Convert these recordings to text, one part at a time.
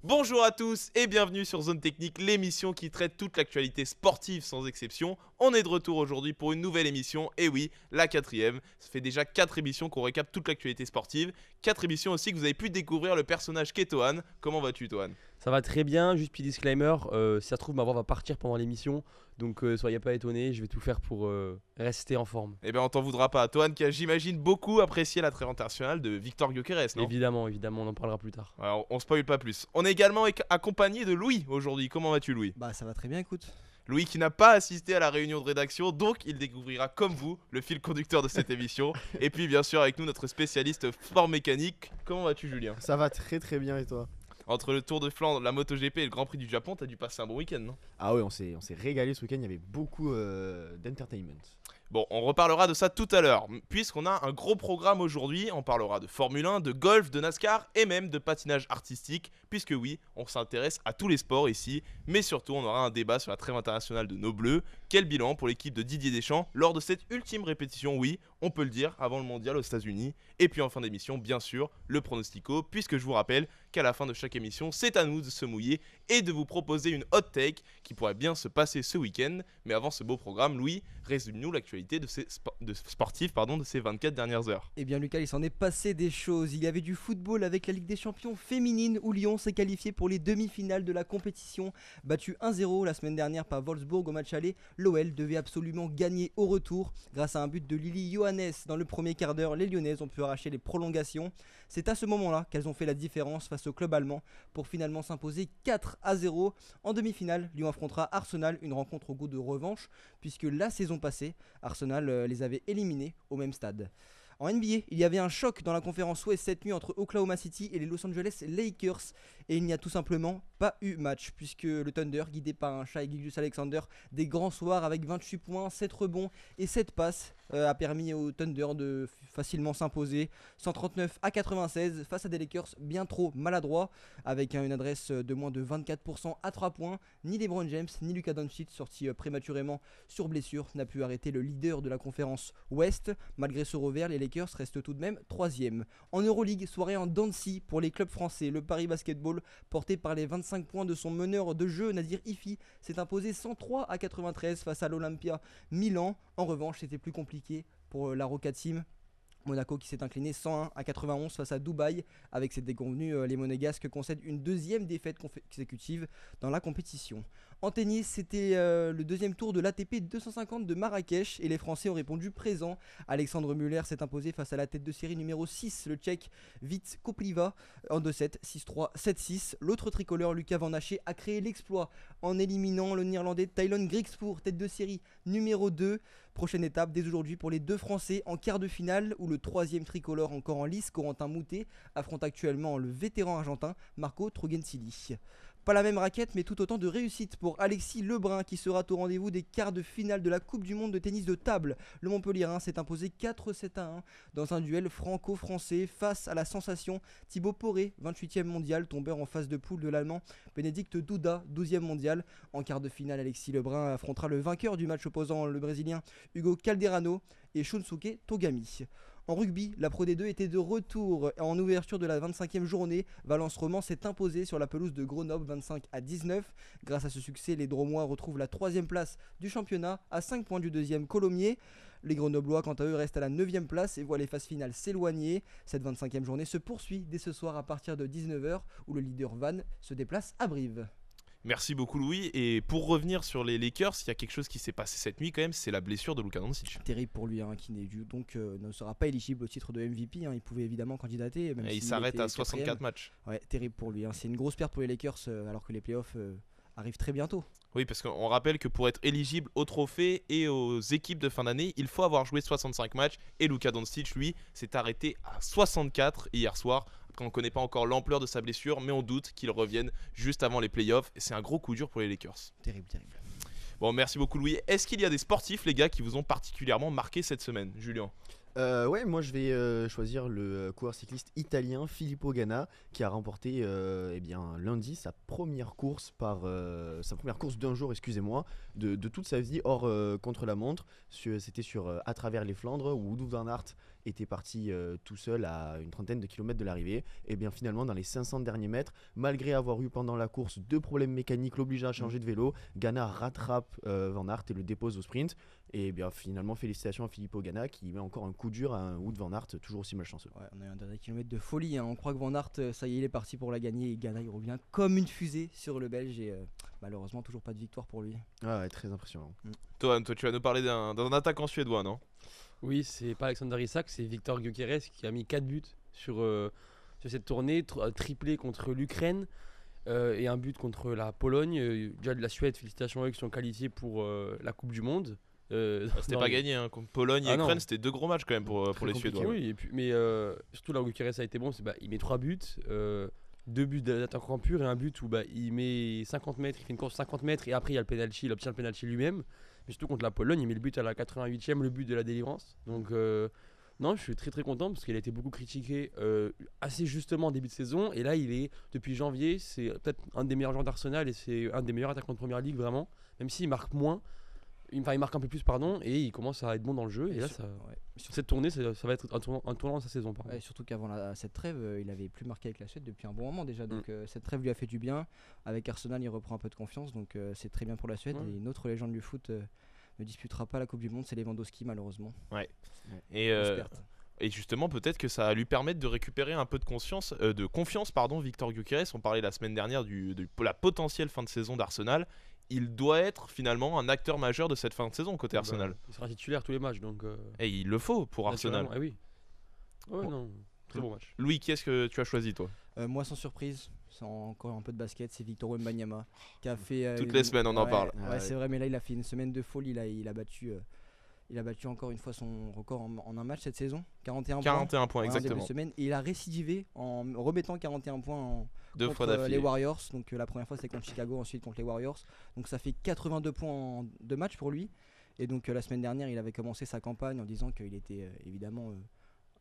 Bonjour à tous et bienvenue sur Zone Technique, l'émission qui traite toute l'actualité sportive sans exception. On est de retour aujourd'hui pour une nouvelle émission, et oui, la quatrième. Ça fait déjà 4 émissions qu'on récap toute l'actualité sportive. 4 émissions aussi que vous avez pu découvrir le personnage qu'est Tohan. Comment vas-tu Tohan ? Ça va très bien, juste petit disclaimer, si ça se trouve ma voix va partir pendant l'émission, donc soyez pas étonnés, je vais tout faire pour rester en forme. Eh bien on t'en voudra pas. Tohan qui a j'imagine beaucoup apprécié la trêve internationale de Victor Gyökeres, non ? Évidemment, on en parlera plus tard. Alors, on spoil pas plus. On est également accompagné de Louis aujourd'hui. Comment vas-tu Louis ? Bah ça va très bien, écoute. Louis qui n'a pas assisté à la réunion de rédaction, donc il découvrira comme vous le fil conducteur de cette émission. Et puis bien sûr avec nous notre spécialiste sport mécanique. Comment vas-tu Julien ? Ça va très très bien, et toi? Entre le Tour de Flandre, la MotoGP et le Grand Prix du Japon, t'as dû passer un bon week-end, non ? Ah ouais, on s'est régalé ce week-end, il y avait beaucoup d'entertainment. Bon, on reparlera de ça tout à l'heure, puisqu'on a un gros programme aujourd'hui. On parlera de Formule 1, de golf, de NASCAR et même de patinage artistique, puisque oui, on s'intéresse à tous les sports ici, mais surtout on aura un débat sur la trêve internationale de nos Bleus. Quel bilan pour l'équipe de Didier Deschamps lors de cette ultime répétition, oui, on peut le dire, avant le mondial aux États-Unis. Et puis en fin d'émission, bien sûr, le pronostico, puisque je vous rappelle qu'à la fin de chaque émission, c'est à nous de se mouiller et de vous proposer une hot take qui pourrait bien se passer ce week-end. Mais avant ce beau programme, Louis, résume-nous l'actualité de ces sportifs de ces 24 dernières heures. Eh bien Lucas, il s'en est passé des choses. Il y avait du football avec la Ligue des Champions féminine où Lyon s'est qualifié pour les demi-finales de la compétition. Battu 1-0 la semaine dernière par Wolfsburg au match aller, l'OL devait absolument gagner au retour. Grâce à un but de Lily Johannes dans le premier quart d'heure, les Lyonnaises ont pu arracher les prolongations. C'est à ce moment-là qu'elles ont fait la différence face au club allemand pour finalement s'imposer 4-0. En demi-finale, Lyon affrontera Arsenal, une rencontre au goût de revanche puisque la saison passée, Arsenal les avait éliminés au même stade. En NBA, il y avait un choc dans la conférence Ouest cette nuit entre Oklahoma City et les Los Angeles Lakers et il n'y a tout simplement pas eu match puisque le Thunder, guidé par un Shai Gilgeous-Alexander, des grands soirs avec 28 points, 7 rebonds et 7 passes a permis au Thunder de facilement s'imposer 139-96 face à des Lakers bien trop maladroits avec une adresse de moins de 24% à 3 points. Ni LeBron James ni Luka Doncic, sorti prématurément sur blessure, n'a pu arrêter le leader de la conférence Ouest. Malgré ce revers, les Lakers restent tout de même 3e. En Euroleague, soirée en dents de scie pour les clubs français. Le Paris Basketball, porté par les 25 points de son meneur de jeu Nadir Ifi, s'est imposé 103-93 face à l'Olympia Milan. En revanche, c'était plus compliqué pour la Roca Team Monaco qui s'est incliné 101-91 face à Dubaï. Avec cette déconvenue, les Monégasques concèdent une deuxième défaite consécutive dans la compétition. En tennis, c'était le deuxième tour de l'ATP 250 de Marrakech et les Français ont répondu présent. Alexandre Muller s'est imposé face à la tête de série numéro 6, le Tchèque Vít Kopliva, en 2-7, 6-3, 7-6. L'autre tricolore, Lucas Van Haché, a créé l'exploit en éliminant le Néerlandais Taylan Griekspoor, tête de série numéro 2. Prochaine étape dès aujourd'hui pour les deux Français en quart de finale où le troisième tricolore encore en lice, Corentin Moutet, affronte actuellement le vétéran argentin Marco Trugensili. Pas la même raquette mais tout autant de réussite pour Alexis Lebrun qui sera au rendez-vous des quarts de finale de la Coupe du Monde de tennis de table. Le Montpellierin s'est imposé 4-7-1 dans un duel franco-français face à la sensation Thibaut Poré, 28e mondial, tombeur en phase de poule de l'Allemand Bénédicte Duda, 12e mondial. En quart de finale, Alexis Lebrun affrontera le vainqueur du match opposant le Brésilien Hugo Calderano et Shunsuke Togami. En rugby, la Pro D2 était de retour en ouverture de la 25e journée. Valence Roman s'est imposé sur la pelouse de Grenoble 25-19. Grâce à ce succès, les Dromois retrouvent la 3e place du championnat à 5 points du 2e Colomiers. Les Grenoblois, quant à eux, restent à la 9e place et voient les phases finales s'éloigner. Cette 25e journée se poursuit dès ce soir à partir de 19h où le leader Vannes se déplace à Brive. Merci beaucoup Louis, et pour revenir sur les Lakers, il y a quelque chose qui s'est passé cette nuit quand même, c'est la blessure de Luka Doncic. Terrible pour lui, qui ne sera pas éligible au titre de MVP, il pouvait évidemment candidater. Même Et il s'arrête à 64 matchs. Ouais, terrible pour lui, c'est une grosse perte pour les Lakers alors que les playoffs arrivent très bientôt. Oui, parce qu'on rappelle que pour être éligible au trophée et aux équipes de fin d'année, il faut avoir joué 65 matchs, et Luka Doncic, lui, s'est arrêté à 64 hier soir. On ne connaît pas encore l'ampleur de sa blessure, mais on doute qu'il revienne juste avant les playoffs. Et c'est un gros coup dur pour les Lakers. Terrible. Bon, merci beaucoup Louis. Est-ce qu'il y a des sportifs, les gars, qui vous ont particulièrement marqué cette semaine, Julien ? Ouais, moi je vais choisir le coureur cycliste italien Filippo Ganna qui a remporté lundi sa première course d'un jour, excusez-moi, de toute sa vie hors contre la montre. C'était sur à travers les Flandres où Wout van Aert était parti tout seul à une trentaine de kilomètres de l'arrivée. Et bien finalement dans les 500 derniers mètres, malgré avoir eu pendant la course 2 problèmes mécaniques l'obligeant à changer de vélo, Ganna rattrape Van Aert et le dépose au sprint. Et bien finalement félicitations à Filippo Ganna qui met encore un coup dur à un Wout van Aert toujours aussi malchanceux. Ouais, on a eu un dernier kilomètre de folie, hein. On croit que Van Aert, ça y est, il est parti pour la gagner et Ganna il revient comme une fusée sur le Belge et malheureusement toujours pas de victoire pour lui. Ouais, très impressionnant. Toi, tu vas nous parler d'un attaquant suédois, non? Oui, c'est pas Alexander Isak, c'est Victor Gyökeres qui a mis 4 buts sur cette tournée, triplé contre l'Ukraine et un but contre la Pologne. Déjà de la Suède, félicitations à eux qui sont qualifiés pour la Coupe du Monde. C'était pas gagné, hein. Contre Pologne et Ukraine, c'était 2 gros matchs quand même pour les compliqué, Suédois. Oui, et puis, mais surtout là où Gyökeres a été bon, il met 3 buts, 2 buts d'attaquant pur et un but où il met 50 mètres, il fait une course 50 mètres et après il obtient le penalty lui-même. Mais surtout contre la Pologne, il met le but à la 88e, le but de la délivrance. Donc non, je suis très très content parce qu'il a été beaucoup critiqué assez justement en début de saison. Et là, depuis janvier, c'est peut-être un des meilleurs joueurs d'Arsenal et c'est un des meilleurs attaquants de Première Ligue vraiment. Même s'il marque moins, il marque un peu plus pardon, et il commence à être bon dans le jeu. Et là, cette tournée, ça va être un tournant de sa saison. Ouais, surtout qu'avant cette trêve, il avait plus marqué avec la Suède depuis un bon moment déjà. Donc cette trêve lui a fait du bien. Avec Arsenal, il reprend un peu de confiance. Donc c'est très bien pour la Suède. Ouais. Et une autre légende du foot ne disputera pas la Coupe du Monde, c'est Lewandowski malheureusement. Ouais. Ouais. Et justement, peut-être que ça va lui permettre de récupérer un peu de confiance, Victor Gyökeres. On parlait la semaine dernière de la potentielle fin de saison d'Arsenal. Il doit être finalement un acteur majeur de cette fin de saison côté Arsenal. Il sera titulaire tous les matchs. Donc, Et il le faut pour Arsenal. Ah oui. Ouais, Bon. non, très bon match. Louis, qui est-ce que tu as choisi toi? Moi, sans surprise, sans encore un peu de basket, c'est Victor Wembanyama qui a fait. Toutes les semaines, on en parle. Ouais, c'est vrai, mais là, il a fait une semaine de folie. Là, il a battu encore une fois son record en un match cette saison. 41 points, en exactement. début de semaine. Et il a récidivé en remettant 41 points 2 fois contre d'affilée. les Warriors. Donc la première fois c'était contre Chicago, ensuite contre les Warriors. Donc ça fait 82 points en 2 matchs pour lui. Et donc la semaine dernière, il avait commencé sa campagne en disant qu'il était évidemment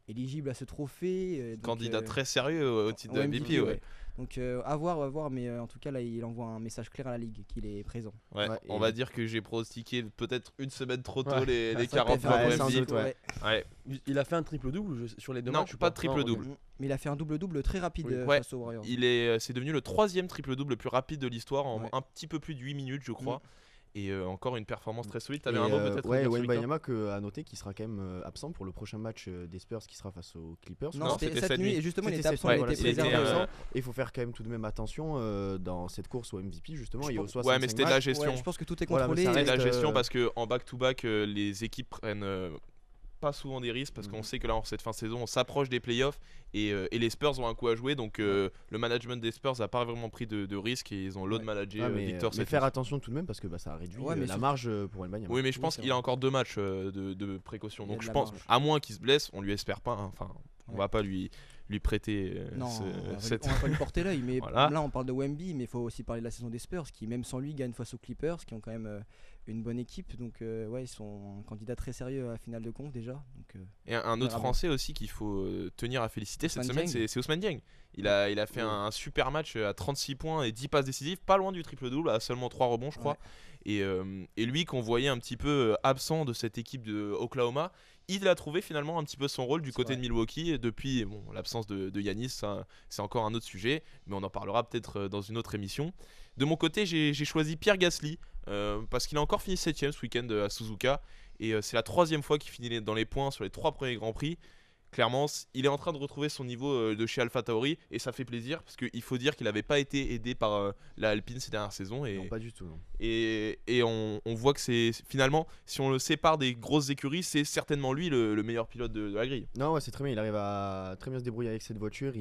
éligible à ce trophée. Donc, Candidat très sérieux au titre de MVP. Ouais. Donc à voir, mais en tout cas là il envoie un message clair à la ligue qu'il est présent. Ouais, Ouais, on et- va dire que j'ai pronostiqué peut-être une semaine trop tôt Ouais. les Ça aurait 40 pu points faire pour sans MVP. doute, ouais. Ouais. Il a fait un triple-double sur les 2 Non, matchs ou pas de triple-double. Mais il a fait un double-double très rapide Ouais. face aux Warriors. C'est devenu le 3e triple-double le plus rapide de l'histoire en Ouais. un petit peu plus de 8 minutes, je crois. Et encore une performance très solide. T'avais Et, un mot peut-être à ouais, dire sur Victor Wembanyama à noter qu'il sera quand même absent pour le prochain match des Spurs qui sera face aux Clippers. Non, Non, c'était c'était cette nuit et justement il C'était était cette absent, nuit, il voilà, était il était, préservé. euh, Et il faut faire quand même tout de même attention dans cette course au MVP justement. Il y a aux 65 Ouais, mais c'était de la matchs. gestion. Ouais, je pense que tout est Voilà, mais contrôlé. ça C'est de la reste, gestion parce que en back-to-back, les équipes prennent pas souvent des risques parce qu'on sait que là en cette fin de saison on s'approche des playoffs et les Spurs ont un coup à jouer, donc le management des Spurs n'a pas vraiment pris de risques et ils ont l'autre manager Ah, mais Victor mais cette faire nuit. attention tout de même parce que ça réduit Ouais, mais la surtout- marge pour Wembanyama. Oui, mais je Oui, pense c'est qu'il a vrai. encore 2 matchs de précaution, Il y a donc de je la pense marge. à moins qu'il se blesse, on lui espère pas, hein. Enfin on Ouais. va pas lui prêter Non, cette... on va pas lui porter l'œil, mais Voilà. là on parle de Wemby, mais il faut aussi parler de la saison des Spurs qui même sans lui gagne face aux Clippers qui ont quand même une bonne équipe, donc ouais ils sont un candidat très sérieux à la finale de conf déjà. Donc, Et un autre verra Français aussi qu'il faut tenir à féliciter cette Ousmane semaine, Dieng. c'est Ousmane Dieng. Il a fait un super match à 36 points et 10 passes décisives, pas loin du triple-double, à seulement 3 rebonds je crois. Et lui qu'on voyait un petit peu absent de cette équipe de Oklahoma, il a trouvé finalement un petit peu son rôle du C'est côté vrai. de Milwaukee. Et depuis l'absence de Giannis, ça, c'est encore un autre sujet, mais on en parlera peut-être dans une autre émission. De mon côté, j'ai choisi Pierre Gasly parce qu'il a encore fini 7ème ce week-end à Suzuka. Et c'est la 3e fois qu'il finit dans les points sur les 3 premiers Grands Prix. Clairement, il est en train de retrouver son niveau de chez AlphaTauri et ça fait plaisir parce qu'il faut dire qu'il n'avait pas été aidé par la Alpine ces dernières saisons. Et Non, pas du tout. Non. et on voit que c'est finalement, si on le sépare des grosses écuries, c'est certainement lui le meilleur pilote de la grille. Non, ouais, c'est très bien. Il arrive à très bien se débrouiller avec cette voiture.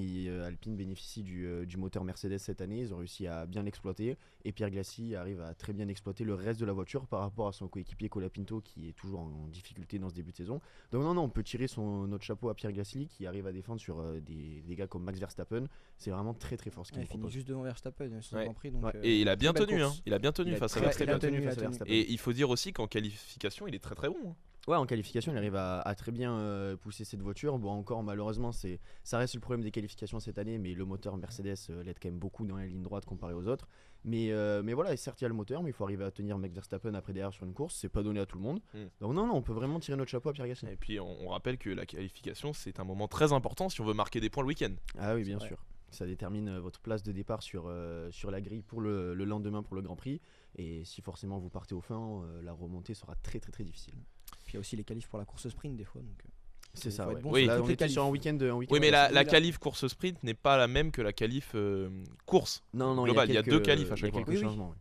Alpine bénéficie du moteur Mercedes cette année. Ils ont réussi à bien l'exploiter. Et Pierre Gasly arrive à très bien exploiter le reste de la voiture par rapport à son coéquipier Colapinto qui est toujours en difficulté dans ce début de saison. Donc non, on peut tirer notre chapeau à Pierre Gasly qui arrive à défendre sur des gars comme Max Verstappen. C'est vraiment très très fort ce qu'il il finit propose. juste devant Verstappen sur Ouais. le Grand Prix. Donc, Ouais. Et il a bien très belle tenu, hein. course. Il a bien tenu Il a face à très, Verstappen. très bien tenu il a face à tenu. Verstappen. Et il faut dire aussi qu'en qualification, il est très très bon. Ouais, en qualification, il arrive à très bien pousser cette voiture. Bon, encore malheureusement, ça reste le problème des qualifications cette année, mais le moteur Mercedes l'aide quand même beaucoup dans la ligne droite comparé aux autres. Mais voilà, et certes, il y a le moteur, mais il faut arriver à tenir Max Verstappen après derrière sur une course. C'est pas donné à tout le monde. Donc, non, on peut vraiment tirer notre chapeau à Pierre Gasly. Et puis on rappelle que la qualification c'est un moment très important si on veut marquer des points le week-end. Ah oui, bien vrai. sûr. Ça détermine votre place de départ sur la grille pour le lendemain pour le Grand Prix. Et si forcément vous partez au fin, la remontée sera très très très difficile. Puis il y a aussi les qualifs pour la course sprint des fois. Donc, C'est faut ça, être ouais. bon Oui. sur Là, toutes on les était sur un qualifs. week-end. Oui, mais la celui-là. qualif course sprint n'est pas la même que la qualif course. Non, Global, il y a quelques- deux qualifs à il y a chaque fois. quelques Oui, oui. changements, ouais.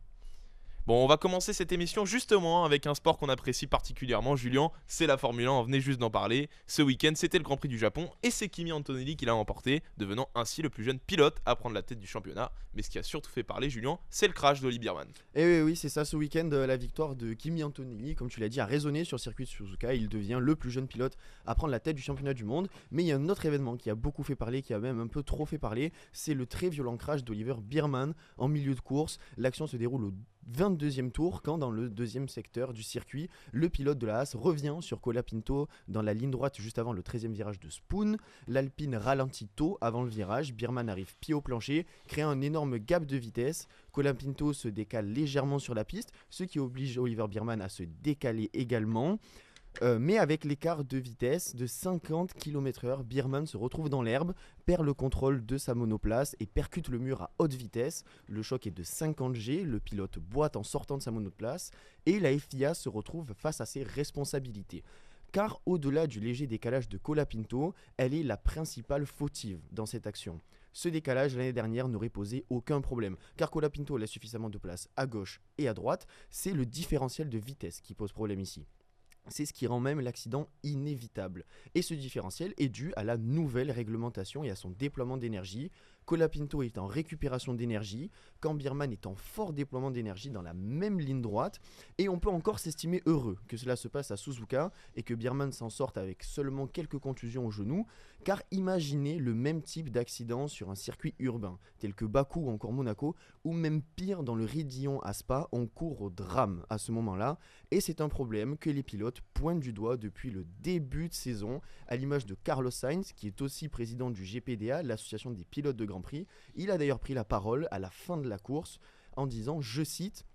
Bon, on va commencer cette émission justement avec un sport qu'on apprécie particulièrement, Julien, c'est la Formule 1, on venait juste d'en parler. Ce week-end, c'était le Grand Prix du Japon et c'est Kimi Antonelli qui l'a emporté, devenant ainsi le plus jeune pilote à prendre la tête du championnat. Mais ce qui a surtout fait parler, Julien, c'est le crash d'Oli Bierman. Et oui, c'est ça, ce week-end, la victoire de Kimi Antonelli, comme tu l'as dit, a résonné sur le circuit de Suzuka. Il devient le plus jeune pilote à prendre la tête du championnat du monde. Mais il y a un autre événement qui a beaucoup fait parler, qui a même un peu trop fait parler, c'est le très violent crash d'Oliver Bierman en milieu de course. L'action se déroule au 22e tour, quand dans le deuxième secteur du circuit, le pilote de la Haas revient sur Colapinto dans la ligne droite juste avant le 13e virage de Spoon. L'Alpine ralentit tôt avant le virage, Bierman arrive pied au plancher, créant un énorme gap de vitesse. Colapinto se décale légèrement sur la piste, ce qui oblige Oliver Bierman à se décaler également. Mais avec l'écart de vitesse de 50 km/h, Bierman se retrouve dans l'herbe, perd le contrôle de sa monoplace et percute le mur à haute vitesse. Le choc est de 50 G, le pilote boite en sortant de sa monoplace et la FIA se retrouve face à ses responsabilités. Car au-delà du léger décalage de Colapinto, elle est la principale fautive dans cette action. Ce décalage l'année dernière n'aurait posé aucun problème, car Colapinto laisse suffisamment de place à gauche et à droite, c'est le différentiel de vitesse qui pose problème ici. C'est ce qui rend même l'accident inévitable. Et ce différentiel est dû à la nouvelle réglementation et à son déploiement d'énergie. Colapinto est en récupération d'énergie, quand Bierman est en fort déploiement d'énergie dans la même ligne droite. Et on peut encore s'estimer heureux que cela se passe à Suzuka et que Bierman s'en sorte avec seulement quelques contusions au genou. Car imaginez le même type d'accident sur un circuit urbain, tel que Bakou ou encore Monaco, ou même pire dans le Ridillon à Spa, on court au drame à ce moment-là. Et c'est un problème que les pilotes pointent du doigt depuis le début de saison, à l'image de Carlos Sainz, qui est aussi président du GPDA, l'association des pilotes de Grand Prix. Il a d'ailleurs pris la parole à la fin de la course en disant, je cite,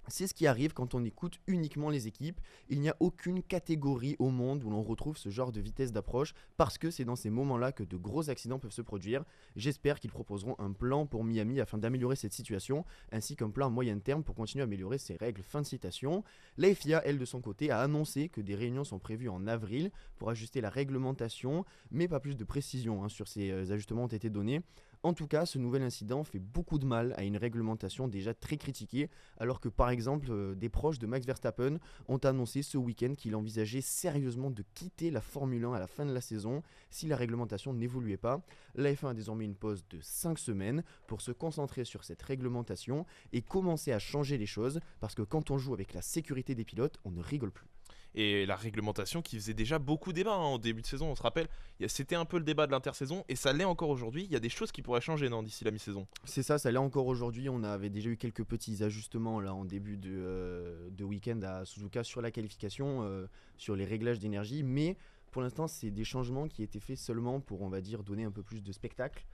c'est ce qui arrive quand on écoute uniquement les équipes. Il n'y a aucune catégorie au monde où l'on retrouve ce genre de vitesse d'approche parce que c'est dans ces moments-là que de gros accidents peuvent se produire. J'espère qu'ils proposeront un plan pour Miami afin d'améliorer cette situation ainsi qu'un plan à moyen terme pour continuer à améliorer ces règles. Fin de citation. La FIA, elle, de son côté, a annoncé que des réunions sont prévues en avril pour ajuster la réglementation, mais pas plus de précision sur ces ajustements ont été donnés. En tout cas, ce nouvel incident fait beaucoup de mal à une réglementation déjà très critiquée, alors que par exemple, des proches de Max Verstappen ont annoncé ce week-end qu'il envisageait sérieusement de quitter la Formule 1 à la fin de la saison si la réglementation n'évoluait pas. La F1 a désormais une pause de 5 semaines pour se concentrer sur cette réglementation et commencer à changer les choses, parce que quand on joue avec la sécurité des pilotes, on ne rigole plus. Et la réglementation qui faisait déjà beaucoup débat au début de saison, on se rappelle, c'était un peu le débat de l'intersaison et ça l'est encore aujourd'hui. Il y a des choses qui pourraient changer d'ici la mi-saison. C'est ça l'est encore aujourd'hui. On avait déjà eu quelques petits ajustements là en début de week-end à Suzuka sur la qualification, sur les réglages d'énergie, mais pour l'instant c'est des changements qui étaient faits seulement pour, on va dire, donner un peu plus de spectacle.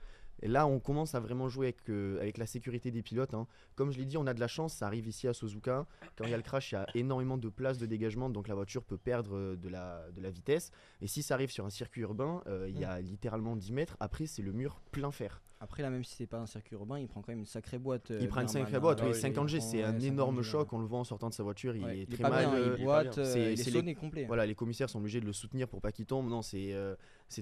Et là, on commence à vraiment jouer avec la sécurité des pilotes. Comme je l'ai dit, on a de la chance, ça arrive ici à Suzuka. Quand il y a le crash, il y a énormément de place de dégagement, donc la voiture peut perdre de la vitesse. Et si ça arrive sur un circuit urbain, il y a littéralement 10 mètres. Après, c'est le mur plein fer. Après, là, même si c'est pas un circuit urbain, il prend quand même une sacrée boîte. Il prend une Bierman, sacrée boîte, hein. oui, ouais, 50 G, il prend, c'est un 50 énorme G, choc. On le voit en sortant de sa voiture, il ouais. est Il est très pas mal. bien, il boite, c'est- il est c'est sonné complet. Voilà, les commissaires sont obligés de le soutenir pour pas qu'il tombe. Non, c'est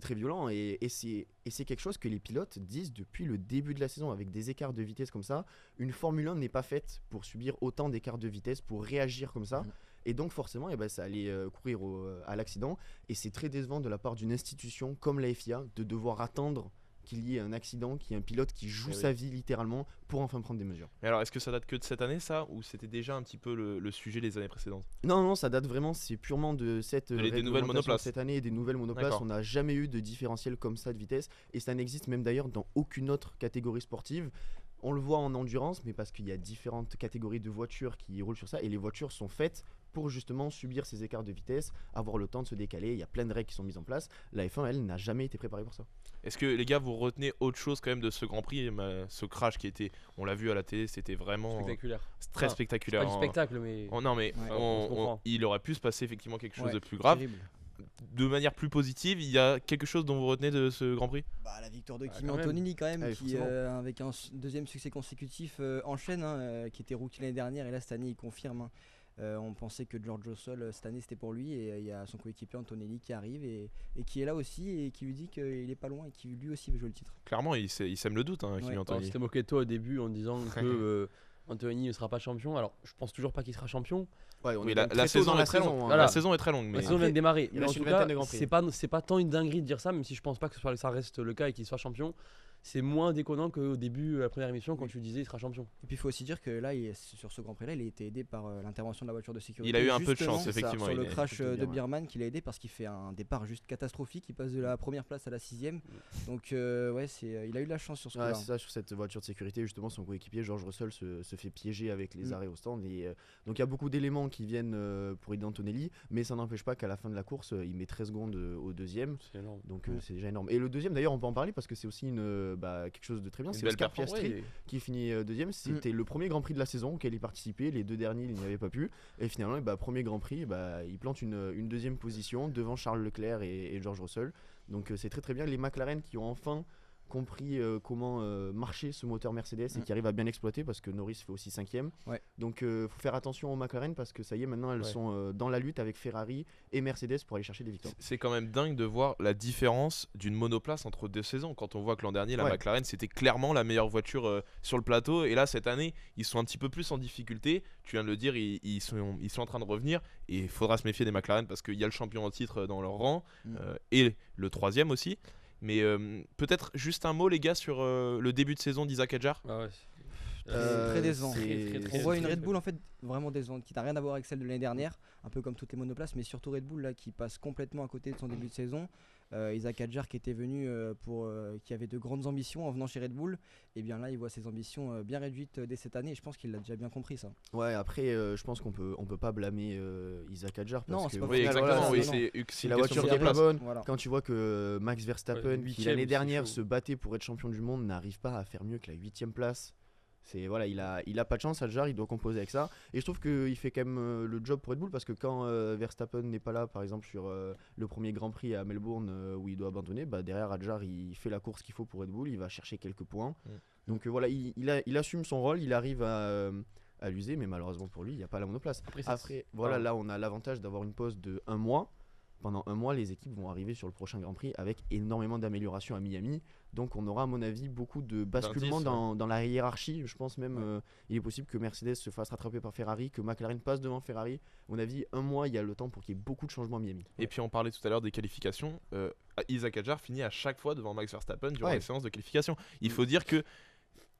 très violent et c'est quelque chose que les pilotes disent depuis le début de la saison. Avec des écarts de vitesse comme ça, une Formule 1 n'est pas faite pour subir autant d'écarts de vitesse, pour réagir comme ça. Et donc forcément, ça allait courir à l'accident. Et c'est très décevant de la part d'une institution comme la FIA de devoir attendre qu'il y ait un accident, qu'il y ait un pilote qui joue sa vie littéralement pour enfin prendre des mesures. Mais alors, est-ce que ça date que de cette année, ça, ou c'était déjà un petit peu le sujet des années précédentes? Non, ça date vraiment, c'est purement de cette Des nouvelles réglementation monoplaces. cette année et des nouvelles monoplaces. D'accord. On n'a jamais eu de différentiel comme ça de vitesse et ça n'existe même d'ailleurs dans aucune autre catégorie sportive. On le voit en endurance, mais parce qu'il y a différentes catégories de voitures qui roulent sur ça et les voitures sont faites pour justement subir ces écarts de vitesse, avoir le temps de se décaler. Il y a plein de règles qui sont mises en place. La F1, elle, n'a jamais été préparée pour ça. Est-ce que les gars, vous retenez autre chose quand même de ce Grand Prix, ce crash qui était, on l'a vu à la télé, c'était vraiment Spectaculaire. très Enfin, spectaculaire. Pas du spectacle, mais. Non mais Ouais. On se comprend. il aurait pu se passer effectivement quelque chose Ouais, de plus grave. terrible. De manière plus positive, il y a quelque chose dont vous retenez de ce Grand Prix? Bah, la victoire de Ah, Kimi quand même. Antonelli quand même, Ah oui, qui forcément. avec un deuxième succès consécutif enchaîne, qui était rookie l'année dernière et là cette année il confirme. On pensait que George Russell cette année c'était pour lui et il y a son coéquipier Antonelli qui arrive et qui est là aussi et qui lui dit qu'il est pas loin et qui lui aussi veut jouer le titre. Clairement, il sème le doute, Kimi Ouais. On Antonelli. s'était moqué de toi au début en disant que Anthony ne sera pas champion. Alors, je pense toujours pas qu'il sera champion. Ouais, on Oui, est la quand même très tôt saison dans est très longue. hein. Voilà. La saison est très longue, La mais saison vient de démarrer. il Mais en reste tout une cas, vingtaine de Grands Prix. c'est pas tant une dinguerie de dire ça, même si je pense pas que ça reste le cas et qu'il soit champion. C'est moins déconnant qu'au début, la première émission, quand Oui. tu disais il sera champion. Et puis il faut aussi dire que là sur ce Grand Prix là il a été aidé par l'intervention de la voiture de sécurité. il a eu un peu de justement, chance, effectivement. sur il le est- crash plutôt de bien, ouais. Birman qui l'a aidé parce qu'il fait un départ juste catastrophique, il passe de la première place à la 6ème. Donc ouais, il a eu de la chance sur ce Ouais, coup-là. c'est ça, sur cette voiture de sécurité, justement, son coéquipier George Russell se fait piéger avec les Mm. arrêts au stand. Et, donc il y a beaucoup d'éléments qui viennent pour aider Antonelli, mais ça n'empêche pas qu'à la fin de la course, il met 13 secondes au deuxième. C'est énorme. Donc Mm. c'est déjà énorme. Et le deuxième, d'ailleurs, on peut en parler parce que c'est aussi quelque chose de très bien. Une C'est belle Oscar performance, Piastri ouais, qui finit deuxième. C'était le premier Grand Prix de la saison auquel il participait. Les deux derniers, il n'y avait pas pu. Et finalement, premier Grand Prix, il plante une deuxième position devant Charles Leclerc et George Russell. Donc c'est très très bien. Les McLaren qui ont enfin compris comment marcher ce moteur Mercedes et qui arrive à bien l'exploiter parce que Norris fait aussi 5ème. Ouais. Donc faut faire attention aux McLaren parce que ça y est, maintenant elles Ouais. sont dans la lutte avec Ferrari et Mercedes pour aller chercher des victoires. C'est quand même dingue de voir la différence d'une monoplace entre deux saisons. Quand on voit que l'an dernier, la Ouais. McLaren, c'était clairement la meilleure voiture sur le plateau. Et là, cette année, ils sont un petit peu plus en difficulté. Tu viens de le dire, ils sont en train de revenir. Et il faudra se méfier des McLaren parce qu'il y a le champion en titre dans leur rang et le troisième aussi. Mais peut-être juste un mot, les gars, sur le début de saison d'Isaac Hadjar. Ah ouais. Très décevant. c'est- On voit une Red Bull en fait vraiment décevante qui n'a rien à voir avec celle de l'année dernière, un peu comme toutes les monoplaces, mais surtout Red Bull là qui passe complètement à côté de son début de saison. Isaac Hadjar qui était venu qui avait de grandes ambitions en venant chez Red Bull, et bien là il voit ses ambitions bien réduites dès cette année et je pense qu'il l'a déjà bien compris ça. Ouais, après, je pense qu'on peut pas blâmer Isaac Hadjar parce Non, que c'est pas au Oui, final, exactement. voilà, oui, c'est- c'est si une la question voiture de n'est pas place. bonne, Voilà. quand tu vois que Max Verstappen, Ouais, qui huitième, l'année c'est dernière chaud. se battait pour être champion du monde, n'arrive pas à faire mieux que la 8ème place. Voilà, il a pas de chance, Hadjar, il doit composer avec ça. Et je trouve qu'il fait quand même le job pour Red Bull parce que quand Verstappen n'est pas là, par exemple sur le premier Grand Prix à Melbourne où il doit abandonner, derrière Hadjar il fait la course qu'il faut pour Red Bull, il va chercher quelques points. Donc voilà, il assume son rôle, il arrive à l'user, mais malheureusement pour lui, il n'y a pas la monoplace. Après, voilà, là on a l'avantage d'avoir une pause de 1 mois. Pendant 1 mois, les équipes vont arriver sur le prochain Grand Prix avec énormément d'améliorations à Miami. Donc on aura à mon avis beaucoup de basculements D'indices, dans la hiérarchie. Je pense même il est possible que Mercedes se fasse rattraper par Ferrari, que McLaren passe devant Ferrari. À mon avis, 1 mois, il y a le temps pour qu'il y ait beaucoup de changements à Miami. Et puis on parlait tout à l'heure des qualifications. Isaac Hadjar finit à chaque fois devant Max Verstappen durant Ouais. les séances de qualification. Il faut dire que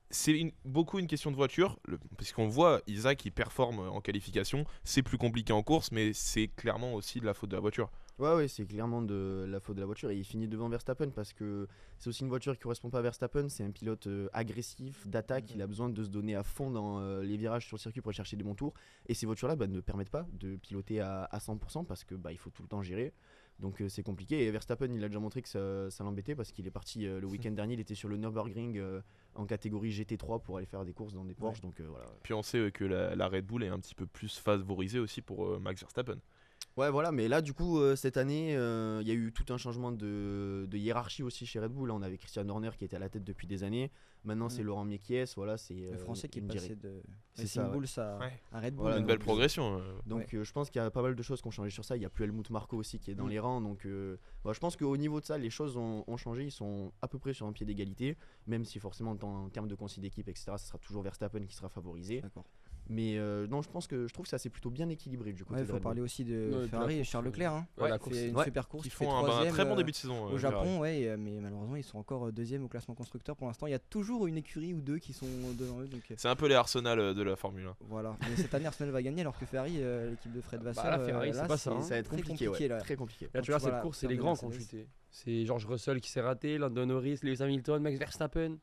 c'est beaucoup une question de voiture, puisqu'on voit Isaac qui performe en qualification. C'est plus compliqué en course, mais c'est clairement aussi de la faute de la voiture. Ouais, c'est clairement de la faute de la voiture et il finit devant Verstappen parce que c'est aussi une voiture qui correspond pas à Verstappen. C'est un pilote agressif, d'attaque. Il a besoin de se donner à fond dans les virages sur le circuit pour aller chercher des bons tours. Et ces voitures-là ne permettent pas de piloter à 100% parce que il faut tout le temps gérer. Donc c'est compliqué. Et Verstappen, il a déjà montré que ça l'embêtait parce qu'il est parti le week-end dernier. Il était sur le Nürburgring en catégorie GT3 pour aller faire des courses dans des Porsche. Donc voilà. Puis on sait que la Red Bull est un petit peu plus favorisée aussi pour Max Verstappen. Ouais, voilà, mais là, du coup, cette année, il y a eu tout un changement de hiérarchie aussi chez Red Bull. Là, on avait Christian Horner qui était à la tête depuis des années. Maintenant, c'est Laurent Mekies. Voilà, c'est Le français qui est une passé de C'est Racing ça, ouais. Bulls Ouais. à Red Bull. Voilà, Une donc, belle progression. Donc, je pense qu'il y a pas mal de choses qui ont changé sur ça. Il n'y a plus Helmut Marko aussi qui est dans les rangs. Donc, je pense qu'au niveau de ça, les choses ont changé. Ils sont à peu près sur un pied d'égalité. Même si, forcément, en termes de consigne d'équipe, etc., ce sera toujours Verstappen qui sera favorisé. D'accord. Mais non, je trouve que ça c'est plutôt bien équilibré du côté Il de faut Red Bull. parler aussi de Ouais, de Ferrari la et course, Charles Leclerc. Ouais, la Qui course. fait une Ouais. super course. Qui qui fait font un troisième, très bon début de saison. au Ferrari. Japon, mais malheureusement ils sont encore deuxième au classement constructeur pour l'instant. Il y a toujours une écurie ou deux qui sont devant eux. Donc, C'est un peu les Arsenal de la Formule 1. voilà. Mais cette année Arsenal va gagner alors que Ferrari, l'équipe de Fred Vasseur, là, Ferrari, c'est pas ça, hein. Ça va être très compliqué, compliqué, ouais. là. Très compliqué. Là, tu Quand vois, tu cette vois course, c'est la les Ferrari grands qui ont Mercedes. chuté. C'est George Russell qui s'est raté, Lando Norris, Lewis Hamilton, Max Verstappen.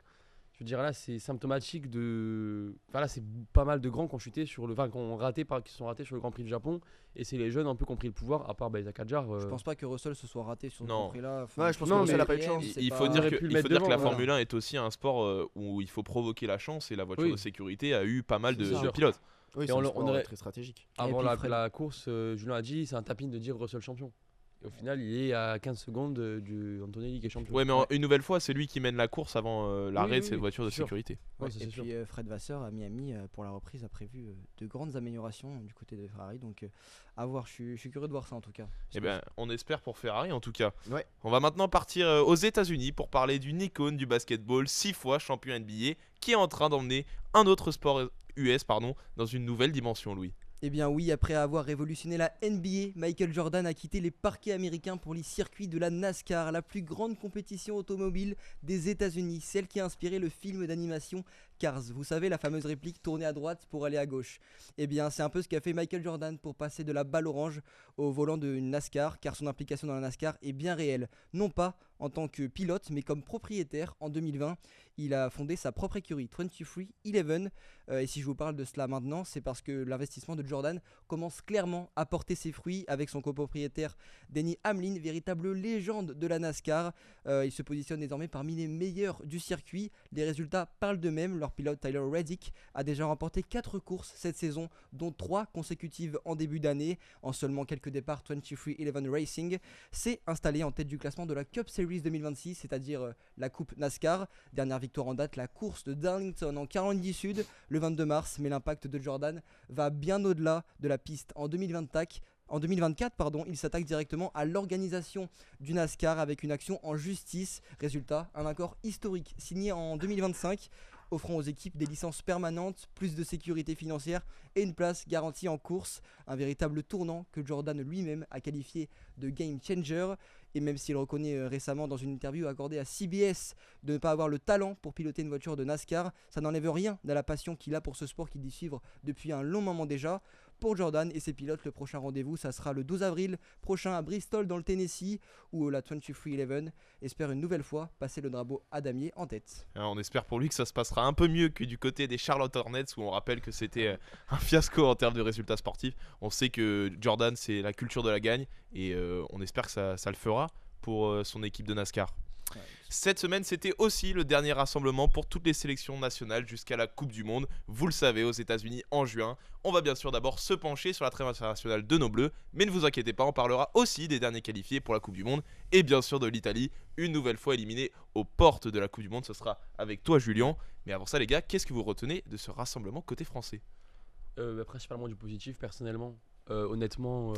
je veux dire là c'est symptomatique de. Enfin là c'est pas mal de grands qui ont chuté sur le. Enfin qui sont ratés sur le Grand Prix du Japon. Et c'est les jeunes un peu qui ont pris le pouvoir, à part Isaac Hadjar. Je pense pas que Russell se soit raté sur ce Non. Grand Prix-là. Ouais, je pense que Russell a pas eu de chance. Il faut pas- dire aurait que, pu le il mettre faut dire que la devant, Formule 1 est aussi un sport où il faut provoquer la chance et la voiture Oui. de sécurité a eu pas mal C'est de sûr. pilotes. Oui, Et c'est on un le- sport on aurait- très stratégique. Avant puis Fred- la course, Julien a dit c'est un tapin de dire Russell champion. Et au final, il est à 15 secondes du Antonelli qui est champion. Ouais, mais une nouvelle fois, c'est lui qui mène la course avant l'arrêt Oui, de cette oui, voiture de c'est sûr. sécurité. Ouais, Ouais, ça, et c'est sûr. puis Fred Vasseur à Miami pour la reprise a prévu de grandes améliorations du côté de Ferrari. Donc à voir, je suis curieux de voir ça en tout cas. Eh ben, on espère pour Ferrari en tout cas. Ouais. On va maintenant partir aux États-Unis pour parler d'une icône du basketball, 6 fois champion NBA, qui est en train d'emmener un autre sport US dans une nouvelle dimension, Louis. Eh bien oui, après avoir révolutionné la NBA, Michael Jordan a quitté les parquets américains pour les circuits de la NASCAR, la plus grande compétition automobile des États-Unis, celle qui a inspiré le film d'animation Cars. Vous savez, la fameuse réplique tourner à droite pour aller à gauche. Eh bien, c'est un peu ce qu'a fait Michael Jordan pour passer de la balle orange au volant de NASCAR, car son implication dans la NASCAR est bien réelle. Non pas en tant que pilote, mais comme propriétaire. En 2020, il a fondé sa propre écurie, 2311. Et si je vous parle de cela maintenant, c'est parce que l'investissement de Jordan commence clairement à porter ses fruits avec son copropriétaire Denny Hamlin, véritable légende de la NASCAR. Il se positionne désormais parmi les meilleurs du circuit. Les résultats parlent d'eux-mêmes. Leur pilote Tyler Reddick a déjà remporté 4 courses cette saison, dont 3 consécutives en début d'année. En seulement quelques départs, 2311 Racing s'est installé en tête du classement de la Cup Series 2026, c'est-à-dire la Coupe NASCAR. Dernière victoire en date, la course de Darlington en Caroline du Sud le 22 mars, mais l'impact de Jordan va bien au-delà de la piste. En 2024, il s'attaque directement à l'organisation du NASCAR avec une action en justice. Résultat, un accord historique signé en 2025, offrant aux équipes des licences permanentes, plus de sécurité financière et une place garantie en course. Un véritable tournant que Jordan lui-même a qualifié de game changer. Et même s'il reconnaît récemment dans une interview accordée à CBS de ne pas avoir le talent pour piloter une voiture de NASCAR, ça n'enlève rien à la passion qu'il a pour ce sport qu'il dit suivre depuis un long moment déjà. Pour Jordan et ses pilotes, le prochain rendez-vous, ça sera le 12 avril prochain à Bristol dans le Tennessee, où la 2311 espère une nouvelle fois passer le drapeau à damier en tête. Alors, on espère pour lui que ça se passera un peu mieux que du côté des Charlotte Hornets, où on rappelle que c'était un fiasco en termes de résultats sportifs. On sait que Jordan, c'est la culture de la gagne, et on espère que ça le fera pour son équipe de NASCAR. Ouais. Cette semaine, c'était aussi le dernier rassemblement pour toutes les sélections nationales jusqu'à la Coupe du Monde. Vous le savez, aux États-Unis en juin. On va bien sûr d'abord se pencher sur la trêve internationale de nos Bleus, mais ne vous inquiétez pas, on parlera aussi des derniers qualifiés pour la Coupe du Monde et bien sûr de l'Italie, une nouvelle fois éliminée aux portes de la Coupe du Monde. Ce sera avec toi, Julien. Mais avant ça, les gars, qu'est-ce que vous retenez de ce rassemblement côté français ? Principalement du positif, personnellement. Honnêtement.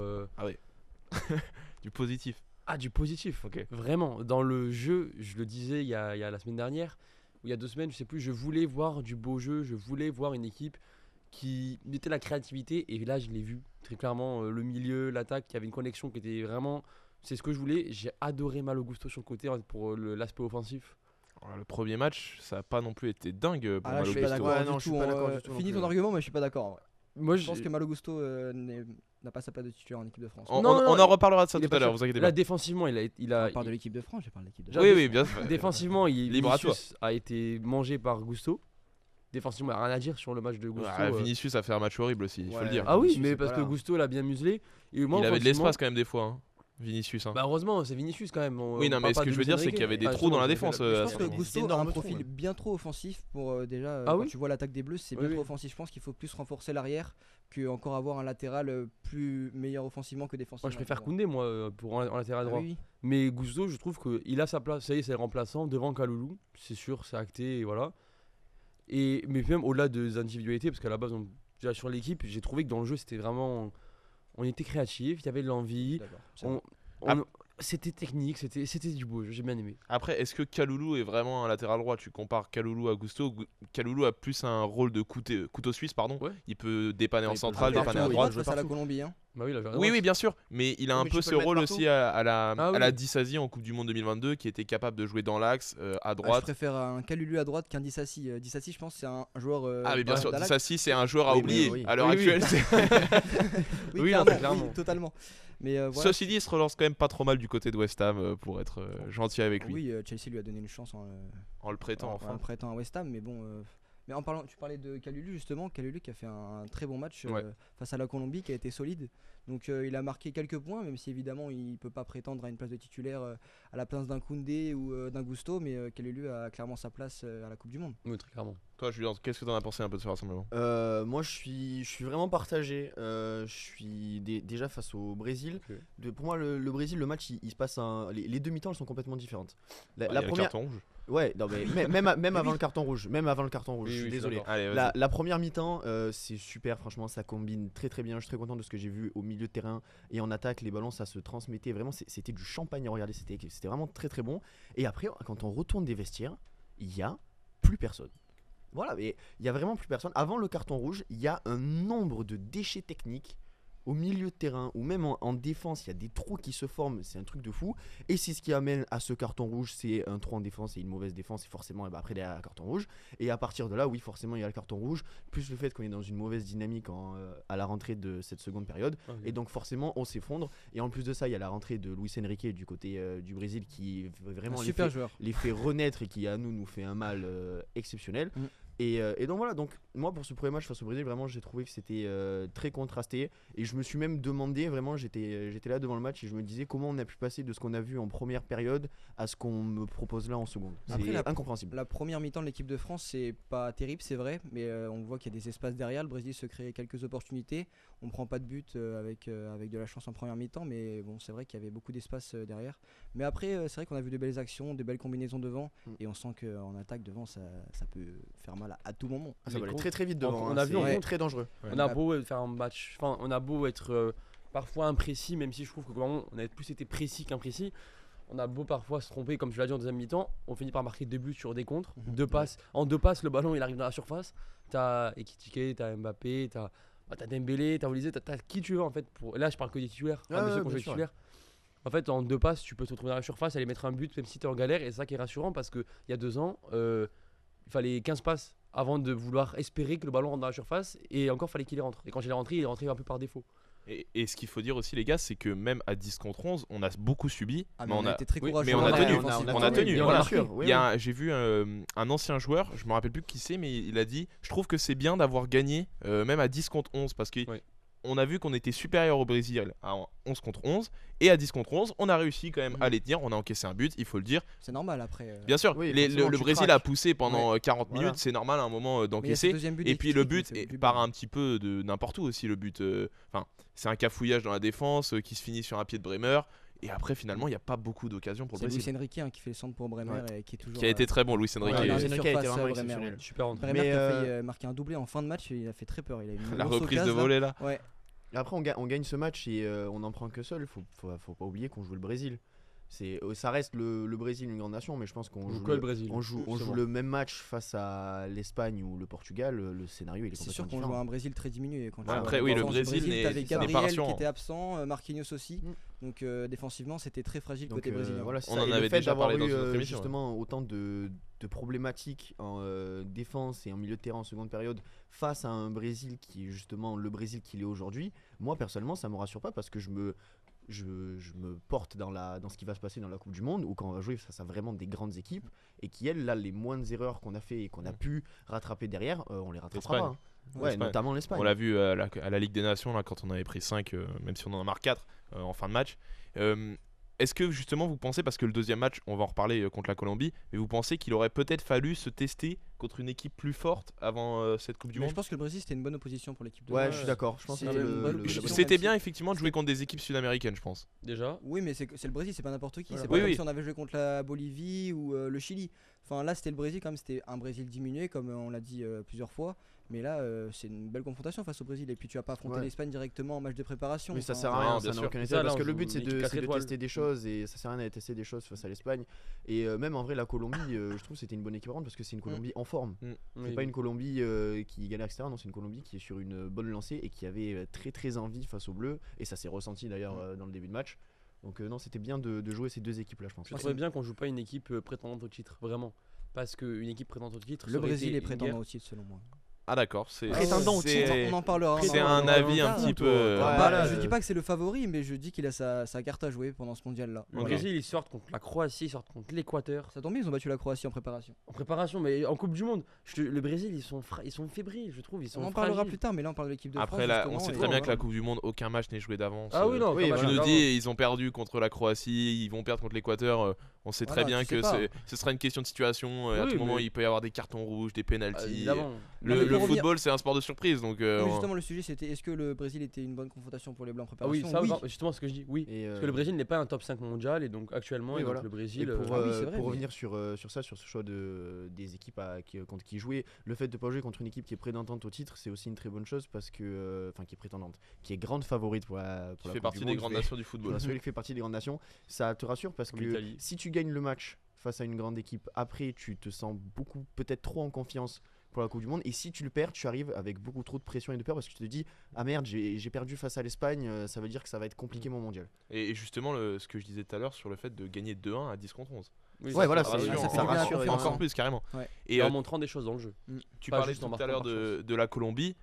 Du positif. Ah, du positif, Ok. Vraiment. Dans le jeu, je le disais il y a la semaine dernière, ou il y a 2 semaines, je sais plus, je voulais voir du beau jeu, je voulais voir une équipe qui mettait la créativité, et là je l'ai vu très clairement, le milieu, l'attaque, il y avait une connexion qui était vraiment, c'est ce que je voulais. J'ai adoré Malo Gusto sur le côté pour l'aspect offensif. Alors, le premier match, ça n'a pas non plus été dingue pour Ah là, je Malo suis pas Gusto. d'accord Ouais, du non, je suis tout. pas d'accord du tout non Finis plus. ton argument, mais je suis pas d'accord. En vrai. Moi Je pense que Malo Gusto n'a pas sa place de titulaire en équipe de France. On Non, non, en reparlera de ça il est tout à pas l'heure, sûr. vous inquiétez Là pas. défensivement, Je parle de l'équipe de France, je parle de l'équipe de Déjà, Oui, oui, bien sûr. défensivement, Libre à toi. Vinicius a été mangé par Gusto. Défensivement, il n'y a rien à dire sur le match de Gusto. Vinicius a fait un match horrible aussi, il faut Ouais. le dire. Ah oui, Vinicius, mais c'est parce pas que là. Gusto l'a bien muselé. Et moi, Il avait de offensivement- l'espace quand même des fois, hein, Vinicius. Hein. Bah heureusement, c'est Vinicius quand même. Oui, non, mais ce que je veux dire, c'est qu'il y avait des trous dans la défense. Je à pense ce que moment. Gusto a énormes un trous, profil ouais. bien trop offensif pour déjà Ah quand oui tu vois l'attaque des Bleus, c'est Oui, bien oui. trop offensif. Je pense qu'il faut plus renforcer l'arrière que encore avoir un latéral plus meilleur offensivement que défensivement. Moi, je préfère pour Koundé, moi, en latéral moi. droit. Oui, oui. Mais Gusto, je trouve qu'il a sa place. Ça y est, c'est le remplaçant devant Kaloulou. C'est sûr, c'est acté, et voilà. Mais même au-delà des individualités, parce qu'à la base, déjà sur l'équipe, j'ai trouvé que dans le jeu, c'était vraiment. On était créatifs, il y avait de l'envie. D'accord. c'est vrai. C'était technique, c'était du beau jeu, j'ai bien aimé. Après, est-ce que Kaloulou est vraiment un latéral droit ? Tu compares Kaloulou à Gusto. Kaloulou a plus un rôle de couteau suisse, pardon. Ouais. Il peut dépanner en Ouais, il peut centrale, jouer dépanner à partout, droite. face à la Colombie. Hein. Bah oui, il avait Oui, bien sûr, mais il a Oui, un mais peu tu peux ce le mettre rôle partout. aussi à oui. la Disasi en Coupe du Monde 2022 qui était capable de jouer dans l'axe, à Je droite. préfère un Kalulu à droite qu'un Dissassi. Dissassi, je pense, c'est un joueur. Ah, mais bien ouais, sûr, d'Alax. Disasi, c'est un joueur à Oui, mais oublier oui. à l'heure Oui, actuelle. oui. Oui, Oui, non, clairement, clairement. oui, totalement. Mais voilà. Ceci dit, il se relance quand même pas trop mal du côté de West Ham pour être gentil avec lui. Oui, Chelsea lui a donné une chance En le prêtant en enfin. le prêtant à West Ham, mais bon. Mais en parlant, tu parlais de Kalulu justement, Kalulu qui a fait un très bon match Ouais. face à la Colombie, qui a été solide. Donc il a marqué quelques points, même si évidemment il peut pas prétendre à une place de titulaire à la place d'un Koundé ou d'un Gusto, mais Kalulu a clairement sa place à la Coupe du Monde. Oui, très clairement. Toi, Julien, qu'est-ce que t'en as pensé un peu de ce rassemblement? Moi je suis vraiment partagé. Je suis déjà face au Brésil. Ok. Pour moi le Brésil, le match il se passe les deux mi-temps elles sont complètement différentes. La Bah, il y a le première, carton rouge. ouais, non, mais même avant le carton rouge, Oui, je suis oui, désolé. d'accord. Allez, vas-y. La première mi-temps, c'est super, franchement, ça combine très très bien. Je suis très content de ce que j'ai vu au milieu de terrain et en attaque. Les ballons, ça se transmettait vraiment, c'était du champagne à regarder, c'était vraiment très très bon. Et après, quand on retourne des vestiaires, il y a plus personne. Voilà, mais il y a vraiment plus personne. Avant le carton rouge, il y a un nombre de déchets techniques au milieu de terrain ou même en défense, il y a des trous qui se forment, c'est un truc de fou. Et c'est ce qui amène à ce carton rouge, c'est un trou en défense et une mauvaise défense, et forcément, après, il y a un carton rouge. Et à partir de là, oui, forcément, il y a le carton rouge, plus le fait qu'on est dans une mauvaise dynamique à la rentrée de cette seconde période. Ok. Et donc, forcément, on s'effondre. Et en plus de ça, il y a la rentrée de Luis Enrique du côté du Brésil qui vraiment Un les super fait, joueur. les fait renaître et qui, à nous fait un mal exceptionnel. Mm. Et donc voilà, donc moi pour ce premier match face au Brésil, vraiment j'ai trouvé que c'était très contrasté. Et je me suis même demandé, vraiment j'étais là devant le match et je me disais comment on a pu passer de ce qu'on a vu en première période à ce qu'on me propose là en seconde. Après, C'est incompréhensible. La première mi-temps de l'équipe de France, c'est pas terrible, c'est vrai, mais on voit qu'il y a des espaces derrière. Le Brésil se crée quelques opportunités. On prend pas de but avec de la chance en première mi-temps, mais bon, c'est vrai qu'il y avait beaucoup d'espace derrière. Mais après, c'est vrai qu'on a vu de belles actions, de belles combinaisons devant, et on sent qu'en attaque devant, ça peut faire mal à tout moment. Ah, ça Mais va aller contre- très très vite devant. on a hein, vu c'est en contre- très dangereux. On a beau faire un match, enfin, on a beau être parfois imprécis, même si je trouve que vraiment, on a plus été précis qu'imprécis. On a beau parfois se tromper, comme tu l'as dit en deuxième mi-temps, on finit par marquer 2 buts sur des contres, Mhm. 2 passes. En 2 passes, le ballon il arrive dans la surface. T'as Ekitike, t'as Mbappé, t'as Dembélé, t'as Olysée, t'as qui tu veux en fait. Et là, je parle que des titulaires, Ah de ceux ouais, qui ont bien joué sûr, titulaires. En fait, en 2 passes, tu peux te retrouver dans la surface, aller mettre un but, même si t'es en galère. Et c'est ça qui est rassurant parce qu'il y a 2 ans, il fallait 15 passes avant de vouloir espérer que le ballon rentre dans la surface. Et encore, fallait qu'il y rentre. Et quand il est rentré un peu par défaut. Et ce qu'il faut dire aussi, les gars, c'est que même à 10 contre 11, on a beaucoup subi. Ah, mais mais on a été très oui, courageux. mais on a Ouais, tenu. on a tenu, et on a voilà. marqué. Oui, Il y a j'ai vu un ancien joueur, je me rappelle plus qui c'est, mais il a dit je trouve que c'est bien d'avoir gagné même à 10 contre 11 parce que Oui. on a vu qu'on était supérieur au Brésil à 11 contre 11 et à 10 contre 11, on a réussi quand même à les tenir, on a encaissé un but, il faut le dire. C'est normal après. Bien sûr, Oui, le forcément, le tu Brésil craques. a poussé pendant 40 Voilà. minutes, c'est normal à un moment Mais il y a ce d'encaisser. deuxième but Et puis le d'Ekitike qui but fait du part bien. un petit peu de n'importe où aussi, le but. Enfin, c'est un cafouillage dans la défense qui se finit sur un pied de Bremer. Et après, finalement, il n'y a pas beaucoup d'occasions pour le C'est Brésil. Luis Enrique qui fait le centre pour Bremer et qui est toujours. Qui a été très bon, Luis Enrique. Ouais, Luis dans Enrique les a été surfaces, vraiment Bremer, exceptionnel. ouais. Super entrée. Bremer Mais, qui a failli marquer un doublé en fin de match, il a fait très peur. Il a eu une La grosse reprise de occasion, là. volée là. Ouais. Après, on gagne ce match et on n'en prend que seul. Faut pas oublier qu'on joue le Brésil. Ça reste le Brésil une grande nation, mais je pense qu'on On joue, joue le Brésil. on joue Justement. le même match face à l'Espagne ou le Portugal. Le scénario il est C'est complètement sûr qu'on différent. joue un Brésil très diminué. Quand tu Après, vois oui, la le défense du Brésil n'est- t'avais n'est Gabriel pas qui rassurant. était absent, Marquinhos aussi. Donc défensivement, c'était très fragile Donc côté brésilien. voilà, c'est On ça. en Et avait le fait déjà d'avoir parlé dans eu une autre émission, justement autant de problématiques en défense et en milieu de terrain en seconde période face à un Brésil qui est justement le Brésil qu'il est aujourd'hui, moi personnellement ça me rassure pas parce que je me porte dans ce qui va se passer dans la Coupe du Monde ou quand on va jouer face à vraiment des grandes équipes et qui elles là les moindres erreurs qu'on a fait et qu'on a pu rattraper derrière on les rattrapera L'Espagne. pas, hein. Ouais, L'Espagne. notamment l'Espagne. On l'a vu à la Ligue des Nations là, quand on avait pris 5, même si on en a marqué 4 en fin de match. Est-ce que justement vous pensez, parce que le deuxième match, on va en reparler contre la Colombie, mais vous pensez qu'il aurait peut-être fallu se tester contre une équipe plus forte avant cette Coupe du Mais Monde? je pense que le Brésil c'était une bonne opposition pour l'équipe de Ouais, France. je suis d'accord. Je pense que C'est c'était une bonne opposition. C'était même bien si- effectivement de jouer contre des équipes sud-américaines, je pense. Déjà. Oui, mais c'est le Brésil, c'est pas n'importe qui. Voilà. C'est pas Oui, comme oui. si on avait joué contre la Bolivie ou le Chili. Enfin là, c'était le Brésil, quand même, c'était un Brésil diminué, comme on l'a dit plusieurs fois. Mais là, c'est une belle confrontation face au Brésil. Et puis tu vas pas affronter Ouais. l'Espagne directement en match de préparation. Oui, ça Enfin, sert à Non, rien, bien ça n'a sûr. aucun Ça, intérêt là, parce on que le joue but c'est une de, équipe c'est quatre de étoiles. tester des choses et ça sert à rien d'aller tester des choses face à l'Espagne. Et même en vrai, la Colombie, je trouve que c'était une bonne équipe à prendre parce que c'est une Colombie en forme. C'est Oui. pas une Colombie qui galère, etc. Non, c'est une Colombie qui est sur une bonne lancée et qui avait très très envie face aux Bleus. Et ça s'est ressenti d'ailleurs dans le début de match. Donc non, c'était bien de jouer ces deux équipes là, je pense. Je trouvais bien qu'on joue pas une équipe prétendante au titre, vraiment. Parce qu'une équipe prétendante au titre. Le ça aurait Brésil été est une prétendant guerre. au titre selon moi. Ah d'accord, c'est Prétendant au c'est- On en parlera. c'est on en un parlera. avis un petit peu. Voilà. Je dis pas que c'est le favori, mais je dis qu'il a sa carte à jouer pendant ce mondial là. Le Ok. Brésil, ils sortent contre la Croatie, ils sortent contre l'Équateur. Ça tombe bien, ils ont battu la Croatie en préparation. En préparation, mais en Coupe du Monde, le Brésil, ils sont fébriles, je trouve. Ils sont On en parlera fragiles. plus tard, mais là on parle de l'équipe de Après France. là, on justement, sait et- très bien que la voilà. Coupe du Monde, aucun match n'est joué d'avance. Ah oui, non, Oui, quand voilà. Tu même, nous avant. dis, ils ont perdu contre la Croatie, ils vont perdre contre l'Équateur. On sait très Voilà, bien tu sais que pas. ce sera une question de situation. À Oui, tout moment, mais- il peut y avoir des cartons rouges, des Ah, pénalties. évidemment. Le, Non, mais le pour revenir- football, c'est un sport de surprise. Donc, Oui, justement, le sujet c'était est-ce que le Brésil était une bonne confrontation pour les Blancs en Ah oui, préparation? ça, justement, ce que je dis, oui. Et, Parce que le Brésil n'est pas un top 5 mondial, et donc actuellement, Oui, et donc voilà. le Et Brésil. pour, Ah oui, c'est vrai, pour mais- revenir sur ça, sur ce choix des équipes contre qui jouer, le fait de ne pas jouer contre une équipe qui est prétendante au titre, c'est aussi une très bonne chose parce que, enfin, qui est prétendante, qui est grande favorite pour la qui la fait Coupe partie du des Monde, grandes fait- nations du football. Bien sûr, il fait partie des grandes nations. Ça te rassure parce Comme que l'Italie. si tu gagnes le match face à une grande équipe, après tu te sens beaucoup, peut-être trop en confiance pour la Coupe du Monde. Et si tu le perds, tu arrives avec beaucoup trop de pression et de peur parce que tu te dis ah merde, j'ai perdu face à l'Espagne, ça veut dire que ça va être compliqué mon mondial. Et justement, ce que je disais tout à l'heure sur le fait de gagner 2-1 à 10 contre 11. Oui, Ouais, ça, voilà, ça c'est- rassure. ça fait ça du bien à rassure confiance, énormément. Encore plus, carrément. Ouais. Et En montrant des choses dans le jeu. tu pas parlais juste tout en à marquant l'heure par de la Colombie.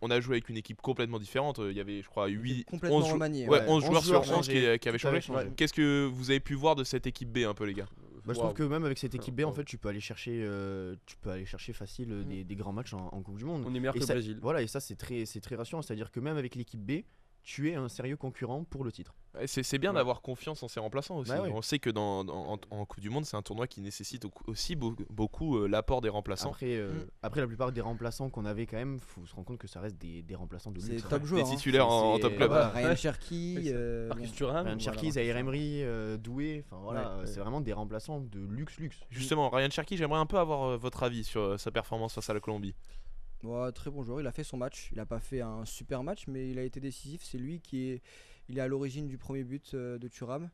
On a joué avec une équipe complètement différente. Il y avait, je crois, 8, complètement 11, remanié. ouais, ouais. 11 joueurs 11 sur joueurs 11 qui avaient Tout avait changé. changé. Qu'est-ce que vous avez pu voir de cette équipe B un peu, les gars? Bah, je Waouh. trouve que même avec cette équipe B, en Waouh. fait, tu peux aller chercher facile des grands matchs en Coupe du Monde. On est meilleur Et que le ça- Brésil. Voilà, et ça c'est très rassurant, c'est-à-dire que même avec l'équipe B, tu es un sérieux concurrent pour le titre. Ouais, c'est bien Ouais. d'avoir confiance en ses remplaçants aussi. Bah ouais. On sait que en Coupe du Monde, c'est un tournoi qui nécessite aussi beaucoup l'apport des remplaçants. Après, la plupart des remplaçants qu'on avait quand même, faut se rendre compte que ça reste des remplaçants de C'est luxe. top Des joueur. titulaires en C'est- top club. voilà. Ryan Ouais. Cherki, Oui, Marcus bon. Thuram. Ryan Cherki, voilà, Zaire Emery, Doué, enfin voilà, Ouais, c'est vraiment des remplaçants de luxe. Justement, Ryan Cherki, j'aimerais un peu avoir votre avis sur sa performance face à la Colombie. Ouais, très bon joueur, il a fait son match. Il a pas fait un super match, mais il a été décisif. C'est lui il est à l'origine du premier but de Thuram.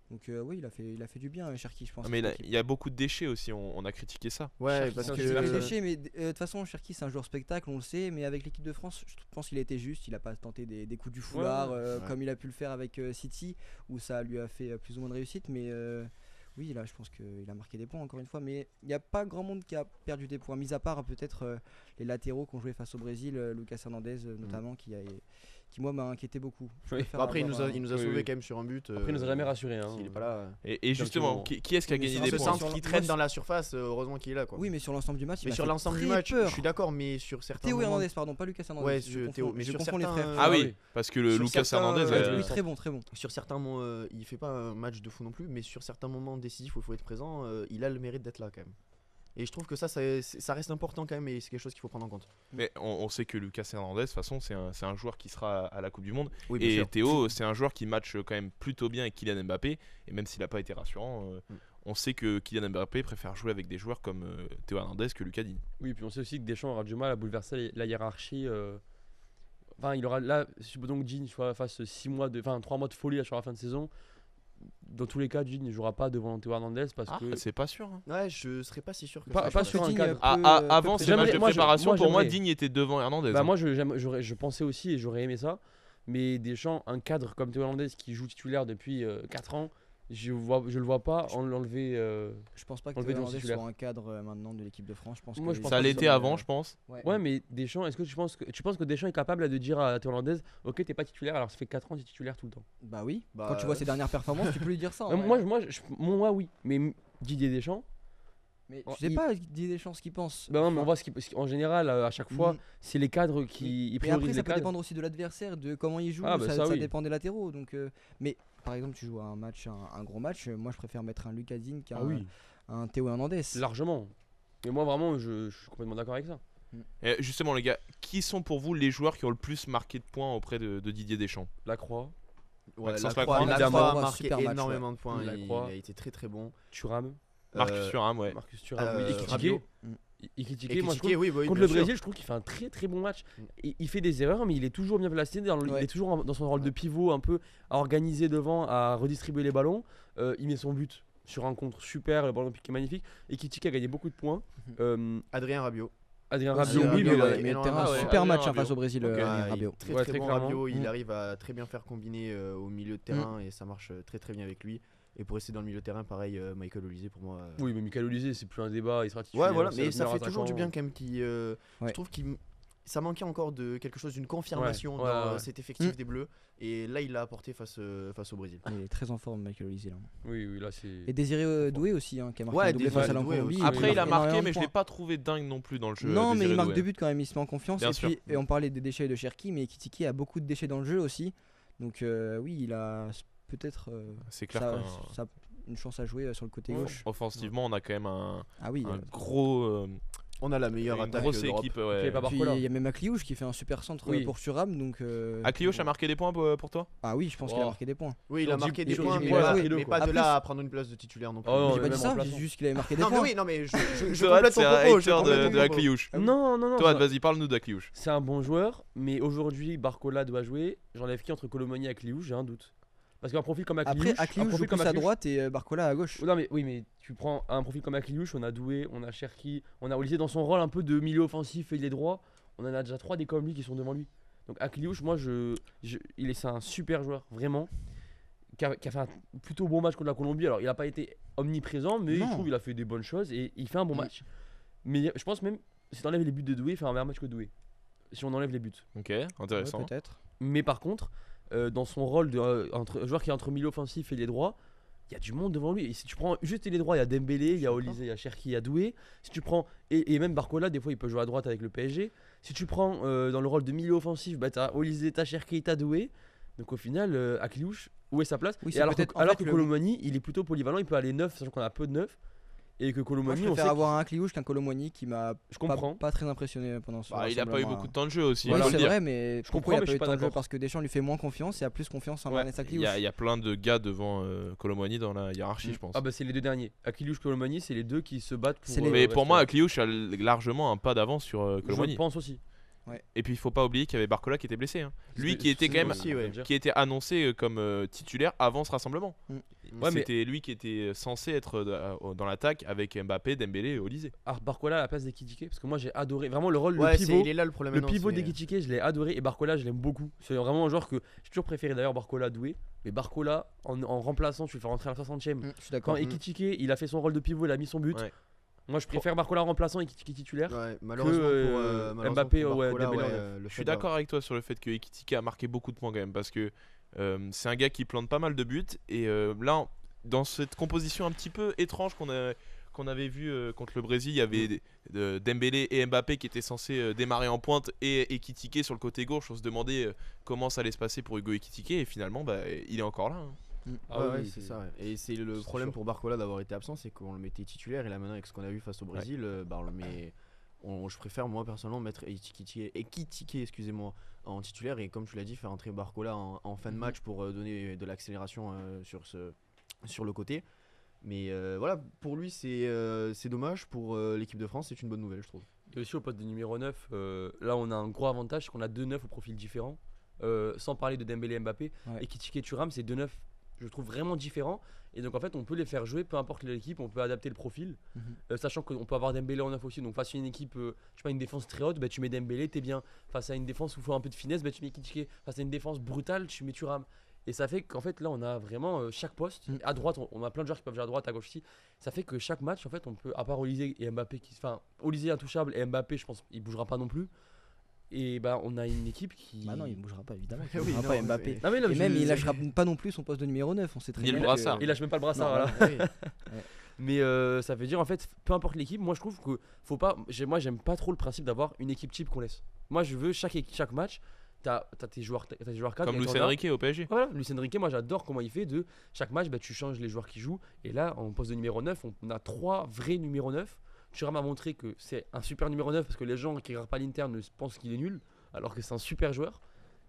Donc oui, il a fait du bien, Cherki, je pense. Ah, mais à cette équipe. il y a beaucoup de déchets aussi, on a critiqué ça. Ouais, Cherki, parce c'est un que super Les joueur. déchets, mais de toute façon, Cherki c'est un joueur spectacle, on le sait, mais avec l'équipe de France, je pense qu'il a été juste. Il a pas tenté des coups du foulard ouais. comme il a pu le faire avec City, où ça lui a fait plus ou moins de réussite. Mais oui, là, je pense qu'il a marqué des points encore une fois. Mais il n'y a pas grand monde qui a perdu des points, mis à part peut-être les latéraux qui ont joué face au Brésil, Lucas Hernandez notamment, qui moi m'a inquiété beaucoup. Je Oui. préfère Bon, après, il avoir nous a Oui, sauvé oui. quand même sur un but. Après, il nous a jamais rassuré. Hein. S'il est pas là. Et justement, Effectivement. qui est-ce qui a Mais gagné sur des Ce ce points centre sur qui le- traîne moi, dans la surface, heureusement qu'il est là. Quoi. Oui, mais sur l'ensemble du match, il mais m'a sur fait l'ensemble du très match, peur. je suis d'accord, mais sur certains Théo moments. Hernandez, pardon, pas Lucas Hernandez. Ouais, je Théo, confonds, mais je sur confonds les certains- frères. Ah oui, oui. parce que le Sur Lucas certains, Hernandez, ouais, Oui, très bon, très bon. Sur certains il fait pas un match de fou non plus, mais sur certains moments décisifs où il faut être présent, il a le mérite d'être là quand même. Et je trouve que ça reste important quand même et c'est quelque chose qu'il faut prendre en compte. mais on sait que Lucas Hernandez, de toute façon, c'est un joueur qui sera à la Coupe du Monde. Oui, bien Et sûr. Théo, c'est un joueur qui match quand même plutôt bien avec Kylian Mbappé. Et même s'il n'a pas été rassurant, on sait que Kylian Mbappé préfère jouer avec des joueurs comme Théo Hernandez que Lucas Digne. Oui, puis on sait aussi que Deschamps aura du mal à bouleverser la hiérarchie. Enfin, il aura là, si donc Digne fasse 3 mois de folie sur la fin de saison. Dans tous les cas, Digne ne jouera pas devant Théo Hernandez parce que. c'est pas sûr. Hein. Ouais, je serais pas si sûr que Pas- ça. pas je sur pense. un Digne cadre. Avant ces J'aimerais- matchs de moi, je- préparation, moi, pour moi, j'aimerais. Digne était devant Hernandez. Bah hein. moi je pensais aussi et j'aurais aimé ça, mais Deschamps, un cadre comme Théo Hernandez qui joue titulaire depuis 4 ans, je le vois pas en l'enlever. Je pense pas que Enlever Théo de Hernandez titulaire. soit un cadre maintenant de l'équipe de France. Je pense Moi, que je pense Ça pas l'était avant, je pense. Ouais, mais Deschamps, est-ce que tu penses que Deschamps est capable de dire à Théo Hernandez, ok, t'es pas titulaire, alors ça fait 4 ans t'es titulaire tout le temps. Bah oui, Bah, quand tu vois ses dernières performances, tu peux lui dire ça. en vrai. Moi oui, mais Didier Deschamps, Mais Oh, tu sais pas Didier Deschamps ce qu'il pense. bah non, mais on voit en général à chaque fois, Mm. c'est les cadres qui ils Mais priorisent après, ça les peut cadres. dépendre aussi de l'adversaire, de comment il joue. Ah, bah, ça, oui. dépend des latéraux. Donc, mais par exemple, tu joues à un gros match. Moi, je préfère mettre un Lucas Digne qu'un Ah oui, un Théo Hernandez. largement. Mais moi vraiment, je suis complètement d'accord avec ça. Et justement, les gars, qui sont pour vous les joueurs qui ont le plus marqué de points auprès de Didier Deschamps? La Croix, Ouais, Maxence Lacroix Lacroix, a évidemment. marqué Super match, énormément de points. ouais. Il Lacroix. a été très très bon. Marcus Marcus Thuram, ouais. Marcus Thuram, euh, oui, Ekitike. Rabiot. Ekitike, moi je trouve, oui, bah oui, contre bien le sûr. Brésil, je trouve qu'il fait un très très bon match. Il fait des erreurs, mais il est toujours bien placé. Il est toujours dans son rôle de pivot, un peu à organiser devant, à redistribuer les ballons. Il met son but sur un contre super, le ballon piqué magnifique. Ekitike a gagné beaucoup de points. Adrien Rabiot. Adrien Aussi, Rabiot, oui, Rabiot, mais ouais. mais non, terrain, ah ouais, super Adrien match Rabiot. face au Brésil, Ok. Rabiot. Très Ouais, très très bon clairement. Rabiot, il Mm. arrive à très bien faire combiner au milieu de terrain et ça marche très très bien avec lui. Et pour rester dans le milieu de terrain, pareil, Michael Olise pour moi. Oui, mais Michael Olise, c'est plus un débat, il sera titulaire. Ouais, voilà, c'est mais le ça meilleur fait toujours du attaquant. bien quand même je Ouais. trouve qu'il ça manquait encore de quelque chose, d'une confirmation Ouais, dans ouais. cet effectif des Bleus. Et là, il l'a apporté face au Brésil. Il est très en forme, Michael Olise. Là. Oui, là c'est. Et Désiré Doué aussi, qui a marqué Ouais, un doublé Désiré face à la Doué Colombie. aussi. Après, il a marqué, énormément mais de je l'ai points. pas trouvé dingue non plus dans le jeu. Non, mais Désiré il marque Doué. 2 buts quand même, il se met en confiance. Bien Et sûr. puis, et on parlait des déchets de Cherki, mais Ekitike a beaucoup de déchets dans le jeu aussi. Donc oui, il a peut-être C'est clair ça une chance à jouer sur le côté qu'un- gauche. offensivement, on a quand même un Ah oui. gros. On a la meilleure Une attaque grosse d'Europe. équipe. Puis, Ouais. pas Puis Barcola. il y a même Akliouche qui fait un super centre Oui. pour Thuram. Donc, Akliouche a marqué des points pour toi Ah oui, je pense qu'il a Oh. marqué des points. Oui, il a Sur marqué 10 des points, points, mais ouais, pas, ouais, mais pas de Après, là à prendre une place de titulaire non plus. Oh, non, J'ai pas même dit en ça, remplaçant. j'ai dit juste qu'il avait marqué des Non, mais points. oui, non, mais je Toad, complète c'est ton un propos. je hater complète de ton propos. Akliouche. Ah oui. Non. Toad, vas-y, parle-nous d'Akliouche. C'est un bon joueur, mais aujourd'hui, Barcola doit jouer. J'enlève qui entre Colomani et Akliouche, j'ai un doute. Parce qu'un profil comme Akliouche. Après, Akliouche joue plus à droite et Barcola à gauche. Non, mais oui, mais tu prends un profil comme Akliouche, on a Doué, on a Cherki, on a Olise dans son rôle un peu de milieu offensif et il est droit. On en a déjà 3 des comme lui qui sont devant lui. Donc Akliouche, moi, c'est un super joueur, vraiment. Qui a fait un plutôt bon match contre la Colombie. Alors, il n'a pas été omniprésent, mais Non. je trouve qu'il a fait des bonnes choses et il fait un bon Mm. match. Mais je pense même, si tu enlèves les buts de Doué, il fait un meilleur match que Doué. Si on enlève les buts. Ok, intéressant. Ouais, peut-être. Mais par contre, dans son rôle de joueur qui est entre milieu offensif et les droits, il y a du monde devant lui. Et si tu prends juste les droits, il y a Dembélé, il y a Olise, il y a Cherki, il y a Doué. Si tu prends et même Barcola, des fois il peut jouer à droite avec le PSG. Si tu prends dans le rôle de milieu offensif, bah t'as Olise, t'as Cherki, t'as Doué. Donc au final, Akliouche, où est sa place? Oui, Et c'est alors peut-être- en alors fait, que le- Colomani, il est plutôt polyvalent, il peut aller 9, sachant qu'on a peu de 9. Et que Moi, Colomani, je on sait préfère avoir un Akliouche qu'un Colomani qui m'a je comprends. pas très impressionné pendant ce Bah, il a pas eu rassemblement. beaucoup de temps de jeu aussi. Oui, faut le c'est dire. vrai, mais Je pourquoi comprends, il a mais pas je eu suis de temps pas de jeu? d'accord. Parce que Deschamps lui fait moins confiance et a plus confiance en Ouais, Vanessa Il y, a- Akliouche. il y a plein de gars devant Colomani dans la hiérarchie, je pense. Ah bah c'est les deux derniers. Akliouche, Colomani, c'est les deux qui se battent pour. C'est les- Mais pour rester moi, là. Akliouche a largement un pas d'avance sur Colomani. Je pense aussi. Et puis il faut pas oublier qu'il y avait Barcola qui était blessé. hein. Lui qui était C'est quand même aussi, ouais. qui était annoncé comme titulaire avant ce rassemblement. Ouais, mais C'était lui qui était censé être dans l'attaque avec Mbappé, Dembélé et Olise. Barcola à la place d'Ekitike, parce que moi j'ai adoré vraiment le rôle, Ouais, le pivot. il est là le problème. Le maintenant, pivot c'est- d'Ekitike, je l'ai adoré et Barcola, je l'aime beaucoup. C'est vraiment un joueur que j'ai toujours préféré d'ailleurs, Barcola Doué. Mais Barcola, en remplaçant, tu le fais rentrer à la 60e. Je suis d'accord. Quand Ekitike, il a fait son rôle de pivot, il a mis son but. Ouais. Moi je préfère Barcola remplaçant et Ekitike titulaire. Ouais, malheureusement pour Mbappé, pour ouais, Barcola, Dembélé, le Je fait suis d'accord avec toi sur le fait que Ekitike a marqué beaucoup de points quand même parce que c'est un gars qui plante pas mal de buts et là dans cette composition un petit peu étrange qu'on avait vu contre le Brésil, il y avait Dembélé et Mbappé qui étaient censés démarrer en pointe et Ekitike sur le côté gauche. On se demandait comment ça allait se passer pour Hugo Ekitike et finalement il est encore là. hein. Ah Ouais, oui, ouais, c'est ça. Ouais. Et c'est le c'est problème sûr. pour Barcola d'avoir été absent, c'est qu'on le mettait titulaire et là maintenant avec ce qu'on a vu face au Brésil, bah, on le met. Je préfère moi personnellement mettre Ekitike, excusez-moi, en titulaire et comme tu l'as dit faire entrer Barcola en fin de match pour donner de l'accélération sur le côté. Mais voilà, pour lui c'est dommage, pour l'équipe de France c'est une bonne nouvelle je trouve. Et aussi au poste de numéro 9, là on a un gros avantage, c'est qu'on a deux 9 au profil différent. Sans parler de Dembélé et Mbappé. Ouais. Ekitike et Thuram, c'est deux 9, je trouve vraiment différents. Et donc en fait, on peut les faire jouer, peu importe l'équipe, on peut adapter le profil. Sachant qu'on peut avoir Dembélé en 9 aussi. Donc face à une équipe, je sais pas, une défense très haute, bah, tu mets Dembélé, t'es bien. Face à une défense où il faut un peu de finesse, bah, tu mets Ekitike. Face à une défense brutale, tu mets Thuram. Et ça fait qu'en fait là on a vraiment chaque poste. À droite, on a plein de joueurs qui peuvent jouer à droite, à gauche aussi. Ça fait que chaque match, en fait, on peut, à part Olise et Mbappé, enfin Olise intouchable et Mbappé, je pense, il bougera pas non plus. Et bah on a une équipe qui. Bah non, il bougera pas évidemment. Oui, Il bougera non, pas mais- Mbappé. Non, mais non, Et je- même il lâchera pas non plus son poste de numéro 9, on sait très Ni le bien. brassard. Il lâche même pas le brassard. Non, Voilà. voilà. Mais ça veut dire en fait, peu importe l'équipe, moi je trouve que faut pas. Moi j'aime pas trop le principe d'avoir une équipe type qu'on laisse. Moi je veux chaque match, t'as tes joueurs, t'as tes joueurs cadres. Comme et t'en Luis as- Enrique au PSG. Voilà, Luis Enrique, moi j'adore comment il fait de chaque match, bah, tu changes les joueurs qui jouent. Et là, en poste de numéro 9, on a 3 vrais numéros 9. Thuram a montré que c'est un super numéro 9 parce que les gens qui regardent pas l'Inter ne pensent qu'il est nul, alors que c'est un super joueur.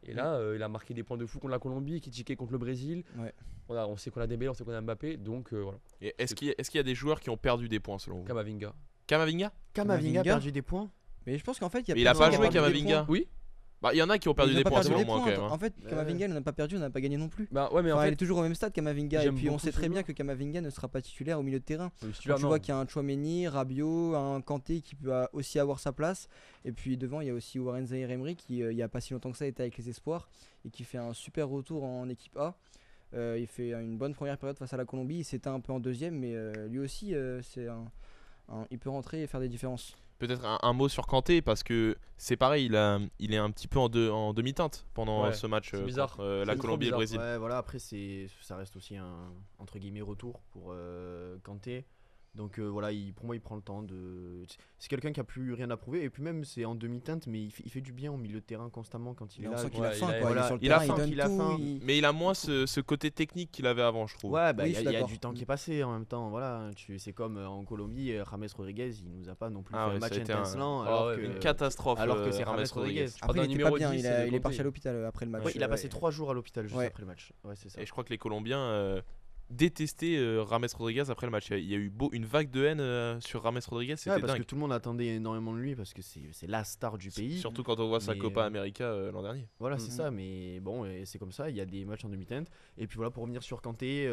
Et là, il a marqué des points de fou contre la Colombie, Ekitike contre le Brésil. Ouais. On sait qu'on a Dembélé, on sait qu'on a Mbappé, donc voilà. Et est-ce qu'il y a des joueurs qui ont perdu des points selon vous? Kamavinga. Kamavinga. Kamavinga a Kamavinga. perdu des points. Mais je pense qu'en fait, il y a Mais il a personne pas qui joué perdu des Kamavinga. points. Oui. Bah, il y en a qui ont perdu Il des n'a pas points perdu selon des moi points. quand même. En fait, Kamavinga, il n'en a pas perdu, on n'a pas gagné non plus. Bah ouais, mais en Enfin, il fait, est toujours au même stade, Kamavinga. Et j'aime puis on beaucoup sait ce très bien joueur. que Kamavinga ne sera pas titulaire au milieu de terrain. le Quand titulaire, tu non. vois qu'il y a un Chouameni, Rabiot, un Kanté qui peut aussi avoir sa place. Et puis devant, il y a aussi Warren Zaïre-Emery qui, il n'y a pas si longtemps que ça, était avec les Espoirs et qui fait un super retour en équipe A. Il fait une bonne première période face à la Colombie. Il s'éteint un peu en deuxième, mais lui aussi, il peut rentrer et faire des différences. Peut-être un mot sur Kanté parce que c'est pareil, il est un petit peu en demi-teinte pendant Ouais, ce match c'est bizarre. contre la C'est trop Colombie et le bizarre. Brésil. Ouais, voilà, après, ça reste aussi un entre guillemets retour pour Kanté. Donc voilà, pour moi, il prend le temps de. C'est quelqu'un qui a plus rien à prouver. Et puis même, c'est en demi-teinte, mais il fait du bien au milieu de terrain constamment quand il Mais est on là. sent qu'il ouais, a faim, il a- quoi. voilà, est sur le il a terrain, faim, donne il a tout, faim. Mais il a moins ce côté technique qu'il avait avant, je trouve. Ouais, bah Oui, il je suis y a d'accord. du temps qui est passé en même temps. Voilà, c'est comme en Colombie, James Rodriguez, il nous a pas non plus Ah fait ouais, un match ça a été étincelant. Ah alors ouais, que Une catastrophe. alors que c'est James James Rodriguez. Après, d'un il était numéro pas bien. 10, Il c'est est Kanté. parti à l'hôpital après le match. Ouais, il a passé 3 jours à l'hôpital juste Ouais. après le match. Ouais, c'est ça. Et je crois que les Colombiens détestaient James Rodriguez après le match. Il y a eu une vague de haine sur James Rodriguez, c'était Ouais, parce que dingue. tout le monde attendait énormément de lui parce que c'est la star du pays. Surtout quand on voit sa Mais, Copa América l'an dernier. Voilà, c'est Mhm. ça, mais bon, et c'est comme ça, il y a des matchs en demi-teinte. Et puis voilà, pour revenir sur Kanté,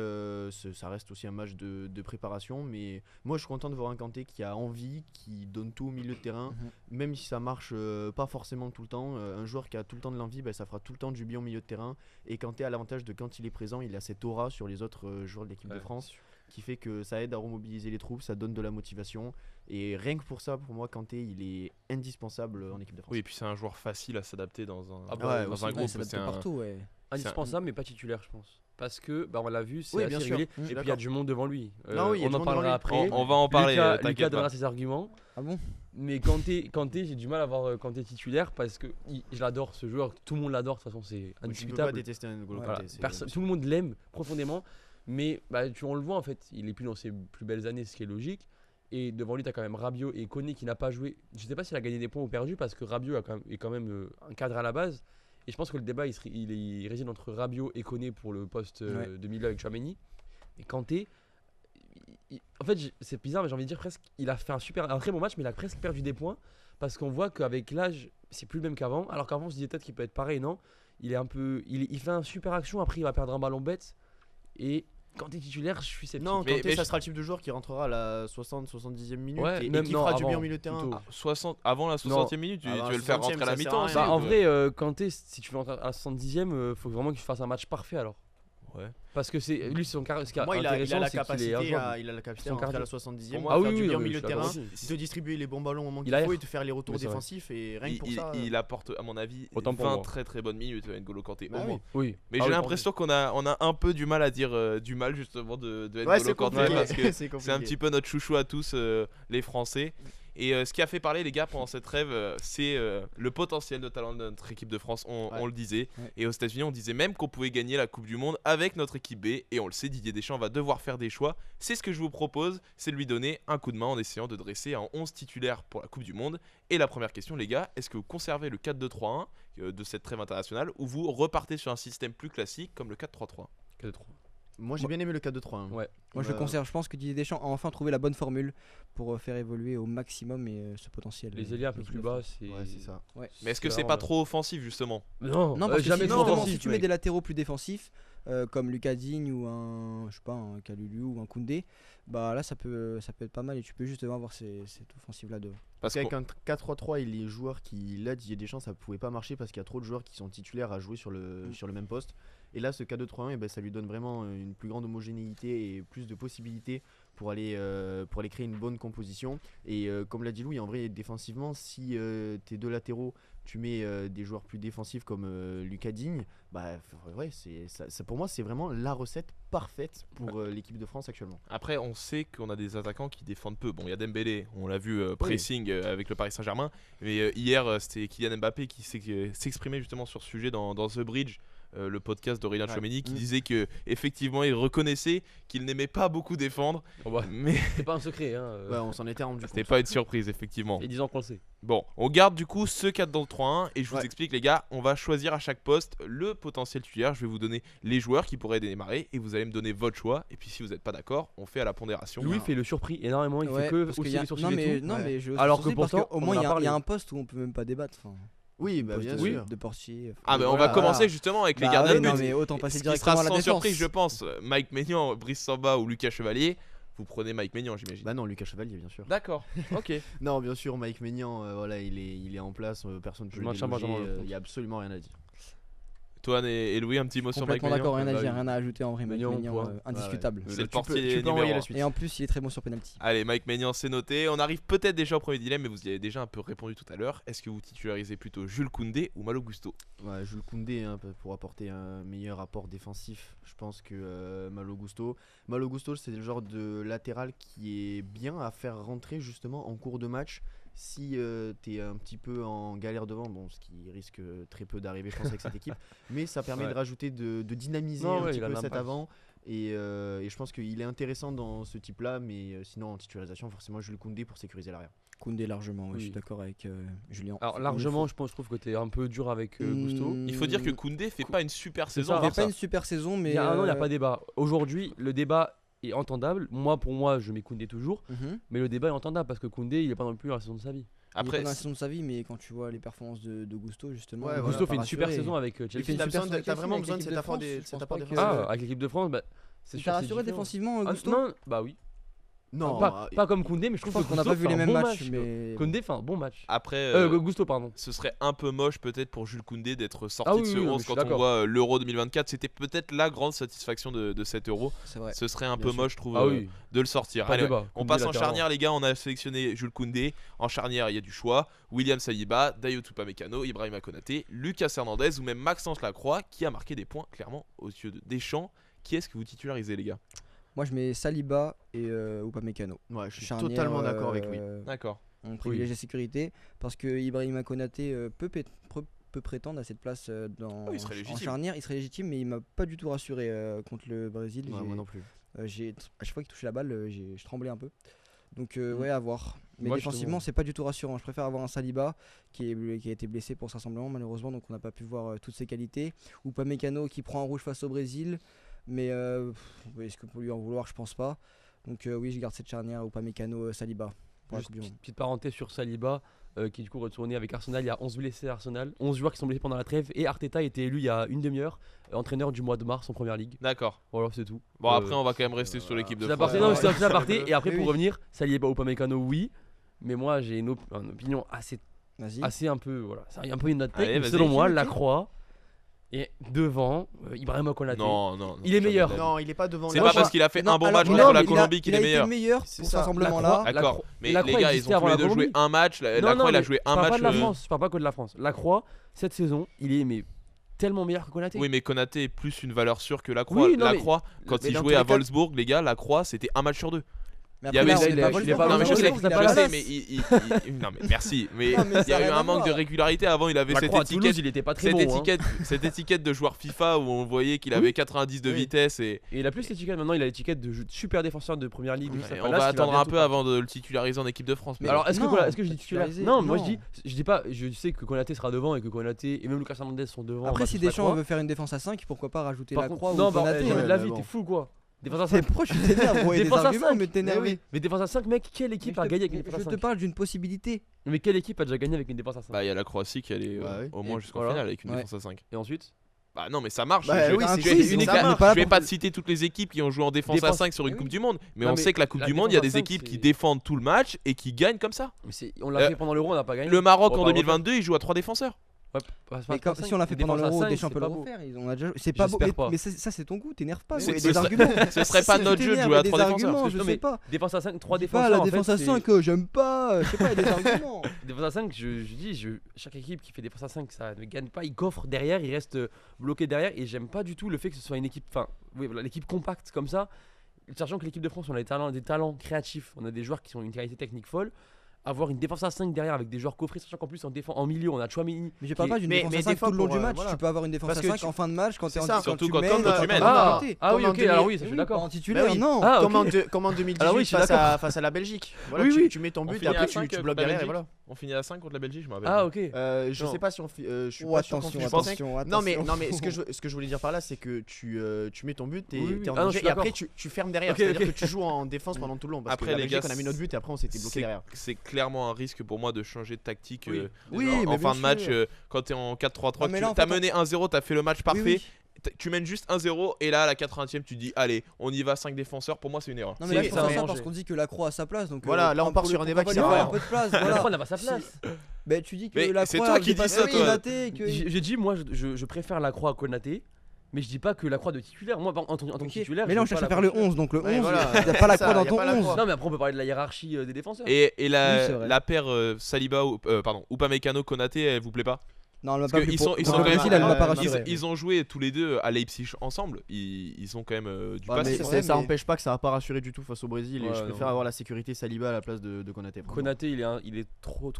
ça reste aussi un match de préparation, mais moi je suis content de voir un Kanté qui a envie, qui donne tout au milieu de terrain, même si ça marche pas forcément tout le temps. Un joueur qui a tout le temps de l'envie, bah, ça fera tout le temps du bien au milieu de terrain. Et Kanté a l'avantage de quand il est présent, il a cette aura sur les autres joueurs de l'équipe de France qui fait que ça aide à remobiliser les troupes, ça donne de la motivation. Et rien que pour ça, pour moi, Kanté, il est indispensable en équipe de France. Oui, et puis c'est un joueur facile à s'adapter dans un, Ah bah ouais, dans aussi. un Ouais, groupe. il s'adapte C'est un- partout, ouais. Indispensable, mais pas titulaire, je pense. Parce que, bah, on l'a vu, c'est Oui, assez bien sûr. régulier. Je suis Et puis il y a d'accord. du monde devant lui. Non, oui, il y a on du en monde parlera devant lui. après. On va en parler, Lucas t'inquiète donnera pas. ses arguments. Ah bon? Mais Kanté, j'ai du mal à voir Kanté titulaire parce que je l'adore ce joueur. Tout le monde l'adore, de toute façon, c'est Tu peux pas indiscutable. détester un N'Golo Voilà, Kanté, tout le monde l'aime profondément, mais bah, on le voit en fait, il est plus dans ses plus belles années, ce qui est logique. Et devant lui, tu as quand même Rabiot et Koné qui n'a pas joué. Je sais pas s'il a gagné des points ou perdu parce que Rabiot est quand même un cadre à la base. Et je pense que le débat il réside entre Rabiot et Koné pour le poste de milieu avec Chouameni. Et Kanté, en fait, c'est bizarre, mais j'ai envie de dire presque, il a fait un très bon match, mais il a presque perdu des points parce qu'on voit qu'avec l'âge, c'est plus le même qu'avant. Alors qu'avant, on se disait peut-être qu'il peut être pareil, non? Il est un peu, il fait un super action, après il va perdre un ballon bête. Et quand t'es titulaire, je suis sceptique. Non, Mais- Kanté, mais ça je- sera le type de joueur qui rentrera à la 60-70e minute Ouais, et même- qui non, fera du bien avant, au milieu de terrain. plutôt. 60, avant la 60e minute, tu Avant veux la le faire 60e, rentrer à la ça sert mi-temps à aussi, rien. Bah, en ou- vrai, Kanté, si tu veux entrer à la 70e, faut vraiment qu'il fasse un match parfait alors. Ouais. Parce que c'est lui, ce qui est Moi, il a intéressant, la c'est qu'il est capacité injouable. il a la capacité Son à rentrer à la cardio. 70e, Pour moi, faire oui, du oui, bien au oui, milieu je de suis terrain, d'accord aussi. de distribuer les bons ballons au moment Il qu'il a faut l'air. et de faire les retours Mais c'est vrai. défensifs et rien que pour Il, ça. il apporte, à mon avis, Autant pour 20 moi. très très bonnes minutes, N'Golo Kanté. Bah au moins. Oui. Mais Ah j'ai oui, l'impression qu'on a un peu du mal à dire du mal justement de Ouais, N'Golo c'est Kanté compliqué. parce que c'est c'est un petit peu notre chouchou à tous, les Français. Et ce qui a fait parler les gars pendant cette trêve, c'est le potentiel de talent de notre équipe de France, on le disait. Ouais. Et aux États-Unis, on disait même qu'on pouvait gagner la Coupe du Monde avec notre équipe B. Et on le sait, Didier Deschamps va devoir faire des choix. C'est ce que je vous propose, c'est de lui donner un coup de main en essayant de dresser un 11 titulaire pour la Coupe du Monde. Et la première question, les gars, est-ce que vous conservez le 4-2-3-1 de cette trêve internationale ou vous repartez sur un système plus classique comme le 4-3-3? Moi, j'ai bien aimé le 4-2-3. Ouais. Moi je le conserve, je pense que Didier Deschamps a enfin trouvé la bonne formule pour faire évoluer au maximum ce potentiel. Les ailiers un peu l'équipe plus de bas, France. c'est. Ouais, c'est ça. Mais est-ce que C'est c'est vraiment pas bien. trop offensif justement? Non, Non, parce que jamais si, trop justement, offensif. si tu mets des latéraux plus défensifs, comme Lucas Digne ou un, je sais pas, un Kalulu ou un Koundé, bah là ça peut être pas mal et tu peux justement avoir cette offensive là devant. Parce Parce que qu'avec un 4-3-3 et les joueurs qui, là, Didier Deschamps, ça pouvait pas marcher parce qu'il y a trop de joueurs qui sont titulaires à jouer sur le même poste. Et là, ce 4-2-3-1, ben, ça lui donne vraiment une plus grande homogénéité et plus de possibilités pour aller créer une bonne composition. Et comme l'a dit Louis, en vrai, défensivement, si tes deux latéraux, tu mets des joueurs plus défensifs comme Lucas Digne, bah, ouais, pour moi, c'est vraiment la recette parfaite pour l'équipe de France actuellement. après, on sait qu'on a des attaquants qui défendent peu. Bon, il y a Dembélé, on l'a vu pressing avec le Paris Saint-Germain. Mais hier, c'était Kylian Mbappé qui s'exprimait justement sur ce sujet dans The Bridge. le podcast d'Aurélien Ouais. Tchouaméni qui Mm. disait que effectivement il reconnaissait qu'il n'aimait pas beaucoup défendre, Oh bah, mais c'est pas un secret. Hein, Ouais, on s'en était rendu c'était compte. pas une surprise effectivement. Et 10 ans qu'on le sait. Bon, on garde du coup ce 4 dans le 3-1 et je vous Ouais. explique les gars, on va choisir à chaque poste le potentiel titulaire, je vais vous donner les joueurs qui pourraient démarrer et vous allez me donner votre choix et puis si vous n'êtes pas d'accord, on fait à la pondération. Louis fait le surpris énormément. Il Ouais, fait que parce qu'il hausser y a- les sourcils non, et mais, tout. non, Ouais. mais je Alors que parce pourtant, qu'au moins on en il y, a a parlé. un poste où on peut même pas débattre. Enfin, Oui, bah poste bien de, sûr. de portier. Ah bah on Voilà, va commencer voilà. justement avec les Bah gardiens ouais, de non, but. mais autant passer Ce qui directement sera à la sans défense. surprise je pense, Mike Maignan, Brice Samba ou Lucas Chevalier, vous prenez Mike Maignan j'imagine. Bah non, Lucas Chevalier, bien sûr. D'accord, ok. Non, bien sûr, Mike Maignan, voilà, il est en place, personne ne peut Je le maintiens déloger, Benjamin Lecomte. il y a absolument rien à dire. Toi et Louis, un petit mot sur Mike Complètement Maignan. d'accord, rien à Bah dire, oui. rien à ajouter en vrai. Mike Maignan, Maignan, point. indiscutable. C'est le Tu portier peux numéro envoyer un. la suite. Et en plus, il est très bon sur penalty. Allez, Mike Maignan, c'est noté. On arrive peut-être déjà au premier dilemme, mais vous y avez déjà un peu répondu tout à l'heure. Est-ce que vous titularisez plutôt Jules Koundé ou Malo Gusto? Ouais, Jules Koundé hein, pour apporter un meilleur apport défensif. Je pense que Malo Gusto. Malo Gusto, c'est le genre de latéral qui est bien à faire rentrer justement en cours de match. Si t'es un petit peu en galère devant, bon, ce qui risque très peu d'arriver, je pense, avec cette équipe, mais ça permet Ouais. de rajouter, de dynamiser Non, un ouais, petit il a peu un cet impact. avant. Et je pense qu'il est intéressant dans ce type-là, mais sinon en titularisation, forcément Jules Koundé pour sécuriser l'arrière. Koundé largement, ouais, Oui. je suis d'accord avec Julien. Alors largement, je trouve que t'es un peu dur avec Gusto. Il faut dire que Koundé fait pas une super C'est saison. ça. voir Il fait pas ça. une super saison, mais. Il y a un an, il n'y a pas débat. Aujourd'hui, le débat est entendable. Pour moi, je mets Koundé toujours. Mais le débat est entendable parce que Koundé, il est pas non plus dans la saison de sa vie. Après, il est Après, pas dans la saison de sa vie, mais quand tu vois les performances de Gusto, justement. Ouais, il voilà, Gusto pas fait une super rassuré. saison avec Il Chelsea. fait une T'as super besoin de- saison t'as avec vraiment Chelsea, besoin de avec cet l'équipe apport France, des- je cet pense apport pas défensif. que- Avec l'équipe de France, c'est Il sûr. t'a c'est rassuré différent. défensivement, Ah, Gusto non, bah oui. Non, Pas comme Koundé, mais je Je trouve pense que qu'on n'a Gusto pas vu fait les un mêmes bon matchs, match. mais. Koundé fait un bon match. après Gusto, pardon. ce serait un peu moche peut-être pour Jules Koundé d'être sorti Ah oui, de ce oui, 11 je suis quand on d'accord. voit l'Euro 2024. C'était peut-être la grande satisfaction de cet Euro. C'est vrai. Ce serait un Bien peu sûr. moche, je trouve, Ah oui, de le sortir. pas de Allez, débat. on Koundé passe en latéralement. charnière, les gars. On a sélectionné Jules Koundé. En charnière, il y a du choix. William Saliba, Dayot Upamecano, Ibrahima Konaté, Lucas Hernandez ou même Maxence Lacroix qui a marqué des points clairement aux yeux de Deschamps. Qui est-ce que vous titularisez, les gars? Moi, je mets Saliba et Upamecano. ouais, je suis Charnière, totalement d'accord avec lui. D'accord. On privilégie la sécurité parce que Ibrahima Konaté peut prétendre à cette place Oh, il serait en légitime. charnière. Il serait légitime, mais il m'a pas du tout rassuré contre le Brésil. Ouais, J'ai- moi non plus. à chaque fois qu'il touchait la balle, je tremblais un peu. Donc Mm. ouais, à voir. Mais Moi, défensivement, justement. c'est pas du tout rassurant. Je préfère avoir un Saliba qui a été blessé pour ce rassemblement malheureusement, donc on n'a pas pu voir toutes ses qualités. Ou Upamecano qui prend un rouge face au Brésil, mais est-ce que pour lui en vouloir, je pense pas. Donc oui, je garde cette charnière Upamecano Saliba. Pour la Juste Coupe du Monde. petite parenthèse sur Saliba qui du coup retourné avec Arsenal. Il y a 11 blessés à Arsenal, 11 joueurs qui sont blessés pendant la trêve et Arteta a été élu il y a une demi-heure entraîneur du mois de mars en première ligue. D'accord. Voilà, c'est tout. Bon, après, on va quand même rester sur l'équipe de c'est France. aparté, non, c'est un petit aparté. Et après Oui, pour oui. revenir, Saliba ou Upamecano, oui. Mais moi j'ai une opinion Vas-y. assez un peu voilà, c'est un peu une note Allez, tech. vas-y. Selon moi, Ok. Lacroix et devant Ibrahima Konaté. Non, non. Il est meilleur. Non, il est pas devant. C'est les pas autres. parce qu'il a fait Non, un bon alors, match non, contre la mais Colombie qu'il est Il a meilleur. été meilleur C'est pour ce ça. rassemblement-là. Lacroix- D'accord. Mais Lacroix les gars, ils existait ont tous avant les la deux joué Colombie. un match. Lacroix, il a joué un Je parle match. pas de la France, je parle pas que de la France. Lacroix, cette saison, il est mais tellement meilleur que Konaté. Oui, mais Konaté est plus une valeur sûre que Lacroix. Oui, non, mais- Lacroix, quand mais il dans jouait tous à les cas- Wolfsburg, les gars, Lacroix, c'était un match sur deux. Mais Il y après, avait- là, on il est est- pas il est Wolfsburg, pas- Non, on mais est je sais, Wolfsburg, il a je pas sais, la mais non, mais merci. Mais Non, mais il y ça a a eu rien un à manque de voir. régularité. Avant, il avait cette Lacroix à Toulouse, étiquette. il était pas très Cette bon. hein. étiquette, cette étiquette de joueur FIFA où on voyait qu'il avait 90 de Oui. vitesse et Et il a plus l'étiquette maintenant, il a l'étiquette de super défenseur de première ligue. de et Crystal on Palace, va qui attendre un bientôt peu partir. avant de le titulariser en équipe de France. Mais Alors est-ce que non, voilà, est-ce que je dis titulaire titularisé, Non, moi non. je dis pas, je sais que Konaté sera devant et que Konaté et même Lucas Hernandez sont devant. Après, si versus Deschamps Lacroix. veut faire une défense à 5, pourquoi pas rajouter Par Lacroix contre, ou non, bah, Konaté ouais, la mais vie bon. t'es fou quoi. Défense à C'est 5. pourquoi tu t'énerves, gros, il y a des Défense à arguments, 5. mais t'énerver. Mais défense à 5 mec, quelle équipe a gagné avec une défense à Je te 5 parle d'une possibilité. Mais quelle équipe a déjà gagné avec une défense à 5 Bah, il y a la Croatie qui allait Ouais. au moins Et jusqu'en voilà. finale avec une Ouais. défense à 5. Et ensuite Bah non, mais ça marche. Bah je oui, je- c'est je- quiz, une ça équipe- marche. je vais pas te citer toutes les équipes qui ont joué en défense à Défense- 5 sur une oui, Coupe oui. du Monde, mais Non, on mais sait que la Coupe la du Monde, il y a défense des à équipes 5, qui c'est- défendent tout le match et qui gagnent comme ça. Mais on l'a Euh, fait pendant l'Euro, on n'a pas gagné. Le Maroc On va en pas 2022, il joue à 3 défenseurs. Ouais, pas- Mais pas si cinq, on l'a fait pendant défense à l'Euro, cinq, Deschamps c'est peut le pas beau. refaire. C'est pas beau. J'espère pas. Mais ça, c'est ton goût, t'énerve pas. C'est- Il y a ce des serait- arguments. Ce serait pas Si notre tu jeu de t'énerves, jouer à il y a 3 des défenseurs. arguments, je Non, sais mais pas. Défense à 5, 3 Dis pas défenseurs. la en fait, défense à c'est- 5, j'aime pas. Je sais pas, il y a des arguments. Défense à 5, je dis, chaque équipe qui fait défense à 5, ça ne gagne pas. Il coffre derrière, il reste bloqué derrière. Et j'aime pas du tout le fait que ce soit une équipe, enfin, oui, voilà, l'équipe compacte comme ça. Sachant que l'équipe de France, on a des talents créatifs. On a des joueurs qui ont une qualité technique folle. avoir une défense à 5 derrière avec des joueurs coffrés, sachant qu'en plus en milieu on a Chouameni. Mais je parle qui- pas d'une mais défense à des 5 fois tout le long pour, du match. voilà. Tu peux avoir une défense Parce à que 5 en fin de match quand c'est t'es ça. quand Surtout tu quand mènes, tu quand mènes. t'es Ah, arrêté. ah oui, Comme en ok, alors 2000. oui, ça je suis Oui, d'accord. pas en titulaire, Bah oui. non. Ah, Comme, ok. comme en 2018 Alors oui, je suis face à la Belgique. Voilà, Oui, oui. tu mets ton On but et finit à après 5 tu contre bloques la derrière et Belgique. voilà. On finit à 5 contre la Belgique, je me rappelle. Ah, plus. ok. Je Non. sais pas si je suis Oh, pas sûr qu'on attention, finit pense- attention, Non mais attention. ce que je voulais dire par là c'est que tu mets ton but et Oui, oui. t'es en Ah non, je danger suis et après d'accord. tu fermes derrière. Ok, C'est-à-dire ok. que tu joues en défense pendant tout le long. Parce Après, que la les Belgique gars, on a mis notre but et après on s'était bloqué derrière. C'est clairement un risque pour moi de changer de tactique Oui. Oui, en mais fin bien de match sûr. quand t'es en 4-3-3. Ah, mais là, en T'as fait, mené 1-0, t'as fait le match parfait. Oui, oui. Tu mènes juste 1-0 et là à la 80e tu dis allez on y va 5 défenseurs. Pour moi c'est une erreur. Non mais là Si, je ça pense va ça changer. parce qu'on dit que la Croix a sa place donc Voilà, là, on part pour sur le- un débat on va qui lui sert à faire rien. un peu de place La voilà. Croix n'a pas sa place. Bah tu dis que Mais la c'est Croix toi qui dis ça, toi. Konaté, que J'ai dit, moi je préfère la Croix à Konaté, mais je dis pas que la Croix de titulaire. Moi, en tant que Ok. titulaire. Mais je là on veux pas cherche à la faire le Croix. 11 donc le 11 Ouais, voilà. il y a pas la Ça, Croix dans y a ton pas la 11. Croix. Non, mais après, on peut parler de la hiérarchie des défenseurs. Et Oui, c'est vrai. la paire Saliba ou pardon Upamecano Konaté elle vous plaît pas? Non, elle m'a Parce pas plu qu'ils sont- pour ils sont pour quand le même- Brésil, elle m'a pas ils- rassuré. Ils ont joué tous les deux à Leipzig ensemble. Ils ont quand même du Ouais, passé. mais c'est vrai, ça mais- empêche pas que ça va pas rassurer du tout face au Brésil et Ouais, je non. préfère avoir la sécurité Saliba à la place de Konaté. vraiment. Konaté, il est trop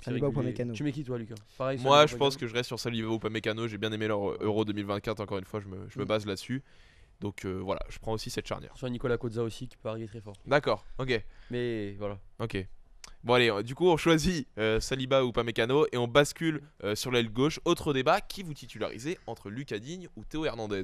Saliba ou irrégulier. Upamecano. Tu mets qui, toi, Lucas? Pareil. Moi Saliba, je pense Upamecano. que je reste sur Saliba ou Upamecano. J'ai bien aimé leur Euro 2024 encore une fois. Je me base là-dessus. Donc voilà, je prends aussi cette charnière. Sur Nicolas Kozza aussi, qui parie très fort. D'accord, ok. Mais voilà. Ok. Bon allez, du coup on choisit Saliba ou Upamecano et on bascule sur l'aile gauche. Autre débat, qui vous titularisez entre Lucas Digne ou Théo Hernandez?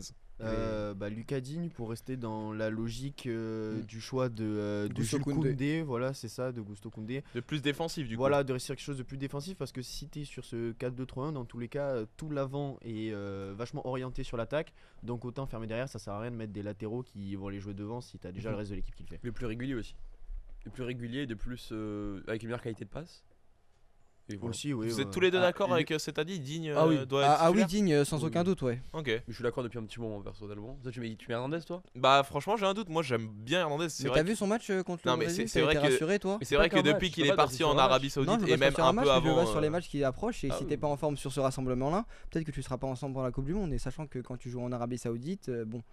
Lucas Digne pour rester dans la logique du choix de Gusto Jules Koundé. Koundé, voilà c'est ça, de Gusto Koundé. De plus défensif du coup. Voilà, de rester sur quelque chose de plus défensif parce que si t'es sur ce 4-2-3-1, dans tous les cas, tout l'avant est vachement orienté sur l'attaque. Donc autant fermer derrière, ça sert à rien de mettre des latéraux qui vont les jouer devant si t'as déjà le reste de l'équipe qui le fait. Le plus régulier aussi. Le plus régulier, de plus avec une meilleure qualité de passe. Et voilà. Aussi, oui. Vous êtes tous les deux Ah, d'accord lui- avec ce que t'as dit? Digne Ah oui. doit être Ah oui, titulaire Digne sans Oui, aucun oui. doute, ouais. Ok. Mais je suis d'accord depuis un petit moment, personnellement. Ça, tu mets Hernandez, toi? Bah franchement j'ai un doute. Moi j'aime bien Hernandez. C'est Mais vrai t'as vu son match contre le Non, mais Brésil? c'est T'as vrai été que- rassuré toi? c'est vrai que qu'un match, depuis je qu'il peux est pas parti passer sur en un match. Arabie Non, Saoudite je et veux pas même sur un un match, peu mais je le vois avant. sur les matchs qui approchent et Ah si oui. t'es pas en forme sur ce rassemblement-là, peut-être que tu seras pas en forme pour la Coupe du Monde. Et sachant que quand tu joues en Arabie Saoudite, bon,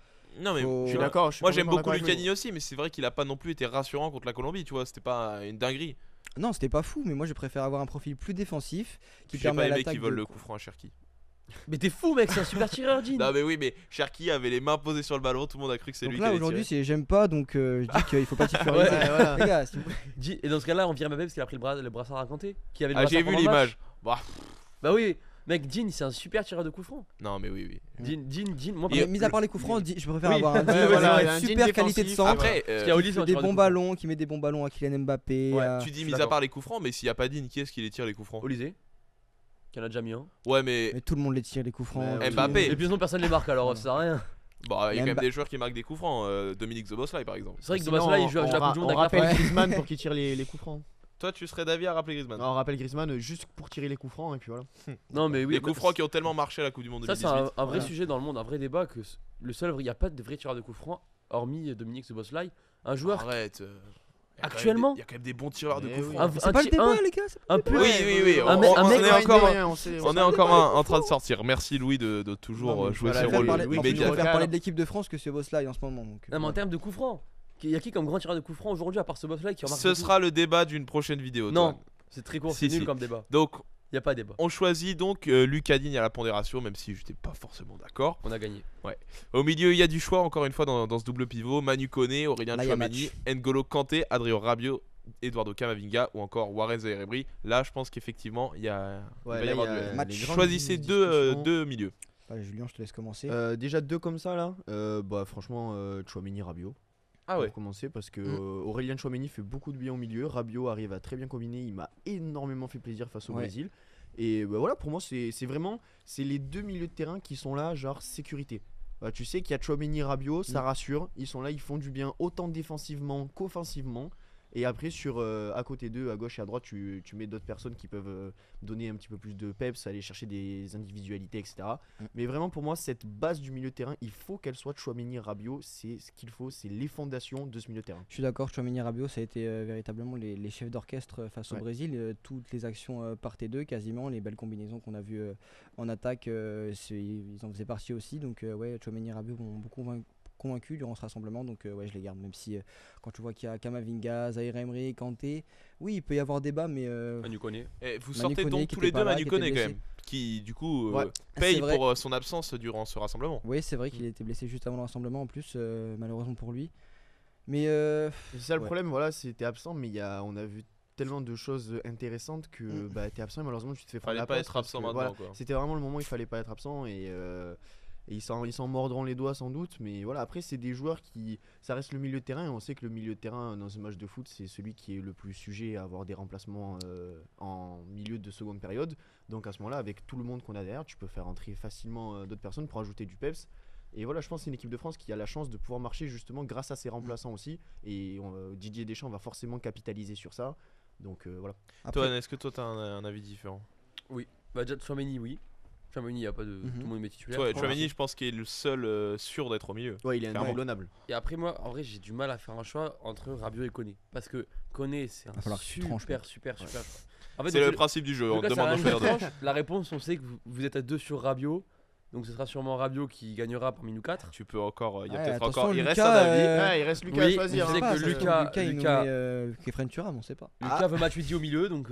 Non mais Faut- Je suis d'accord. je suis moi j'aime complètement beaucoup d'accord avec Lucas vous. Digne aussi, mais c'est vrai qu'il a pas non plus été rassurant contre la Colombie, tu vois, c'était pas une dinguerie. non, c'était pas fou, mais moi je préfère avoir un profil plus défensif qui J'ai permet pas à aimé l'attaque qu'ils de... volent le coup franc à Cherki. Mais t'es fou, mec, c'est un super tireur, Dean. Non mais oui, mais Cherki avait les mains posées sur le ballon, tout le monde a cru que c'est Donc lui là qui allait aujourd'hui tirer. c'est j'aime pas, donc je dis qu'il faut pas titulariser. Ouais, voilà. Les gars, s'il vous plaît. Et dans ce cas-là, on vire Mbappé parce qu'il a pris le brassard à Kanté. Qui avait le Ah j'ai brassard vu pendant le match. l'image. Bah, Bah oui, mec, Dean, c'est un super tireur de coup franc. non mais oui. Dean, moi, Mais mis à part les coups francs, je préfère Oui. avoir un Ouais, Digne voilà, avec il a un une Digne super qualité de défensif. centre, Après, parce qu'il y a Oli, qui c'est un fait des tireur de bons coup franc. ballons, qui met des bons ballons à Kylian Mbappé. Ouais, tu dis suis mis à d'accord. part les coups francs, mais s'il y a pas Digne, qui est-ce qui les tire les coups francs? Olysée, qui en a déjà mis un. Ouais mais Mais tout le monde les tire les coups francs. Ouais, Mbappé. Et puis sinon, personne les marque alors, ça sert à rien. bah il y a quand même Mba- des joueurs qui marquent des coups francs, Dominique Zoboslai par exemple. C'est vrai que Sinon, Thomas là, il joue à on la Coupe du Monde on avec la rappelle France. Griezmann pour qu'il tire les coups francs. Toi tu serais d'avis à rappeler Griezmann? On rappelle Griezmann juste pour tirer les coups francs et puis voilà. Non, mais oui, Les coups francs qui ont tellement marché à la Coupe du Monde ça, c'est 2018. un vrai Voilà. sujet dans le monde, un vrai débat que il n'y a pas de vrai tireur de coup franc, hormis Dominique Szoboszlai. Un joueur Arrête. Actuellement Il y a quand même des bons tireurs de Mais coups oui. francs. C'est pas le débat, les gars. un peu. Oui, oui, Un on, mec- on un mec- est encore, on est encore en train de francs. sortir. Merci Louis de toujours Non, mais jouer voilà, ce je rôle. préfère Louis parler- Je Média. préfère parler de l'équipe de France que Szoboszlai en ce moment. Donc, Non, mais en termes de coup franc, il y a qui comme grand tireur de coup franc aujourd'hui à part Szoboszlai qui remarque Ce beaucoup sera le débat d'une prochaine vidéo. Non, Toine. c'est très court, Si, c'est nul si. comme débat. Donc, Il n'y a pas débat. on choisit donc Lucas Digne à la pondération, même si j'étais pas forcément d'accord. On a gagné. Au milieu, il y a du choix encore une fois dans ce double pivot. Manu Koné, Aurélien Là, il y a Tchouaméni, N'Golo Kanté, Adrien Rabiot, Eduardo Camavinga ou encore Warren Zaïre-Emery. Là, je pense qu'effectivement, il va y avoir du Match. Choisissez deux milieux. Allez, Julien, je te laisse commencer. Déjà deux comme ça là. Bah franchement, Tchouaméni, Rabiot. Ah ouais. Pour commencer parce que Aurélien Tchouaméni fait beaucoup de bien au milieu. Rabiot arrive à très bien combiner. Il m'a énormément fait plaisir face au Ouais. Brésil. Et bah, voilà, pour moi, c'est vraiment les deux milieux de terrain qui sont là, genre sécurité. Bah, tu sais qu'il y a Tchouaméni, Rabiot, ça rassure. Ils sont là, ils font du bien autant défensivement qu'offensivement. Et après, à côté d'eux, à gauche et à droite, tu mets d'autres personnes qui peuvent donner un petit peu plus de peps, aller chercher des individualités, etc. Mais vraiment, pour moi, cette base du milieu de terrain, il faut qu'elle soit Tchouaméni, Rabiot. C'est ce qu'il faut, c'est les fondations de ce milieu de terrain. Je suis d'accord, Tchouaméni, Rabiot, ça a été véritablement les chefs d'orchestre face au Ouais. Brésil. Toutes les actions partaient d'eux, quasiment. Les belles combinaisons qu'on a vues en attaque, ils en faisaient partie aussi. Donc, ouais, Tchouaméni, Rabiot m'ont beaucoup convaincus durant ce rassemblement, donc ouais, je les garde. Même si quand tu vois qu'il y a Kamavinga, Zaire Emery, Kanté, oui, il peut y avoir débat, mais Manu Koné. Et vous Manu sortez Koné donc qui tous était les pas deux là, Manu qui Koné était quand même, blessé. qui du coup Ouais. paye C'est vrai. pour son absence durant ce rassemblement. oui, c'est vrai qu'il était blessé juste avant le rassemblement en plus, malheureusement pour lui. Mais C'est ça le ouais. problème, voilà, c'était absent, mais on a vu tellement de choses intéressantes que Mm. t'es absent et malheureusement tu te fais prendre Fallait la pas place être parce absent que, maintenant, voilà, quoi. c'était vraiment le moment où il fallait pas être absent et ils s'en mordront les doigts sans doute, mais voilà, après c'est des joueurs qui, ça reste le milieu de terrain et on sait que le milieu de terrain dans un match de foot c'est celui qui est le plus sujet à avoir des remplacements en milieu de seconde période, donc à ce moment-là avec tout le monde qu'on a derrière tu peux faire entrer facilement d'autres personnes pour ajouter du peps. Et voilà, je pense que c'est une équipe de France qui a la chance de pouvoir marcher justement grâce à ses remplaçants aussi. Et Didier Deschamps va forcément capitaliser sur ça. Donc voilà. Après, Toi, est-ce que toi t'as un avis différent? Bah déjà Tchouaméni, oui. Tchouaméni, il y a pas de Mhm. tout le monde est titulaire. Toi, je pense. Chouameni, je pense qu'il est le seul sûr d'être au milieu. Ouais, il est Clairement. indéboulonnable. Et après moi, en vrai, j'ai du mal à faire un choix entre Rabiot et Koné parce que Koné, c'est un Va falloir que tu tranches, super mec. super super. En fait, C'est donc, le principe du jeu, donc on là, te ça demande va de être faire deux. tranche. La réponse, on sait que vous êtes à 2 sur Rabiot. Donc ce sera sûrement Rabiot qui gagnera parmi nous 4. Tu peux encore, il y a Ouais, peut-être attention, encore, il reste Lucas, un avis. Ouais, il reste Lucas à oui, choisir. je sais hein. que ça se trouve, Lucas- il nous Lucas- met Kefren Thuram, on sait pas. Lucas veut Matuidi au milieu, donc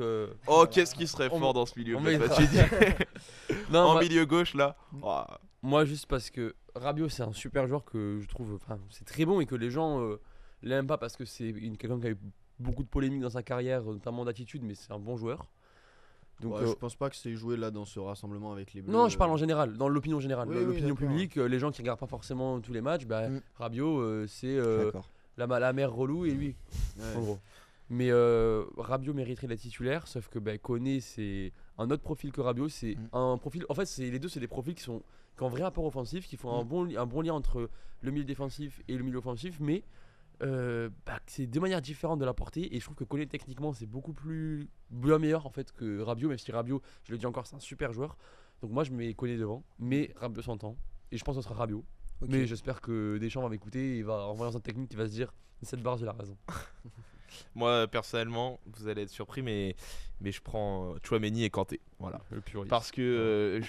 Oh, qu'est-ce qui serait On- fort dans ce milieu, on Blaise mettra- Matuidi. non, En moi, milieu gauche là. Oh, moi, juste parce que Rabiot c'est un super joueur que je trouve, enfin c'est très bon et que les gens l'aiment pas parce que c'est quelqu'un qui a eu beaucoup de polémiques dans sa carrière, notamment d'attitude, mais c'est un bon joueur. Donc Ouais, je pense pas que c'est joué là dans ce rassemblement avec les Bleus. non, je parle en général, dans l'opinion générale, Oui, oui, l'opinion d'accord. publique, les gens qui regardent pas forcément tous les matchs, bah, Mm. Rabiot c'est Je suis d'accord. la mère relou et lui. Ouais. En gros. Mais Rabiot mériterait d'être titulaire, sauf que Koné c'est un autre profil que Rabiot, c'est un profil. En fait, les deux c'est des profils qui ont un vrai apport offensif, qui font un bon lien entre le milieu défensif et le milieu offensif, mais c'est de manière différente de la portée. Et je trouve que Koné techniquement c'est beaucoup bien meilleur en fait que Rabiot, même si Rabiot, je le dis encore, c'est un super joueur. Donc moi je mets Koné devant, mais Rabiot s'entend. Et je pense que ce sera Rabiot. Ok. Mais j'espère que Deschamps va m'écouter et va envoyer un technique qui va se dire cette barre, j'ai la raison. moi personnellement, vous allez être surpris, mais je prends Chouameni et Kanté. Voilà. Le puriste. Parce que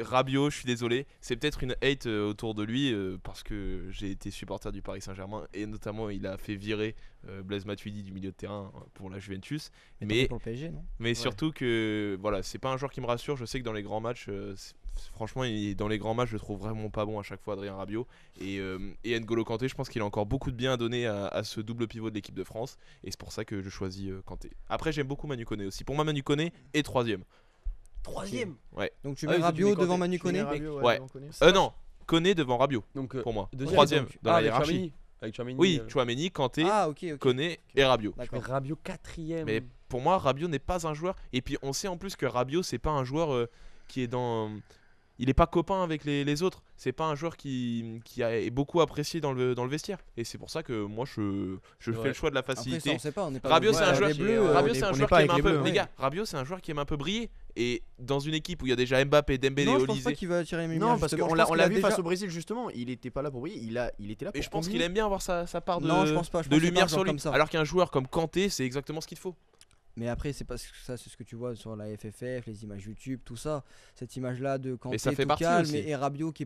Rabiot, je suis désolé, c'est peut-être une hate autour de lui parce que j'ai été supporter du Paris Saint-Germain et notamment il a fait virer Blaise Matuidi du milieu de terrain pour la Juventus. Tant Mais pis pour le PSG, non Mais surtout que voilà, c'est pas un joueur qui me rassure. Je sais que dans les grands matchs, franchement, dans les grands matchs, je le trouve vraiment pas bon à chaque fois, Adrien Rabiot. Et N'Golo Kanté, je pense qu'il a encore beaucoup de bien à donner à ce double pivot de l'équipe de France. Et c'est pour ça que je choisis Kanté. Après, j'aime beaucoup Manu Koné aussi. Pour moi, Manu Koné est troisième. Troisième. Donc tu Ah mets oui, Rabiot tu mets devant Kanté. Manu Tu mets Koné. Rabiot, Ouais. devant Koné. Non, Koné devant Rabiot, Donc pour moi. deuxième, Troisième donc. dans la avec hiérarchie. Tchouaméni. Avec Tchouaméni, Oui, Chouameni, Kanté, Ah, ok. Koné et Rabiot. mais D'accord. Rabiot quatrième. Mais pour moi, Rabiot n'est pas un joueur. Et puis on sait en plus que Rabiot, c'est pas un joueur qui est dans. Il est pas copain avec les autres. C'est pas un joueur qui est beaucoup apprécié dans le vestiaire. Et c'est pour ça que moi, je fais Ouais. le choix de la Après, ça, facilité. on sait pas. On n'est pas Rabiot, dans c'est le un joueur joueur des Bleus. Rabiot, on c'est est- un on joueur est pas qui aime avec un les peu. Bleus, Les ouais. gars, Rabiot, c'est un joueur qui aime un peu briller. Et dans une équipe où il y a déjà Mbappé, Dembélé, Non, je pense pas Olysée. qu'il va attirer mes Non, parce qu'on l'a vu déjà... face au Brésil justement, il était pas là pour briller, il était là pour Et je pense qu'il combiner. aime bien avoir sa part Non, je pense pas. Je de pense que c'est pas un lumière joueur sur lui. comme ça. Alors qu'un joueur comme Kanté, c'est exactement ce qu'il faut. Mais après, c'est parce que ça, c'est ce que tu vois sur la FFF, les images YouTube, tout ça. Cette image-là de Kanté ça fait tout partie calme aussi. et Rabiot qui est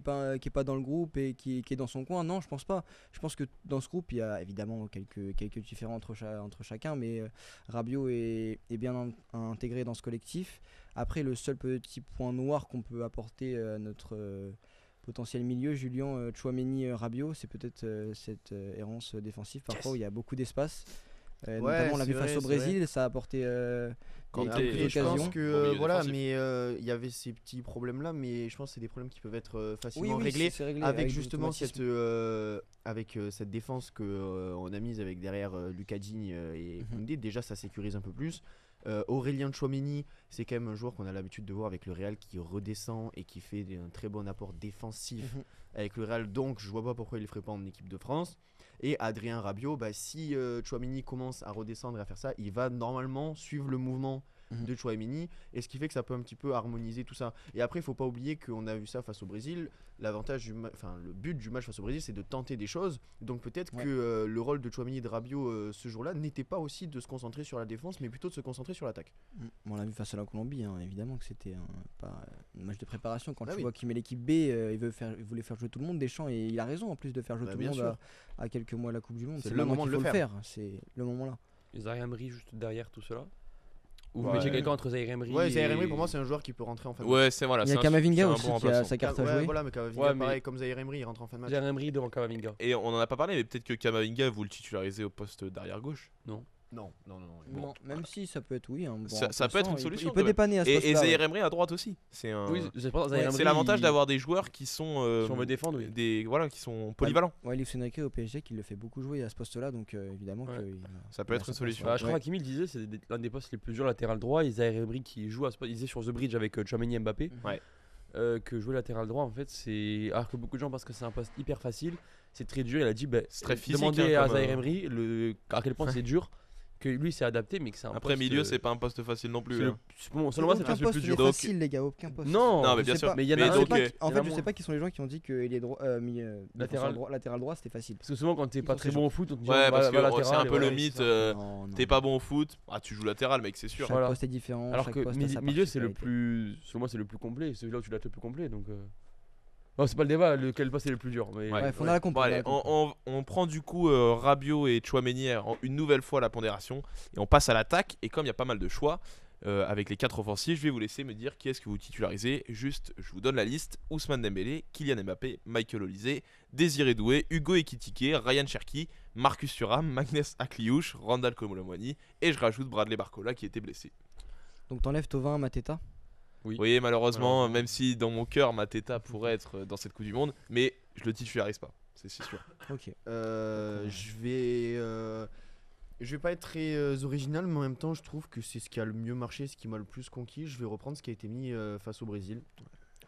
pas dans le groupe et qui est dans son coin. Non, je pense pas. Je pense que dans ce groupe, il y a évidemment quelques différends entre chacun, mais Rabiot est bien intégré dans ce collectif. Après, le seul petit point noir qu'on peut apporter à notre potentiel milieu, Julien Chouameni Rabiot, c'est peut-être cette errance défensive parfois où il y a beaucoup d'espace. Notamment on l'a c'est vu face vrai, au c'est Brésil, ça a apporté Kanté, Après, quelques je pense occasions. Au que milieu voilà, défensif. mais il y avait ces petits problèmes là, mais je pense que c'est des problèmes qui peuvent être facilement Oui, réglés. c'est réglé Avec du justement automatisme. cette défense que on a mise avec derrière Lucas Digne et Mhm. Koundé, déjà ça sécurise un peu plus. Aurélien Tchouameni, c'est quand même un joueur qu'on a l'habitude de voir avec le Real qui redescend et qui fait un très bon apport défensif Mhm. avec le Real, donc je vois pas pourquoi il le ferait pas en équipe de France. Et Adrien Rabiot, si Tchouameni commence à redescendre et à faire ça, il va normalement suivre le mouvement de Tchouaméni, et ce qui fait que ça peut un petit peu harmoniser tout ça. Et après, il faut pas oublier qu'on a vu ça face au Brésil. Le but du match face au Brésil, c'est de tenter des choses. Donc peut-être que le rôle de Tchouaméni et de Rabiot ce jour-là n'était pas aussi de se concentrer sur la défense, mais plutôt de se concentrer sur l'attaque. On l'a vu face à la Colombie, hein, évidemment que c'était pas un match de préparation. Quand Ah tu oui. vois qu'il met l'équipe B, il voulait faire jouer tout le monde. Deschamps, et il a raison en plus de faire jouer tout le bien monde sûr. à quelques mois de la Coupe du Monde. C'est C'est le le moment moment de qu'il le faut le faire. faire. C'est le moment là. Zaire Emery juste derrière tout cela. Ou vous Ouais. mettez quelqu'un entre Zaire Emery Ouais, et... Zaire Emery, pour moi, c'est un joueur qui peut rentrer en fin de Ouais, c'est voilà. Il y a c'est Kamavinga c'est un aussi bon qui a remplaçant. sa carte à Ouais, jouer. voilà, mais Kamavinga, Ouais, mais- pareil, comme Zaire Emery, il rentre en fin de match. Zaire Emery devant Kamavinga. Et on en a pas parlé, mais peut-être que Kamavinga, vous le titularisez au poste d'arrière gauche. Non. Non, même si ça peut être un bon Ça peut être une remplaçant, solution, Il quand peut même. dépanner à ce Et poste-là. Zaire Emery à droite aussi. C'est un. Oui, je pense Zaire Emery, C'est l'avantage il- d'avoir des joueurs qui sont Si on veut défendre, oui. qui sont polyvalents. Ouais, Luis Enrique au PSG qui le fait beaucoup jouer à ce poste-là, donc évidemment Ouais. que Ça peut il a être sa une solution. Bah, je crois Ouais. qu'Akimi le disait, c'est l'un des postes les plus durs latéral droit. Et Zaire Emery qui joue à ce poste, il disait sur The Bridge avec Tchouaméni et Mbappé. Ouais. Que jouer latéral droit, en fait, c'est. Alors que beaucoup de gens pensent que c'est un poste hyper facile, c'est très dur. Il a dit, C'est très physique, demandez hein, à comme, Zaire Emery à quel point c'est dur, que lui s'est adapté, mais que c'est un Après, poste, milieu, c'est pas un poste facile non plus. c'est le- hein. bon, selon moi, c'est le aucun poste le poste plus n'est dur. Donc- facile, les gars, aucun poste. Non, Non, mais je bien sais sûr. pas. mais il y en Mais a Je sais donc, pas d'autres. qui- en il y en a fait, je sais moins. pas qui sont les gens qui ont dit que latéral droit c'était facile. Parce que souvent, quand t'es pas sont très très bon au foot, on te dit Ouais, va- parce va que latéral, c'est un et peu le voilà. mythe. Non, T'es pas bon au foot, tu joues latéral, mec, c'est sûr. Chaque Voilà. poste est différent. Alors chaque que poste a sa milieu, c'est le particularité. plus. Selon moi, c'est le plus complet. C'est là où tu l'as le plus complet. Donc. Non, c'est pas le débat, lequel poste est le plus dur. Mais... Ouais. Bref, on a la Bon, compris. allez, on prend du coup Rabiot et Tchouaméni une nouvelle fois la pondération et on passe à l'attaque. Et comme il y a pas mal de choix avec les 4 offensifs, je vais vous laisser me dire qui est-ce que vous titularisez. Juste, je vous donne la liste: Ousmane Dembélé, Kylian Mbappé, Michael Olise, Désiré Doué, Hugo Ekitike, Ryan Cherki, Marcus Thuram, Magnès Akliouche, Randal Kolo-Muani et je rajoute Bradley Barcola qui était blessé. Donc t'enlèves Thauvin, Mateta. Oui, malheureusement, Malheureusement. même si dans mon cœur Mateta pourrait être dans cette Coupe du Monde, mais je le titularise pas, c'est sûr. Ok. Je vais pas être très original, mais en même temps, je trouve que c'est ce qui a le mieux marché, ce qui m'a le plus conquis. Je vais reprendre ce qui a été mis face au Brésil.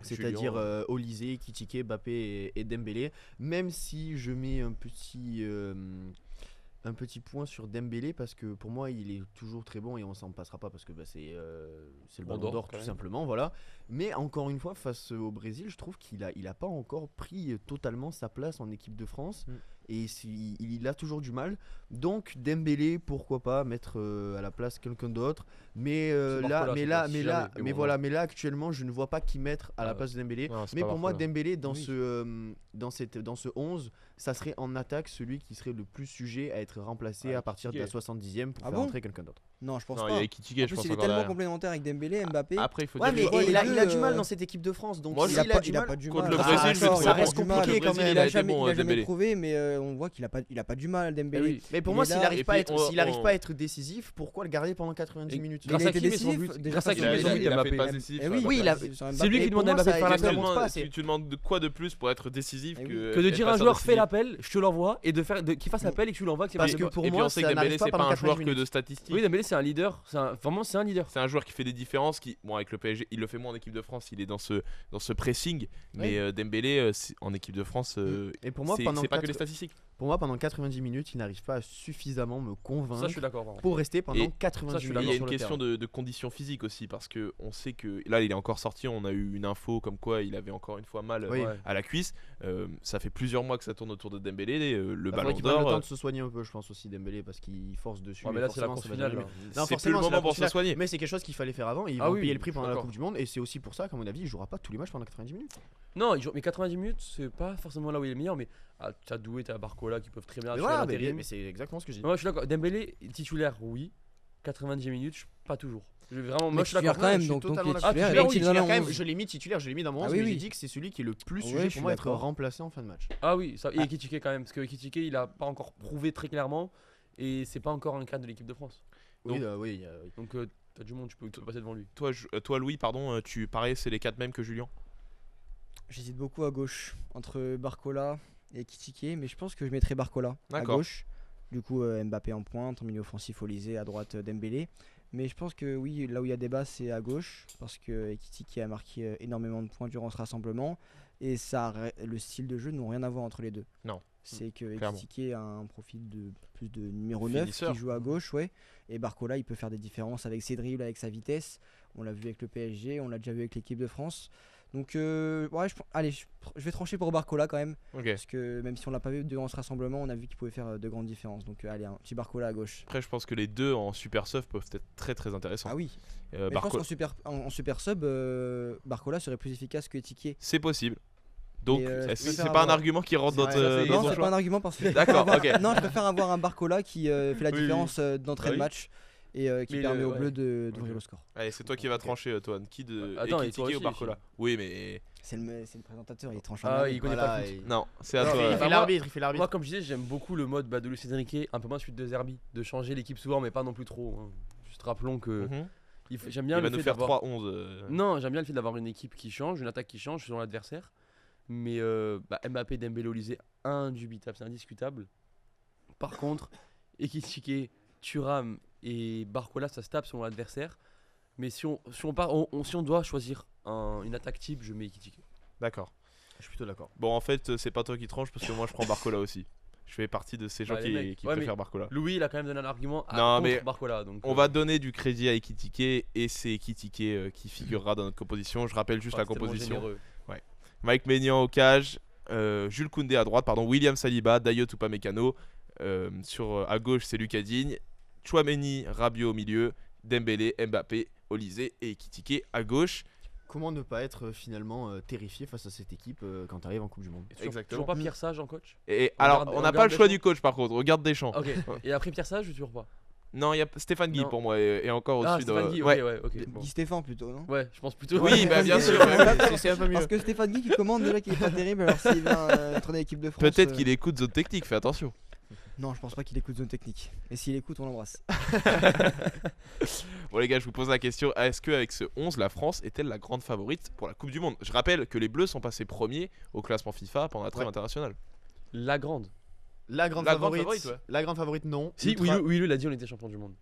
C'est-à-dire Julien, Olise, Kitike, Mbappé et Dembélé. Même si je mets un petit point sur Dembélé parce que pour moi il est toujours très bon et on s'en passera pas parce que c'est le Ballon ballon d'or quand tout même. simplement, voilà. Mais encore une fois face au Brésil, je trouve qu'il a pas encore pris totalement sa place en équipe de France. Et il a toujours du mal. Donc Dembélé, pourquoi pas mettre à la place quelqu'un d'autre. Mais C'est Barcola, c'est pas si jamais, mais bon, mais là actuellement, je ne vois pas qui mettre à la place de Dembélé. Non, c'est Mais pas pour moi, Barcola. Dembélé dans Oui. dans ce 11, ça serait en attaque celui qui serait le plus sujet à être remplacé Ouais, à partir de la Ekitike. 70e pour Ah faire bon entrer quelqu'un d'autre. Non, je pense Non, il pas. y a Ekitike, En je plus, pense il est encore tellement derrière. complémentaire avec Dembélé, Mbappé. Après, il faut Ouais, dire mais que- vois les il a deux, du mal dans cette équipe de France. Donc Moi, s'il je- a du il a mal- pas du contre mal. le Ah, Brésil, je d'accord, le ça trouve reste bon. compliqué Contre le quand Brésil, même. il a été bon, il a jamais Dembélé. prouvé, mais on voit qu'il a pas du mal, Dembélé. oui. Mais pour Il moi, est s'il là. n'arrive Et pas, puis, à être, on- s'il arrive on- pas à être décisif, pourquoi le garder pendant 90 Et minutes il grâce a à été qui met son décisif, but déjà Grâce à face qui au met son Brésil, but il a fait Mbappé. pas décisif. Eh oui, Oui, il a- C'est lui qui Et demande pour à moi, Mbappé de ça faire a la été paire. vraiment pas assez. tu demandes de quoi de plus pour être décisif Eh oui. que Que de être dire à un face joueur décisif. fais l'appel, je te l'envoie et qu'il fasse l'appel et que tu l'envoies. Parce que pour Et puis moi, on sait ça que Dembélé n'arrive pas c'est pas pendant un joueur 90 que de minutes. statistiques. Oui, Dembélé c'est un leader. Vraiment, c'est un leader. C'est un joueur qui fait des différences. Bon, avec le PSG, il le fait moins en équipe de France. Il est dans ce pressing. Mais Dembélé en équipe de France, Et pour moi, c'est pendant pas que 4 les statistiques. Pour moi, pendant 90 minutes, il n'arrive pas à suffisamment me Ça, convaincre je suis d'accord. par contre. pour rester pendant Et 90 ça, je suis minutes. Il y a sur une le question terrain. de conditions physiques aussi parce que on sait que là il est encore sorti. On a eu une info comme quoi il avait encore une fois mal Oui. Ouais. à la cuisse. Ça fait plusieurs mois que ça tourne autour de Dembélé. Le Il faudrait Ballon qu'il prenne le temps d'Or. de se soigner un peu, je pense aussi Dembélé, parce qu'il force dessus. Ouais, et mais là, c'est la forcément, course ça va finale. jamais là. mieux. C'est Non, plus forcément, le c'est la moment pour course se finale. soigner. Mais c'est quelque chose qu'il fallait faire avant. Et ils Ah vont oui, payer le prix je suis pendant la d'accord. Coupe du Monde. Et c'est aussi pour ça qu'à mon avis, il jouera pas tous les matchs pendant 90 minutes. Non, mais 90 minutes, c'est pas forcément là où il est meilleur, mais t'as Doué, t'as Barcola qui peuvent très bien Mais assurer voilà, l'intérim. mais c'est exactement ce que je dis. Moi, je suis d'accord. Dembélé, titulaire, oui. 90 minutes, pas toujours. Vraiment, Mais moi, je suis titulaire d'accord. quand même, je suis donc totalement il est d'accord. titulaire, titulaire, et oui, il est dans la Titulaire, quand même, 11. je l'ai mis titulaire, je l'ai mis dans mon Ah 11, oui, mais oui. j'ai dit que c'est celui qui est le plus Ouais, sujet je pour suis moi d'être d'accord. remplacé en fin de match. Ah oui, ça, et Ekitike quand même, parce que Ekitike, il a pas encore prouvé très clairement, et c'est pas encore un cadre de l'équipe de France. Oui, Donc- oui. Donc, t'as du monde, tu peux passer devant lui. Toi, Louis, pardon, tu pareil, c'est les 4 mêmes que Julien. J'hésite beaucoup à gauche entre Barcola et Ekitike, mais je pense que je mettrais Barcola à D'accord. gauche. Du coup, Mbappé en pointe, en milieu offensif Olise, à droite Dembélé. Mais je pense que oui, là où il y a débat, c'est à gauche, parce que Ekitike a marqué énormément de points durant ce rassemblement, et le style de jeu n'ont rien à voir entre les deux. Non. C'est que clairement. Ekitike a un profil de plus de numéro 9 Finisseur. qui joue à gauche, ouais. Et Barcola, il peut faire des différences avec ses dribbles, avec sa vitesse. On l'a vu avec le PSG, on l'a déjà vu avec l'équipe de France. Donc, ouais, allez, je vais trancher pour Barcola quand même. Ok. Parce que même si on l'a pas vu durant ce rassemblement, on a vu qu'il pouvait faire de grandes différences. Donc, allez, un petit Barcola à gauche. Après, je pense que les deux en super sub peuvent être très très intéressants. Ah oui. Mais je pense Barcola, qu'en super sub, Barcola serait plus efficace que Ekitike. c'est possible. Donc, Et, je est-ce que préfère c'est pas un avoir- argument qui rentre dans, C'est vrai, dans Non, ton c'est choix pas un argument parce que. D'accord, ok. Non, je préfère avoir un Barcola qui fait la Oui, différence d'entrée Bah de oui. match et qui Mais permet le- aux Bleus ouais. d'ouvrir Ok. le score. Allez, c'est toi qui vas trancher, Toine. Qui de Attends, et Ekitike toi ou aussi, Barcola? Oui, mais C'est le présentateur, il tranche en Ah, dernier. il connaît Voilà, pas le foot. et- non, c'est à Non, toi. mais- Il Bah, fait moi- l'arbitre, il fait l'arbitre. Moi, comme je disais, j'aime beaucoup le mode de Luis Enrique, un peu moins celui de Zerbi, de changer l'équipe souvent, mais pas non plus trop. Hein. Juste rappelons que Mhm. j'aime bien Il va le nous fait faire d'avoir. 3-11. Non, j'aime bien le fait d'avoir une équipe qui change, une attaque qui change selon l'adversaire. Mais Mbappé, Dembélé, Olysée, indubitable, c'est indiscutable. Par contre, Ekitike, Thuram et Barcola, ça se tape selon l'adversaire. Mais si on doit choisir une attaque type, je mets Ekitike. D'accord. Je suis plutôt d'accord. Bon, en fait, c'est pas toi qui tranche parce que moi je prends Barcola aussi. Je fais partie de ces gens Bah, les mecs. qui Ouais, préfèrent mais- Barcola. Louis, il a quand même donné un argument Non, contre mais Barcola. Donc, On va donner du crédit à Ekitike et c'est Ekitike qui figurera dans notre composition. Je rappelle juste la composition. Mike Maignan au cage, Jules Koundé à droite, William Saliba, Dayot Upamecano. À gauche, c'est Lucas Digne, Chouameni, Rabiot au milieu, Dembélé, Mbappé, Olysée et Ekitike à gauche. Comment ne pas être finalement terrifié face à cette équipe quand tu arrives en Coupe du Monde? Toujours pas Pierre Sage en coach. Et On alors, garde- on on n'a pas garde le choix Deschamps. du coach par contre, regarde Deschamps. Ok. Et après Pierre Sage, toujours pas. Non, il y a Stéphane Guy Non. pour moi et encore Ah, au-dessus de. Stéphane Guy, Ouais. ok. Bon. Guy Stéphane plutôt, non Ouais, je pense plutôt. Oui, bah, bien sûr. C'est un peu mieux. Parce que Stéphane Guy qui commande déjà qui est pas terrible, alors s'il vient entraîner l'équipe de France. Peut-être qu'il écoute Zone Technique, fais attention. Non, je pense pas qu'il écoute Zone Technique. Et s'il écoute, on l'embrasse. Bon les gars, je vous pose la question, est-ce qu'avec ce 11, la France est-elle la grande favorite pour la Coupe du Monde? Je rappelle que les Bleus sont passés premiers au classement FIFA pendant la trêve Ouais. internationale. La grande. La grande La grande favorite, favorite, ouais. la grande favorite, non. Si, Ultra- Willou l'a dit, on était champion du monde.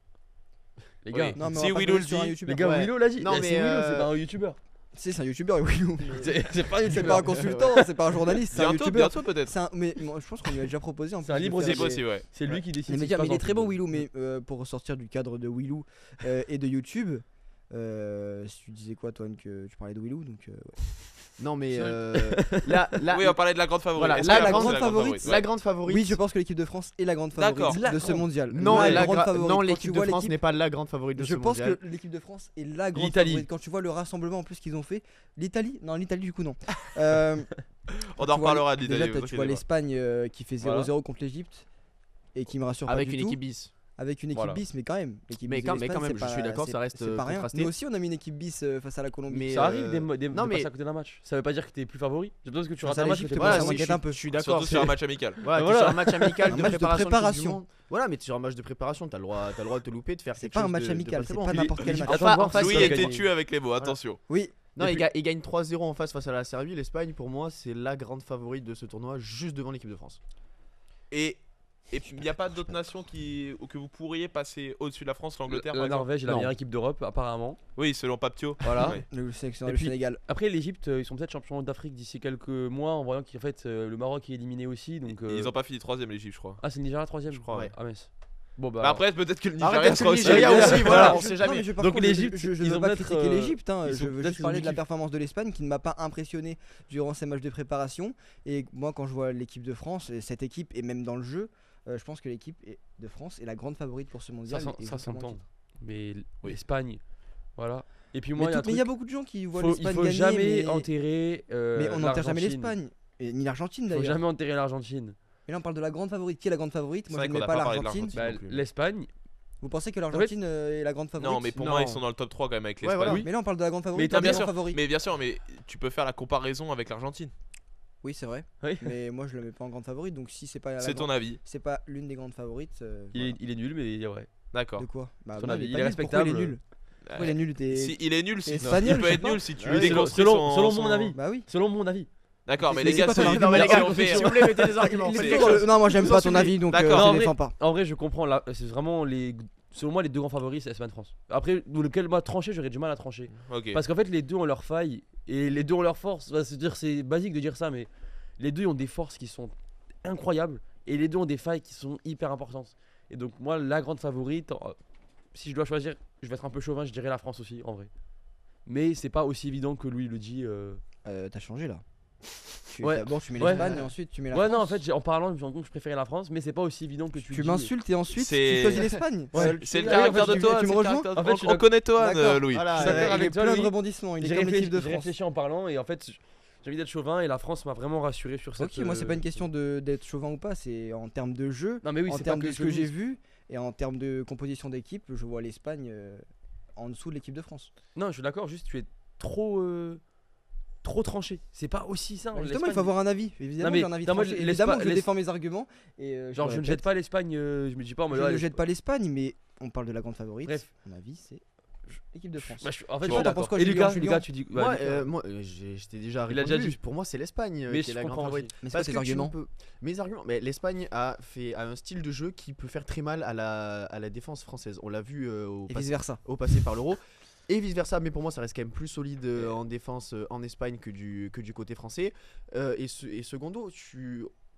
Les Oui. gars, Non, mais Si on va pas Willou donner le sur un dit, youtubeur. les gars, Ouais. Willou l'a dit. Non, Eh, mais, c'est Willou, c'est pas un youtubeur. C'est un youtubeur, Willou. C'est pas un C'est youtubeur. pas un consultant, c'est pas un journaliste, c'est un Bientôt, youtubeur. bientôt peut-être. Mais moi, je pense qu'on lui a déjà proposé. En C'est plus un de libre faire C'est débat. des- possible, ouais. C'est lui qui décide. Mais ce qui il se passe est dans très le bon, football. Willou, mais pour ressortir du cadre de Willou et de YouTube, tu disais quoi, toi, que tu parlais de Willou, donc ouais. Non, mais C'est- la, Oui, on parlait de la grande favorite. Voilà, Est-ce la que grande France est favorite, ouais. la grande favorite. Oui, je pense que l'équipe de France est la grande favorite D'accord. de ce mondial. Non, La la grande favorite. non, Quand tu l'équipe de vois France l'équipe- n'est pas la grande favorite de Je ce pense mondial. que l'équipe de France est la grande L'Italie. favorite. Quand tu vois le rassemblement en plus qu'ils ont fait, l'Italie, non, l'Italie du coup non. On en reparlera de Déjà, l'Italie. vous tu vois inquiétez l'Espagne qui fait 0-0 Voilà. contre l'Égypte et qui me rassure Avec pas du une tout. équipe bis. Avec une équipe Voilà. bis, mais quand même. L'équipe Mais bis de quand- mais l'Espagne, quand même, c'est je suis pas- d'accord, ça c'est- reste, c'est pas rien. contrasté. Nous aussi, on a mis une équipe bis face à la Colombie. Mais, Ça arrive de non, mais- passer à côté d'un match. Ça veut pas dire que t'es plus favori. C'est parce que tu rates Ça, un match. l'Égypte, que t'es voilà, pas ça favori. m'inquiète un peu. Je suis Surtout d'accord. sur un match amical. Voilà, t'es Voilà. sur un match amical Un de match de préparation. préparation. Voilà, mais t'es sur un match de préparation, t'as le droit de te louper, de faire C'est quelque pas un chose match de amical, très c'est bon. pas n'importe quel match. Attends de voir en face, Louis il a était gagné. tué avec les mots, attention. Oui, Non, Et il gagne 3-0 en face à la Serbie. L'Espagne, pour moi, c'est la grande favorite de ce tournoi, juste devant l'équipe de France. Et il n'y a pas d'autres nations que vous pourriez passer au-dessus de la France, l'Angleterre par La exemple? Norvège est la Non. meilleure équipe d'Europe, apparemment. Oui, selon Paptio. Voilà. Ouais. le sélectionneur Et du puis- Sénégal. Après, l'Égypte, ils sont peut-être champions d'Afrique d'ici quelques mois en voyant qu'en fait le Maroc est éliminé aussi. Donc, Ils ont pas fini 3ème l'Égypte, je crois. Ah, c'est le Nigeria 3ème Je crois, ouais. Ah, mince. Bon, bah. Bah après, peut-être que le Arrête Nigeria d'être sera le aussi. Nigeria éliminé. aussi, voilà, on Voilà. sait Non, jamais. mais par Donc, contre, l'Égypte, je ils ne veux ont pas peut-être, critiquer l'Égypte, hein, ils je ont veux peut-être juste parler de la kiffé. performance de l'Espagne qui ne m'a pas impressionné durant ces matchs de préparation. Et moi, quand je vois l'équipe de France, et cette équipe, et même dans le jeu, je pense que l'équipe de France est la grande favorite pour ce mondial. et Ça joue vraiment le s'entend. titre. Mais Oui. l'Espagne, voilà. Et puis moi, Mais il y a un il y a truc. beaucoup de gens qui voient Il l'Espagne faut gagner. jamais mais... enterrer. mais on n'enterre jamais l'Argentine. l'Espagne. Et ni l'Argentine Il faut d'ailleurs. jamais enterrer l'Argentine. Mais là, on parle de la grande favorite. Qui est la grande favorite? C'est Moi, vrai je ne qu'on mets a pas pas parlé de l'Argentine. l'Argentine. Bah, non plus. l'Espagne. Vous pensez que l'Argentine est la grande favorite? Non, mais pour Non. moi, ils sont dans le top 3 quand même avec Ouais, l'Espagne. voilà. Oui. Mais là, on parle de la grande favorite. t'as pas de la bien grande sûr. favorite. Mais bien sûr, mais tu peux faire la comparaison avec l'Argentine. Oui, c'est vrai. Oui. Mais moi, je le mets pas en grande favorite. Donc, si c'est pas la C'est grande- ton avis. c'est pas l'une des grandes favorites. Il est nul, mais il est vrai. D'accord. De quoi? Bah, Son non, avis, est il pas est nul. Pourquoi il est respectable. nul? Pourquoi il est nul? Si, il est nul, si, espagnol, il peut je sais être pas. nul si tu Ouais, déconstruis selon son- mon avis. Bah oui. Selon mon avis. D'accord, mais Mais les c'est gars, pas ton c'est- avis. Non, mais les si gars, on fait- s'il vous plaît, mettez des arguments. Il est c'est toujours quelque dans le- Non, moi, j'aime Vous pas en ton souvenez. avis, donc D'accord. je Non, le mais- défends pas. En vrai, je comprends. C'est vraiment selon moi les deux grands favoris, c'est Espagne-France. Après, lequel moi trancher, j'aurais du mal à trancher. Ok. Parce qu'en fait, les deux ont leurs failles et les deux ont leurs forces. C'est basique de dire ça, mais les deux ont des forces qui sont incroyables et les deux ont des failles qui sont hyper importantes. Et donc moi la grande favorite, si je dois choisir, je vais être un peu chauvin, je dirais la France aussi en vrai. Mais c'est pas aussi évident que lui le dit. T'as changé là. Ouais. D'abord tu mets Ouais. l'Espagne et ensuite tu mets la Ouais France. non en fait en parlant je me suis rendu compte que je préférais la France, mais c'est pas aussi évident que tu Tu dis. m'insultes et ensuite C'est- tu choisis l'Espagne. Ouais. C'est le Ah oui, en fait, caractère de tu toi. me c'est le rejoins caractère- En fait, je suis on connaît toi, D'accord. Louis. Voilà, Je suis d'accord il avec est toi, plein de Louis. rebondissements. Il est J'ai comme l'équipe de j'ai France. réfléchi en parlant et en fait j'ai envie d'être chauvin et la France m'a vraiment rassuré sur cette. Ok, moi c'est pas une question d'être chauvin ou pas, c'est en termes de jeu, Non mais oui, en c'est termes pas de que ce que j'ai chemise. vu et en termes de composition d'équipe, je vois l'Espagne en dessous de l'équipe de France. Non, je suis d'accord, juste tu es trop tranché. C'est pas aussi ça. Justement, il l'Espagne- faut avoir un avis. Évidemment, Non, mais- j'ai un avis non, moi, tranché. l'Espagne- Évidemment que je l'Es- défends mes arguments et Genre je ne jette pas l'Espagne, je me dis pas en mode, Je ouais, ne jette pas l'Espagne, mais on parle de la grande favorite. Bref. Mon avis, c'est l'équipe de France. Bah, en fait, Tu je suis t'en penses quoi, Et Julien, Lucas, tu dis. Moi, Lucas. je t'ai déjà Il a répondu. déjà dit. Pour moi, c'est l'Espagne Mais qui est je la grande comprends favorite. aussi. Mais c'est Parce quoi que tes tu arguments ne peux- Mes arguments, mais l'Espagne a un style de jeu qui peut faire très mal à la défense française. On l'a vu Et vice versa. au passé par l'Euro. Et vice versa, mais pour moi ça reste quand même plus solide en défense en Espagne que du côté français. Et secondo,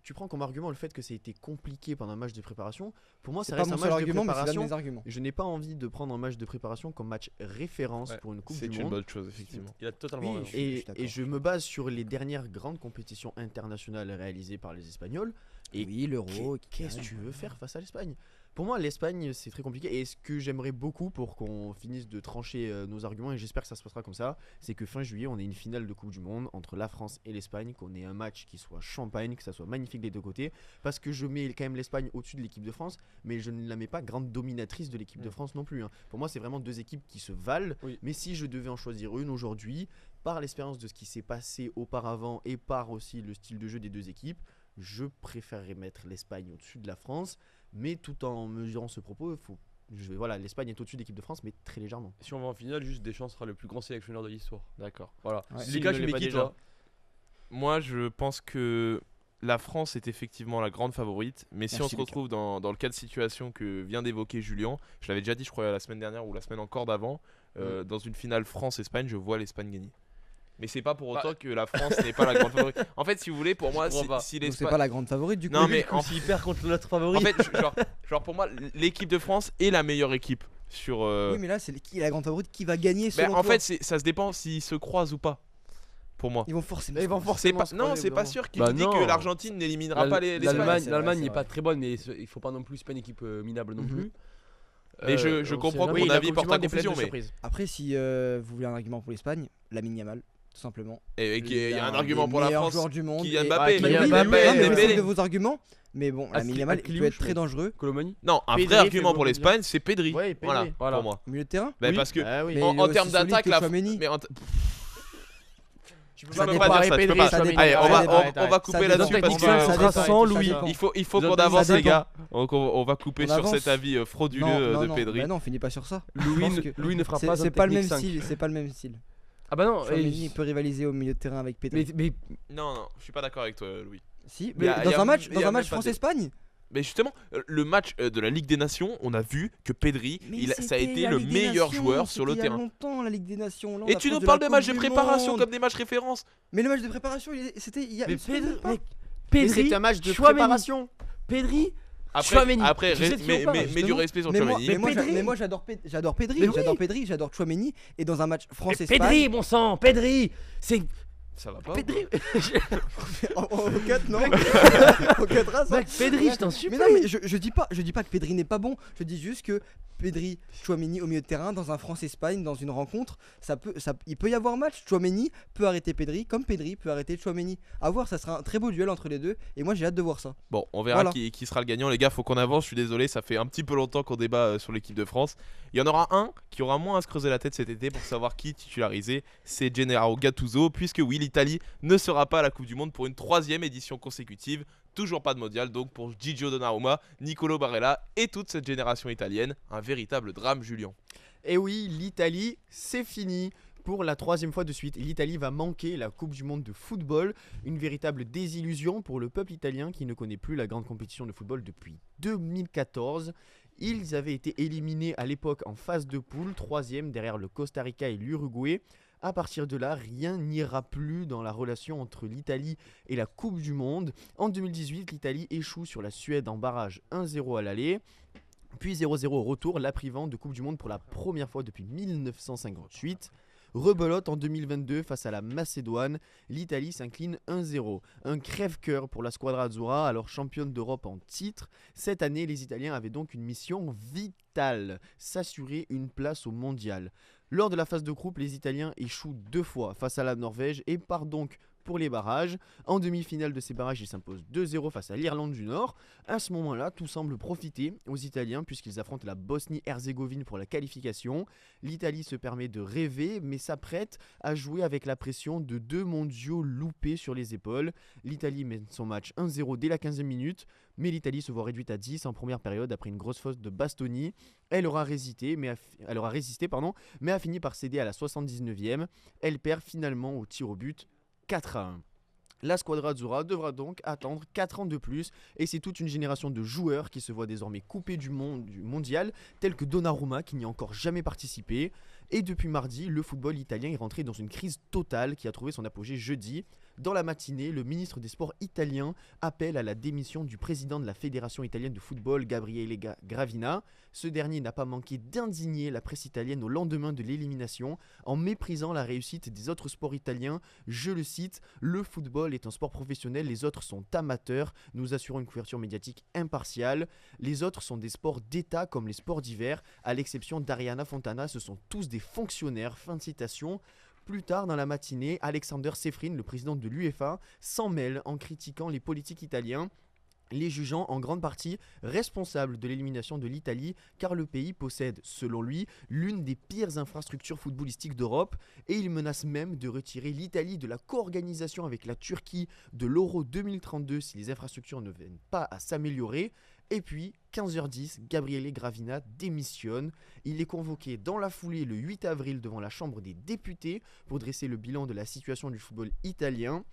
tu prends comme argument le fait que ça a été compliqué pendant un match de préparation. Pour moi, C'est ça pas reste mon un seul match de argument, mais c'est l'un de préparation. mes arguments. Je n'ai pas envie de prendre un match de préparation comme match référence Ouais, pour une Coupe C'est du une Monde. bonne chose, effectivement. Il a totalement Oui, raison. je suis Et d'accord. je me base sur les dernières grandes compétitions internationales réalisées par les Espagnols. Et Oui, l'Euro. Qu'est-ce que tu veux faire face à l'Espagne? Pour moi, l'Espagne, c'est très compliqué. Et ce que j'aimerais beaucoup pour qu'on finisse de trancher nos arguments, et j'espère que ça se passera comme ça, c'est que fin juillet, on ait une finale de Coupe du Monde entre la France et l'Espagne, qu'on ait un match qui soit champagne, que ça soit magnifique des deux côtés. Parce que je mets quand même l'Espagne au-dessus de l'équipe de France, mais je ne la mets pas grande dominatrice de l'équipe de France non plus, hein. Pour moi, c'est vraiment deux équipes qui se valent. Oui. Mais si je devais en choisir une aujourd'hui, par l'expérience de ce qui s'est passé auparavant et par aussi le style de jeu des deux équipes, je préférerais mettre l'Espagne au-dessus de la France, mais tout en mesurant ce propos, voilà, l'Espagne est au-dessus de l'équipe de France, mais très légèrement. Si on va en finale, juste Deschamps sera le plus grand sélectionneur de l'histoire. D'accord. Voilà. Ouais. S'il Lucas, ne tu l'est mets pas qui déjà. toi? Moi, je pense que la France est effectivement la grande favorite, mais si Merci, on se retrouve dans le cas de situation que vient d'évoquer Julien, je l'avais déjà dit, je crois, la semaine dernière ou la semaine encore d'avant, dans une finale France-Espagne, je vois l'Espagne gagner. Mais c'est pas pour autant que la France n'est pas la grande favorite. En fait, si vous voulez, pour moi, comprends pas. si Donc c'est l'Espagne. pas la grande favorite du coup. Non, mais En s'il perd contre notre favori. en fait, genre pour moi, l'équipe de France est la meilleure équipe sur. Oui, mais là, c'est qui est la grande favorite qui va gagner Ben, selon en toi fait, ça se dépend s'ils se croisent ou pas. Pour moi. Ils vont forcément. Ils vont C'est forcément pas, se non, croiser, c'est pas vraiment. sûr qu'il Bah vous dit non. que l'Argentine n'éliminera pas l'Espagne. L'Allemagne c'est l'Allemagne vrai, n'est c'est pas vrai. très bonne, mais il faut pas non plus, c'est pas une équipe minable non Mhm. plus. Mais je on comprends sait que jamais. mon la avis Coupe porte du à Monde est pleine de confusion, mais surprises. Après, si vous voulez un argument pour l'Espagne, Lamine Yamal, tout simplement. et qu'il y a un L'un argument des pour la meilleurs France. joueurs du monde. Kylian et- Mbappé, Ah, mais Kylian Oui, Mbappé, mais c'est Dembélé. de vos arguments. Mais bon, Asli- Lamine Yamal, il Asliou, peut être je très pense. dangereux. Colomani. Non, un Pedri vrai argument fait pour beaucoup l'Espagne, c'est Pedri. Ouais, Pedri. Voilà, Voilà. pour moi. Milieu de terrain Ben, Oui. parce que Ah oui. Mais en il est en aussi termes solide d'attaque, que la Chouameni. mais Tu peux Ça peux dépend. pas dire ça, tu peux pas. Ça dépend. Allez, on va, Ça on, dépend. on va couper Ça là-dessus dépend. parce Ça que sera dépend. sans Ça Louis. dépend. il faut Ça qu'on dépend. avance Ça les gars. Donc on va couper On sur avance. cet avis frauduleux de non, Pedri. bah non, on finit pas sur ça. Louis, que Louis ne fera pas C'est un pas le même technique 5. style. C'est pas le même style. Ah bah non, Chouameni peut rivaliser au milieu de terrain avec Pedri. mais Non, je suis pas d'accord avec toi, Louis. Si, Il y a- dans il y a- un match, il y a dans un même match pas de- France-Espagne. Mais justement, le match de la Ligue des Nations, on a vu que Pedri, ça a été le meilleur joueur sur le Il y a terrain. longtemps la Ligue des Nations. Là, on Et a tu proche nous la parles de Coupe matchs de du préparation Monde. comme des matchs références. Mais le match de préparation, c'était il y a mais une semaine Pedri, même pas. mec, Mais Pedri, c'est un match de Chouameni. préparation. Pedri, Après, Chouameni. Tu sais qui on parle, mais du justement. respect sur Mais moi, Chouameni. mais moi, Pedri. mais moi, j'adore Pedri, Mais oui. j'adore Pedri, j'adore Chouameni. Et dans un match Mais France-Espagne, Pedri, bon sang, Pedri, c'est Ça va pas. Pedri, au 4 non, au 4 ça. mec, Pedri, je t'en Mais supplie. non, mais je dis pas que Pedri n'est pas bon. Je dis juste que Pedri, Chouameni au milieu de terrain dans un France-Espagne, dans une rencontre, il peut y avoir match. Chouameni peut arrêter Pedri, comme Pedri peut arrêter Chouameni. À voir, ça sera un très beau duel entre les deux. Et moi, j'ai hâte de voir ça. Bon, on verra Voilà. qui sera le gagnant. Les gars, faut qu'on avance. Je suis désolé, ça fait un petit peu longtemps qu'on débat sur l'équipe de France. Il y en aura un qui aura moins à se creuser la tête cet été pour savoir qui titulariser. C'est Gennaro Gattuso, puisque oui, l'Italie ne sera pas à la Coupe du Monde pour une 3e édition consécutive. Toujours pas de mondial, donc pour Gigio Donnarumma, Nicolo Barella et toute cette génération italienne. Un véritable drame, Julien. Et oui, l'Italie, c'est fini. Pour la 3e fois de suite, l'Italie va manquer la Coupe du Monde de football. Une véritable désillusion pour le peuple italien qui ne connaît plus la grande compétition de football depuis 2014. Ils avaient été éliminés à l'époque en phase de poule, 3e derrière le Costa Rica et l'Uruguay. À partir de là, rien n'ira plus dans la relation entre l'Italie et la Coupe du Monde. En 2018, l'Italie échoue sur la Suède en barrage 1-0 à l'aller. Puis 0-0 au retour, la privant de Coupe du Monde pour la première fois depuis 1958. Rebelote en 2022 face à la Macédoine, l'Italie s'incline 1-0. Un crève-cœur pour la Squadra Azzurra, alors championne d'Europe en titre. Cette année, les Italiens avaient donc une mission vitale, s'assurer une place au mondial. Lors de la phase de groupe, les Italiens échouent 2 fois face à la Norvège et partent donc pour les barrages. En demi-finale de ces barrages, ils s'imposent 2-0 face à l'Irlande du Nord. À ce moment-là, tout semble profiter aux Italiens puisqu'ils affrontent la Bosnie-Herzégovine pour la qualification. L'Italie se permet de rêver mais s'apprête à jouer avec la pression de 2 mondiaux loupés sur les épaules. L'Italie mène son match 1-0 dès la 15e minute, mais l'Italie se voit réduite à 10 en première période après une grosse faute de Bastoni. Elle aura résisté, mais a fini par céder à la 79e. Elle perd finalement au tir au but 4-1. La Squadra Azzurra devra donc attendre 4 ans de plus et c'est toute une génération de joueurs qui se voient désormais coupés du mondial, tels que Donnarumma qui n'y a encore jamais participé. Et depuis mardi, le football italien est rentré dans une crise totale qui a trouvé son apogée jeudi. Dans la matinée, le ministre des Sports italien appelle à la démission du président de la Fédération italienne de football, Gabriele Gravina. Ce dernier n'a pas manqué d'indigner la presse italienne au lendemain de l'élimination en méprisant la réussite des autres sports italiens. Je le cite, « Le football est un sport professionnel, les autres sont amateurs, nous assurons une couverture médiatique impartiale. Les autres sont des sports d'État comme les sports d'hiver, à l'exception d'Ariana Fontana, ce sont tous des fonctionnaires. » Fin de citation. Plus tard dans la matinée, Alexander Sefrin, le président de l'UEFA, s'en mêle en critiquant les politiques italiens, les jugeant en grande partie responsables de l'élimination de l'Italie car le pays possède, selon lui, l'une des pires infrastructures footballistiques d'Europe et il menace même de retirer l'Italie de la co-organisation avec la Turquie de l'Euro 2032 si les infrastructures ne viennent pas à s'améliorer. Et puis, 15h10, Gabriele Gravina démissionne. Il est convoqué dans la foulée le 8 avril devant la Chambre des députés pour dresser le bilan de la situation du football italien.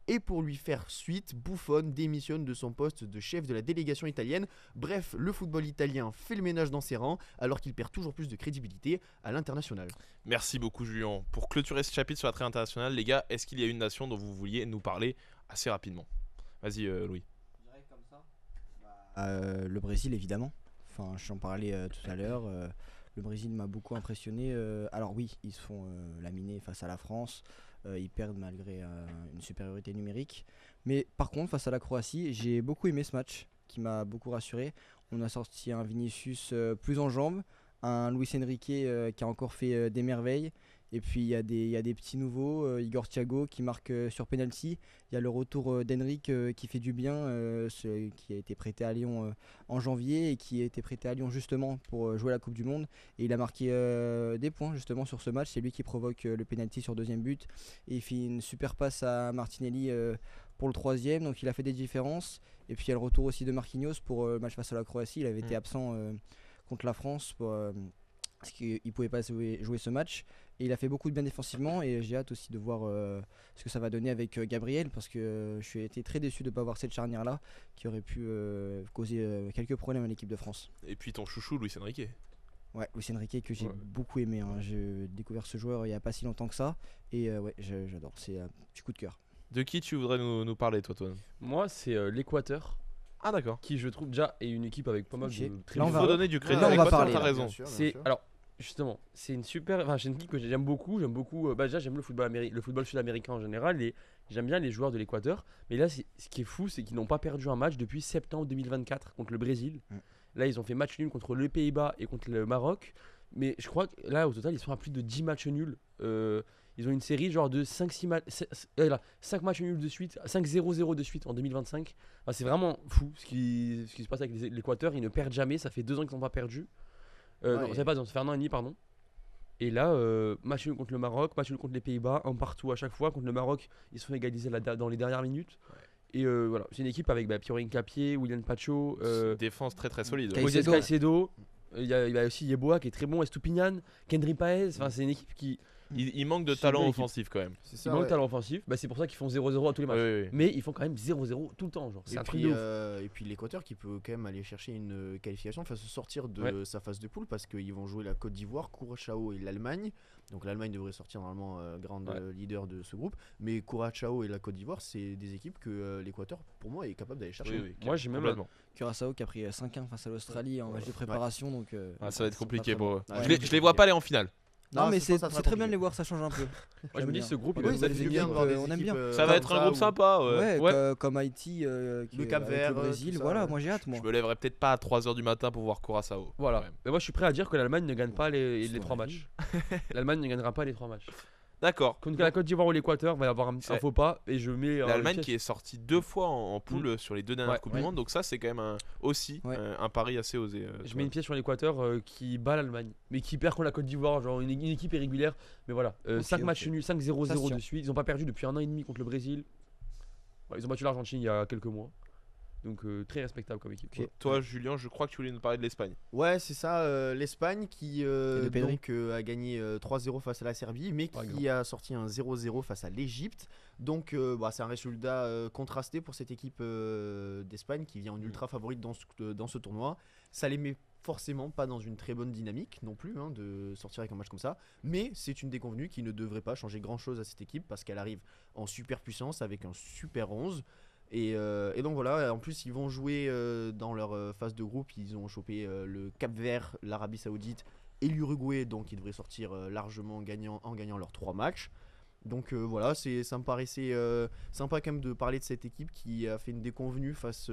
Et pour lui faire suite, Buffon démissionne de son poste de chef de la délégation italienne. Bref, le football italien fait le ménage dans ses rangs alors qu'il perd toujours plus de crédibilité à l'international. Merci beaucoup Julien. Pour clôturer ce chapitre sur la trêve internationale, les gars, est-ce qu'il y a une nation dont vous vouliez nous parler assez rapidement ? Vas-y Louis. Le Brésil évidemment, enfin j'en parlais tout à l'heure, le Brésil m'a beaucoup impressionné, alors oui ils se font laminer face à la France, ils perdent malgré une supériorité numérique, mais par contre face à la Croatie j'ai beaucoup aimé ce match qui m'a beaucoup rassuré. On a sorti un Vinicius plus en jambes, un Luis Enrique qui a encore fait des merveilles. Et puis il y a des petits nouveaux, Igor Thiago qui marque sur penalty. Il y a le retour d'Henrik qui fait du bien, qui a été prêté à Lyon en janvier et qui a été prêté à Lyon justement pour jouer la Coupe du Monde. Et il a marqué des points justement sur ce match. C'est lui qui provoque le penalty sur deuxième but. Et il fait une super passe à Martinelli pour le troisième. Donc il a fait des différences. Et puis il y a le retour aussi de Marquinhos pour le match face à la Croatie. Il avait été absent contre la France parce qu'il ne pouvait pas jouer ce match. Et il a fait beaucoup de bien défensivement et j'ai hâte aussi de voir ce que ça va donner avec Gabriel parce que je suis été très déçu de ne pas avoir cette charnière là qui aurait pu causer quelques problèmes à l'équipe de France. Et puis ton chouchou Luis Enrique. Ouais, Luis Enrique que j'ai beaucoup aimé, hein. J'ai découvert ce joueur il n'y a pas si longtemps que ça et j'adore, c'est un petit coup de cœur. De qui tu voudrais nous parler toi Toine ? Moi c'est l'Équateur. Ah d'accord. Qui je trouve déjà est une équipe avec pas mal de très Il faut donner du crédit Là, à on va l'Équateur, parler, t'as là, raison. Alors justement, c'est une équipe que j'aime beaucoup. Déjà, j'aime le football sud-américain en général et j'aime bien les joueurs de l'Équateur. Mais là, ce qui est fou, c'est qu'ils n'ont pas perdu un match depuis septembre 2024 contre le Brésil. Là, ils ont fait match nul contre les Pays-Bas et contre le Maroc. Mais je crois que là, au total, ils sont à plus de 10 matchs nuls. Ils ont une série genre de 5 matchs nuls de suite, 5-0-0 de suite en 2025. Enfin, c'est vraiment fou ce qui se passe avec l'Équateur. Ils ne perdent jamais. Ça fait 2 ans qu'ils n'ont pas perdu. Non, ça fait 1 an et demi, pardon. Et là, match nul contre le Maroc, match nul contre les Pays-Bas, un partout à chaque fois. Contre le Maroc, ils se sont égalisés dans les dernières minutes. Et voilà, c'est une équipe avec Pierre Hincapié, William Pacho, Défense très très solide. Caicedo. Il y a aussi Yeboah qui est très bon, Estupinian, Kendry Paez. Enfin, c'est une équipe qui Il manque de C'est une talent bonne équipe. offensif quand même. C'est Ils ça. manquent de Ouais. talent offensif, c'est pour ça qu'ils font 0-0 à tous les matchs. Oui, oui. Mais ils font quand même 0-0 tout le temps, genre. C'est Et un truc puis, de ouf. et puis l'Équateur qui peut quand même aller chercher une qualification, enfin se sortir de Ouais. sa phase de poule parce qu'ils vont jouer la Côte d'Ivoire, Curaçao et l'Allemagne. Donc l'Allemagne devrait sortir normalement grande Ouais. leader de ce groupe. Mais Curaçao et la Côte d'Ivoire, c'est des équipes que l'Équateur, pour moi, est capable d'aller chercher. Oui, oui, Moi, j'ai même complètement. Curaçao qui a pris 5-1 face à l'Australie en match de préparation. Donc, Ah, ça va être ils sont compliqué pas pour très eux. bons. Ouais, Je mais les c'est vois pas aller en finale. Non, Non, mais c'est pour c'est ça, ça sera très bien de compliqué. les voir, ça change un peu. Moi, je J'aime me dis, bien. ce groupe, il Oui, va ça nous fait aller du bien. bien de voir des équipes, Ça va être un groupe sympa, ouais. Ouais, comme Haïti, Le Cap Cap-Vert, le Brésil. tout ça, Voilà, ouais. moi j'ai hâte, moi. Je me lèverai peut-être pas à 3h du matin pour voir Curaçao. Voilà. quand même. Mais moi, je suis prêt à dire que l'Allemagne ne gagne pas les C'est 3 ton matchs. L'Allemagne ne gagnera pas les 3 matchs. D'accord. Contre la Côte d'Ivoire ou l'Équateur, va y avoir un C'est- faux pas et je mets L'Allemagne le qui est sortie 2 fois en poule sur les 2 dernières Ouais. Coupes du Monde, donc ça c'est quand même aussi Ouais. un pari assez osé. Je mets une pièce sur l'Équateur qui bat l'Allemagne, mais qui perd contre la Côte d'Ivoire, genre une équipe irrégulière. Mais voilà, 5 Ok, matchs ok. nuls, 5-0-0 Ça, c'est sûr. de suite. Ils n'ont pas perdu depuis 1 an et demi contre le Brésil. Ouais, ils ont battu l'Argentine il y a quelques mois. Donc très respectable comme équipe. Ok. Toi Julien, je crois que tu voulais nous parler de l'Espagne. Ouais, c'est ça, l'Espagne qui de Pedri. donc, a gagné 3-0 face à la Serbie, mais Par qui exemple. a sorti un 0-0 face à l'Égypte. Donc c'est un résultat contrasté pour cette équipe d'Espagne qui vient en ultra favorite dans ce tournoi. Ça les met forcément pas dans une très bonne dynamique non plus de sortir avec un match comme ça, mais c'est une déconvenue qui ne devrait pas changer grand chose à cette équipe parce qu'elle arrive en super puissance avec un super 11. Et donc voilà, en plus ils vont jouer dans leur phase de groupe, ils ont chopé le Cap-Vert, l'Arabie Saoudite et l'Uruguay, donc ils devraient sortir largement en gagnant leurs 3 matchs. Donc voilà, ça me paraissait sympa quand même de parler de cette équipe qui a fait une déconvenue face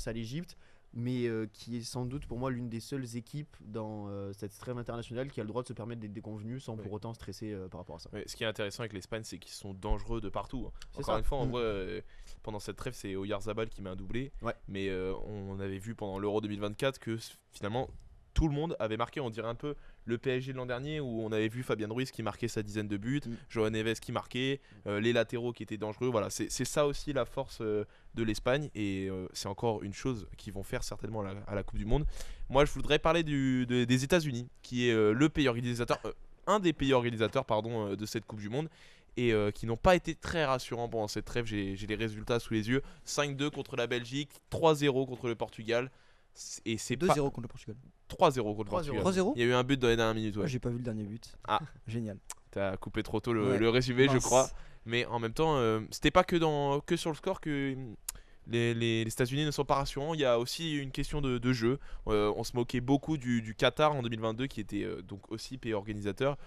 à l'Égypte, mais qui est sans doute pour moi l'une des seules équipes dans cette trêve internationale qui a le droit de se permettre d'être déconvenue sans pour autant stresser par rapport à ça. Ouais, ce qui est intéressant avec l'Espagne, c'est qu'ils sont dangereux de partout. C'est Encore ça. une fois, en vrai, pendant cette trêve, c'est Oyarzabal qui met un doublé. Ouais. Mais on avait vu pendant l'Euro 2024 que finalement tout le monde avait marqué, on dirait un peu le PSG de l'an dernier où on avait vu Fabien Ruiz qui marquait sa dizaine de buts, Johan Neves qui marquait, les latéraux qui étaient dangereux. Voilà, c'est ça aussi la force de l'Espagne et c'est encore une chose qu'ils vont faire certainement à la Coupe du Monde. Moi, je voudrais parler des États-Unis qui est le pays organisateur, un des pays organisateurs de cette Coupe du Monde. Et qui n'ont pas été très rassurants pendant cette trêve. J'ai les résultats sous les yeux. 5-2 contre la Belgique, 3-0 contre le Portugal. Et c'est 2-0 pas contre le Portugal. 3-0 contre le 3-0. Portugal. 3-0. Il y a eu un but dans les dernières minutes. Ouais, Ouais. j'ai pas vu le dernier but. Ah. Génial. T'as coupé trop tôt Ouais. le résumé, je Mince. crois. Mais en même temps, c'était pas que sur le score que les États-Unis ne sont pas rassurants. Il y a aussi une question de jeu. On se moquait beaucoup du Qatar en 2022, qui était donc aussi pays organisateur,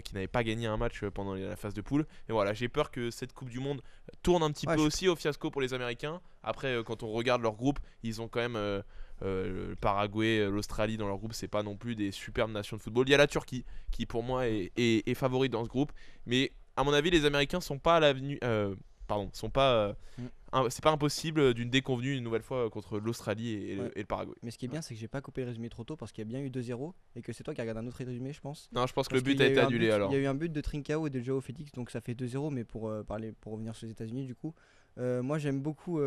qui n'avait pas gagné un match pendant la phase de poule. Et voilà, j'ai peur que cette Coupe du Monde tourne un petit peu aussi au fiasco pour les Américains. Après, quand on regarde leur groupe, ils ont quand même le Paraguay, l'Australie dans leur groupe. C'est pas non plus des superbes nations de football. Il y a la Turquie qui, pour moi, est favorite dans ce groupe. Mais à mon avis, les Américains sont pas à l'avenue. Sont pas. C'est pas impossible d'une déconvenue une nouvelle fois contre l'Australie et le Paraguay. Mais ce qui est bien, c'est que j'ai pas coupé le résumé trop tôt parce qu'il y a bien eu 2-0 et que c'est toi qui as regardé un autre résumé, je pense. Non, je pense que Parce le but qu'il y a eu été un annulé but- alors. Il y a eu un but de Trincao et de Joao Félix, donc ça fait 2-0. Mais pour revenir sur les États-Unis, du coup, moi j'aime beaucoup.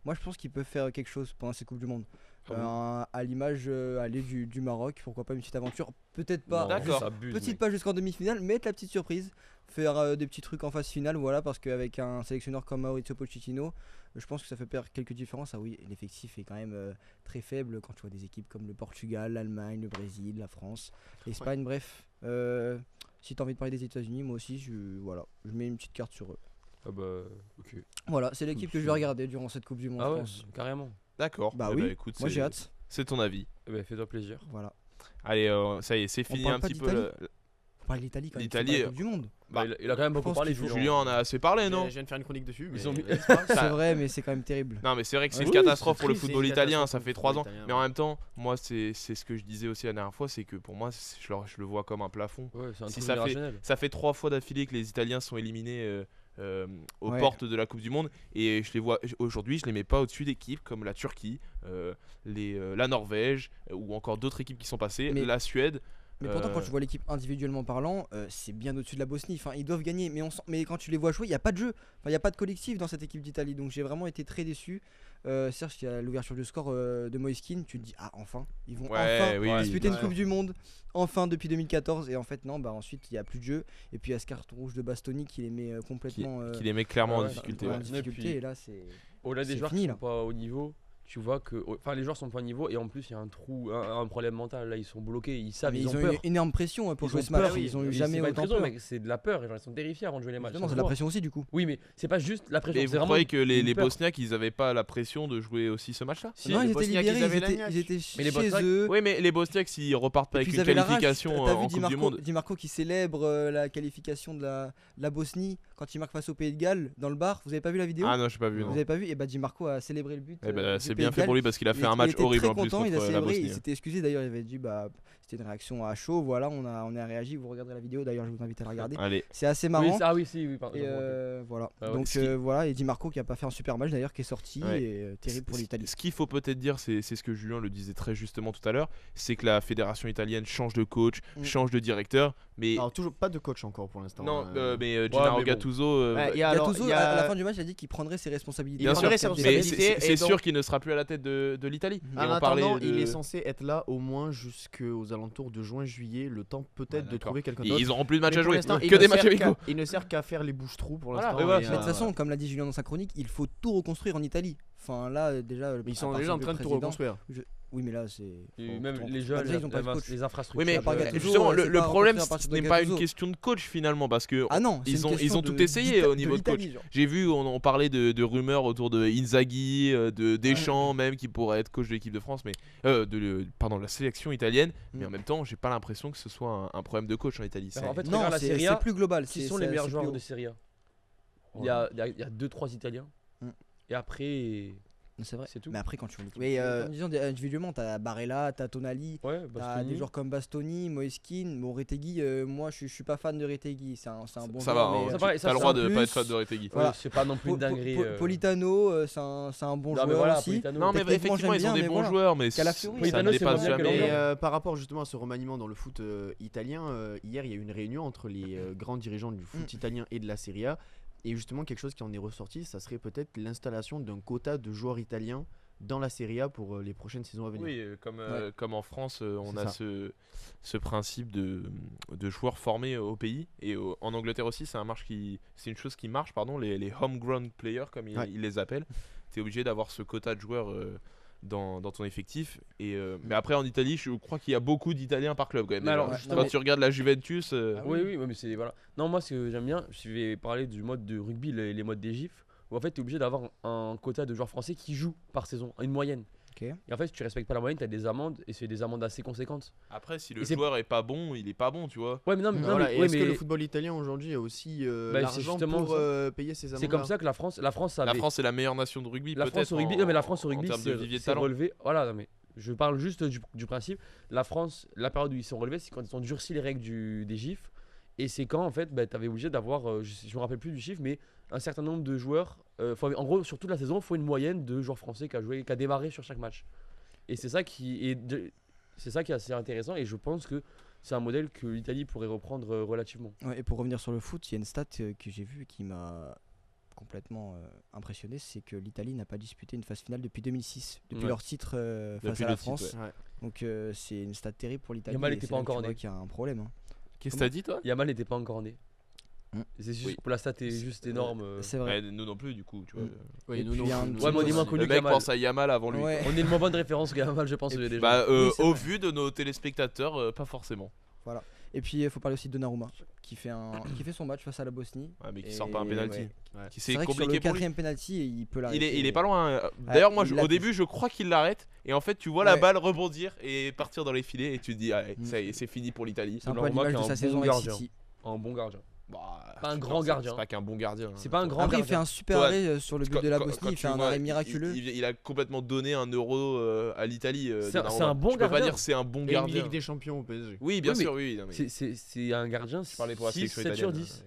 Moi je pense qu'ils peuvent faire quelque chose pendant cette Coupe du Monde. À l'image du Maroc, pourquoi pas une petite aventure. Peut-être pas. D'accord. Petite pas jusqu'en demi-finale, mais la petite surprise. Faire des petits trucs en phase finale, voilà, parce qu'avec un sélectionneur comme Mauricio Pochettino, je pense que ça fait faire quelques différences. Ah oui, l'effectif est quand même très faible quand tu vois des équipes comme le Portugal, l'Allemagne, le Brésil, la France, l'Espagne, bref. Si tu as envie de parler des États-Unis, moi aussi, je mets une petite carte sur eux. Ah bah, ok. Voilà, c'est l'équipe que je vais regarder durant cette Coupe du Monde, Ah je ouais, pense. carrément. D'accord. Bah Eh oui, ben, écoute, moi c'est- j'ai hâte. C'est ton avis. Eh ben, fais-toi plaisir. Voilà. Allez, ça y est, c'est fini parle un pas petit peu. d'Italie On parle de l'Italie quand même. L'Italie, c'est pas la Coupe du Monde. Bah, il a quand même beaucoup pense parlé, qu'il faut- Julien en a assez parlé, non Je viens de faire une chronique dessus. Ils ont mis- C'est vrai, mais c'est quand même terrible. Non, mais c'est vrai que c'est Oui, une oui, catastrophe c'est pour le triste, football c'est une italien, catastrophe ça pour fait le 3 ans. football italien, Mais en même temps, moi, c'est ce que je disais aussi la dernière fois, c'est que pour moi, je le vois comme un plafond. Ouais, c'est un Si truc ça fait- irrationnel. Ça fait 3 fois d'affilée que les Italiens sont éliminés aux Ouais. portes de la Coupe du Monde. Et je les vois aujourd'hui, je les mets pas au-dessus d'équipes comme la Turquie, la Norvège ou encore d'autres équipes qui sont passées, Mais- la Suède. Mais pourtant, quand tu vois l'équipe individuellement parlant, c'est bien au-dessus de la Bosnie. Enfin, ils doivent gagner, mais quand tu les vois jouer, il n'y a pas de jeu. Enfin, il n'y a pas de collectif dans cette équipe d'Italie. Donc j'ai vraiment été très déçu. Serge, il y a l'ouverture du score de Moiskin. Tu te dis, ah, enfin, ils vont disputer une Coupe du Monde. Enfin, depuis 2014. Et en fait, non, bah ensuite, il n'y a plus de jeu. Et puis, il y a ce carte rouge de Bastoni qui les met complètement qui les met clairement en difficulté. en difficulté. Et là, c'est. Au-delà des C'est joueurs fini, qui là. sont pas au niveau, tu vois que les joueurs sont pas au niveau et en plus il y a un trou, un problème mental là, ils sont bloqués, ils savent, Mais ils ont eu peur. une énorme pression pour Ils jouer ont ce match. peur, Ils ont eu Et jamais c'est pas une autant raison, peur. mec, c'est de la peur, ils sont terrifiés avant de jouer les matchs. Évidemment, ça c'est se de la voit. pression aussi du coup. Oui, mais c'est pas juste la pression, Et c'est vous vraiment croyez que les une peur. Bosniaques, ils avaient pas la pression de jouer aussi ce match-là? Si, Non, les ils étaient Bosniaques, libérés, ils avaient ils l'agnac. étaient Mais les chez Bosniaques- eux. Oui, mais les Bosniaques, s'ils repartent pas Et avec puis une ils avaient la rage. qualification T'as en vu Coupe du Monde. Di Marco qui célèbre la qualification de la Bosnie quand il marque face au Pays de Galles dans le bar. Vous avez pas vu la vidéo? Ah non, j'ai pas vu. Vous non. avez pas vu? Et bah Di Marco a célébré le but. Eh ben, du c'est Pays bien de fait Galles. pour lui parce qu'il a fait un Il match était horrible très en plus content, il a contre la célébré, Bosnie. il s'était excusé d'ailleurs, il avait dit bah c'était une réaction à chaud, voilà, on a réagi, vous regarderez la vidéo d'ailleurs, je vous invite à la regarder. Allez, C'est assez Oui, marrant. pardon. Et voilà. Ah ouais, Donc ce qui- voilà, et Di Marco qui a pas fait un super match d'ailleurs, qui est sorti Ouais. et terrible pour l'Italie. Ce qu'il faut peut-être dire, c'est ce que Julien le disait très justement tout à l'heure, c'est que la fédération italienne change de coach, change de directeur, mais Alors, toujours pas de coach encore pour l'instant. non, euh. mais Gennaro mais bon. Gattuso, Ouais, et alors, Gattuso, il y a- à la fin du match, il a dit qu'il prendrait ses responsabilités. bien il sûr, prendrait ses mais responsabilités, c'est et donc- sûr qu'il ne sera plus à la tête de l'Italie. En Et on parlait attendant, de- il est censé être là au moins jusqu'aux alentours de juin-juillet, le temps peut-être de d'accord. trouver quelqu'un Et d'autre. ils auront plus de matchs Mais à pour jouer, l'instant, il que ne des sert matchs amicaux. Il ne sert qu'à faire les bouches-trous pour Voilà, l'instant. mais voilà, et, Mais de toute façon, comme l'a dit Julien dans sa chronique, il faut tout reconstruire en Italie. Enfin là déjà. mais ils sont à part déjà en le train de tout président- reconstruire. Oui, mais là c'est. Et faut- même faut- les bah, jeunes, déjà, ils ont pas de coach. les infrastructures. Oui, mais à part Gattuso, justement, c'est le pas problème, reconstruire à partir ce de n'est pas une Gattuso. question de coach finalement, parce que Ah non, c'est ils une ont question tout de- essayé au niveau de coach. d'Italie, genre. J'ai vu, on parlait de rumeurs autour de Inzaghi, de Deschamps même, qui pourrait être coach de l'équipe de France, mais pardon, la sélection italienne. Mais en même temps, j'ai pas l'impression que ce soit un problème de coach en Italie. En fait, Non, regarde la c'est Serie A, plus global. Qui c'est- sont c'est- les meilleurs c'est joueurs plus de haut. Serie A? Il y a 2-3 Italiens. Mm. Et après, C'est vrai. c'est tout. Mais après, quand tu vois l'équipe. Mais, Comme disons, individuellement, t'as Barella, t'as Tonali. Ouais, T'as Bastoni. des joueurs comme Bastoni, Moiskin, bon Retegui, moi je suis pas fan de Retegui, c'est un bon Ça joueur, va, mais, hein, ça va, et t'as ça, le c'est droit en de plus- pas être fan de Retegui. Ouais, voilà. c'est pas non plus une dinguerie. Politano, c'est un bon Non, mais joueur voilà, aussi. Politano. Non, mais Techniquement, effectivement, j'aime ils ont bien, des mais bons voilà. joueurs, mais Calafiori, ça Politano, n'est c'est pas pas bien que jamais. Mais l'Angleterre. par rapport justement à ce remaniement dans le foot italien, hier il y a eu une réunion entre les grands dirigeants du foot italien et de la Serie A. Et justement, quelque chose qui en est ressorti, ça serait peut-être l'installation d'un quota de joueurs italiens dans la Serie A pour les prochaines saisons à venir. Oui, comme en France, on C'est a ça. ce principe de joueurs formés au pays. Et en Angleterre aussi, c'est une chose qui marche, pardon, les homegrown players, comme Ouais. ils les appellent. Tu es obligé d'avoir ce quota de joueurs dans ton effectif. Mais après, en Italie, je crois qu'il y a beaucoup d'Italiens par club quand même. Mais alors, déjà. justement- Quand tu regardes la Juventus, Oui, oui, mais c'est. Voilà. Non, moi, ce que j'aime bien, je vais parler du mode de rugby, les modes des gifs, où en fait, tu es obligé d'avoir un quota de joueurs français qui jouent par saison, une moyenne. Ok. Et en fait, si tu respectes pas la moyenne, tu as des amendes, et c'est des amendes assez conséquentes. après, si Et le c'est- joueur est pas bon, il est pas bon, tu vois. Ouais, mais non, mais, non, Voilà, mais, et ouais, est-ce que mais le football italien aujourd'hui a aussi Bah, c'est l'argent justement pour ça. payer ses amendes c'est comme ça que la France La avait- France est la meilleure nation de rugby, La peut-être. France au rugby, non, mais la France au rugby, en termes de vivier de c'est talent. relevé. Voilà, non, mais je parle juste du principe. La France, la période où ils sont relevés, c'est quand ils ont durci les règles des gifs. Et c'est quand en fait, tu avais obligé d'avoir, je me rappelle plus du chiffre, mais un certain nombre de joueurs. En gros, sur toute la saison, il faut une moyenne de joueurs français qui a démarré sur chaque match. Et c'est ça qui est assez intéressant. Et je pense que c'est un modèle que l'Italie pourrait reprendre relativement. Ouais, et pour revenir sur le foot, il y a une stat que j'ai vue qui m'a complètement impressionné, c'est que l'Italie n'a pas disputé une phase finale depuis 2006, depuis Ouais. leur titre face Depuis à le la titre, France. ouais. Donc c'est une stat terrible pour l'Italie. Yamal et était c'est pas là que tu encore vois né. qu'il y a un problème. Hein. Qu'est-ce que t'as dit, toi Yamal n'était pas encore né. Mm. C'est juste Oui. pour la stat est juste énorme. C'est vrai. Nous non plus, du coup, tu vois. Mm. Oui, Et nous puis, non il y a plus, un nous petit Ouais, mais on est aussi. moins connu Le que mec Yamal. pense à Yamal avant lui. Ouais. On est une moins bonne référence que Yamal, je pense, Et déjà. puis- Bah, Oui, c'est au vrai. vu de nos téléspectateurs, pas forcément. Et puis il faut parler aussi de Donnarumma qui fait son match face à la Bosnie. Ouais, mais qui Et sort pas un penalty. ouais. Qui C'est c'est vrai que sur le compliqué pour lui. quatrième penalty, il peut Il l'arrêter. est pas loin. D'ailleurs, moi, il au l'a début, je crois qu'il l'arrête. Et en fait, tu vois la Ouais. balle rebondir et partir dans les filets. Et tu te dis, ah, Mm. ça y est, c'est fini pour l'Italie. C'est un peu à Donnarumma l'image qui de est sa un saison bon avec gardien. City. Un bon gardien. Bah, Pas un je grand pense, gardien. C'est pas qu'un bon gardien. C'est pas un grand Après, il gardien. fait un super Toi, arrêt sur le but de la Bosnie. Il tu fait un vois, arrêt miraculeux. Il a complètement donné un euro à l'Italie. C'est un Donnarumma. bon Tu peux pas gardien. dire c'est un bon Et une gardien. Ligue des Champions au PSG. Oui, bien Oui, mais sûr, oui. Non, mais C'est un gardien je parlais pour la 6, sélection 7 sur italienne. 10.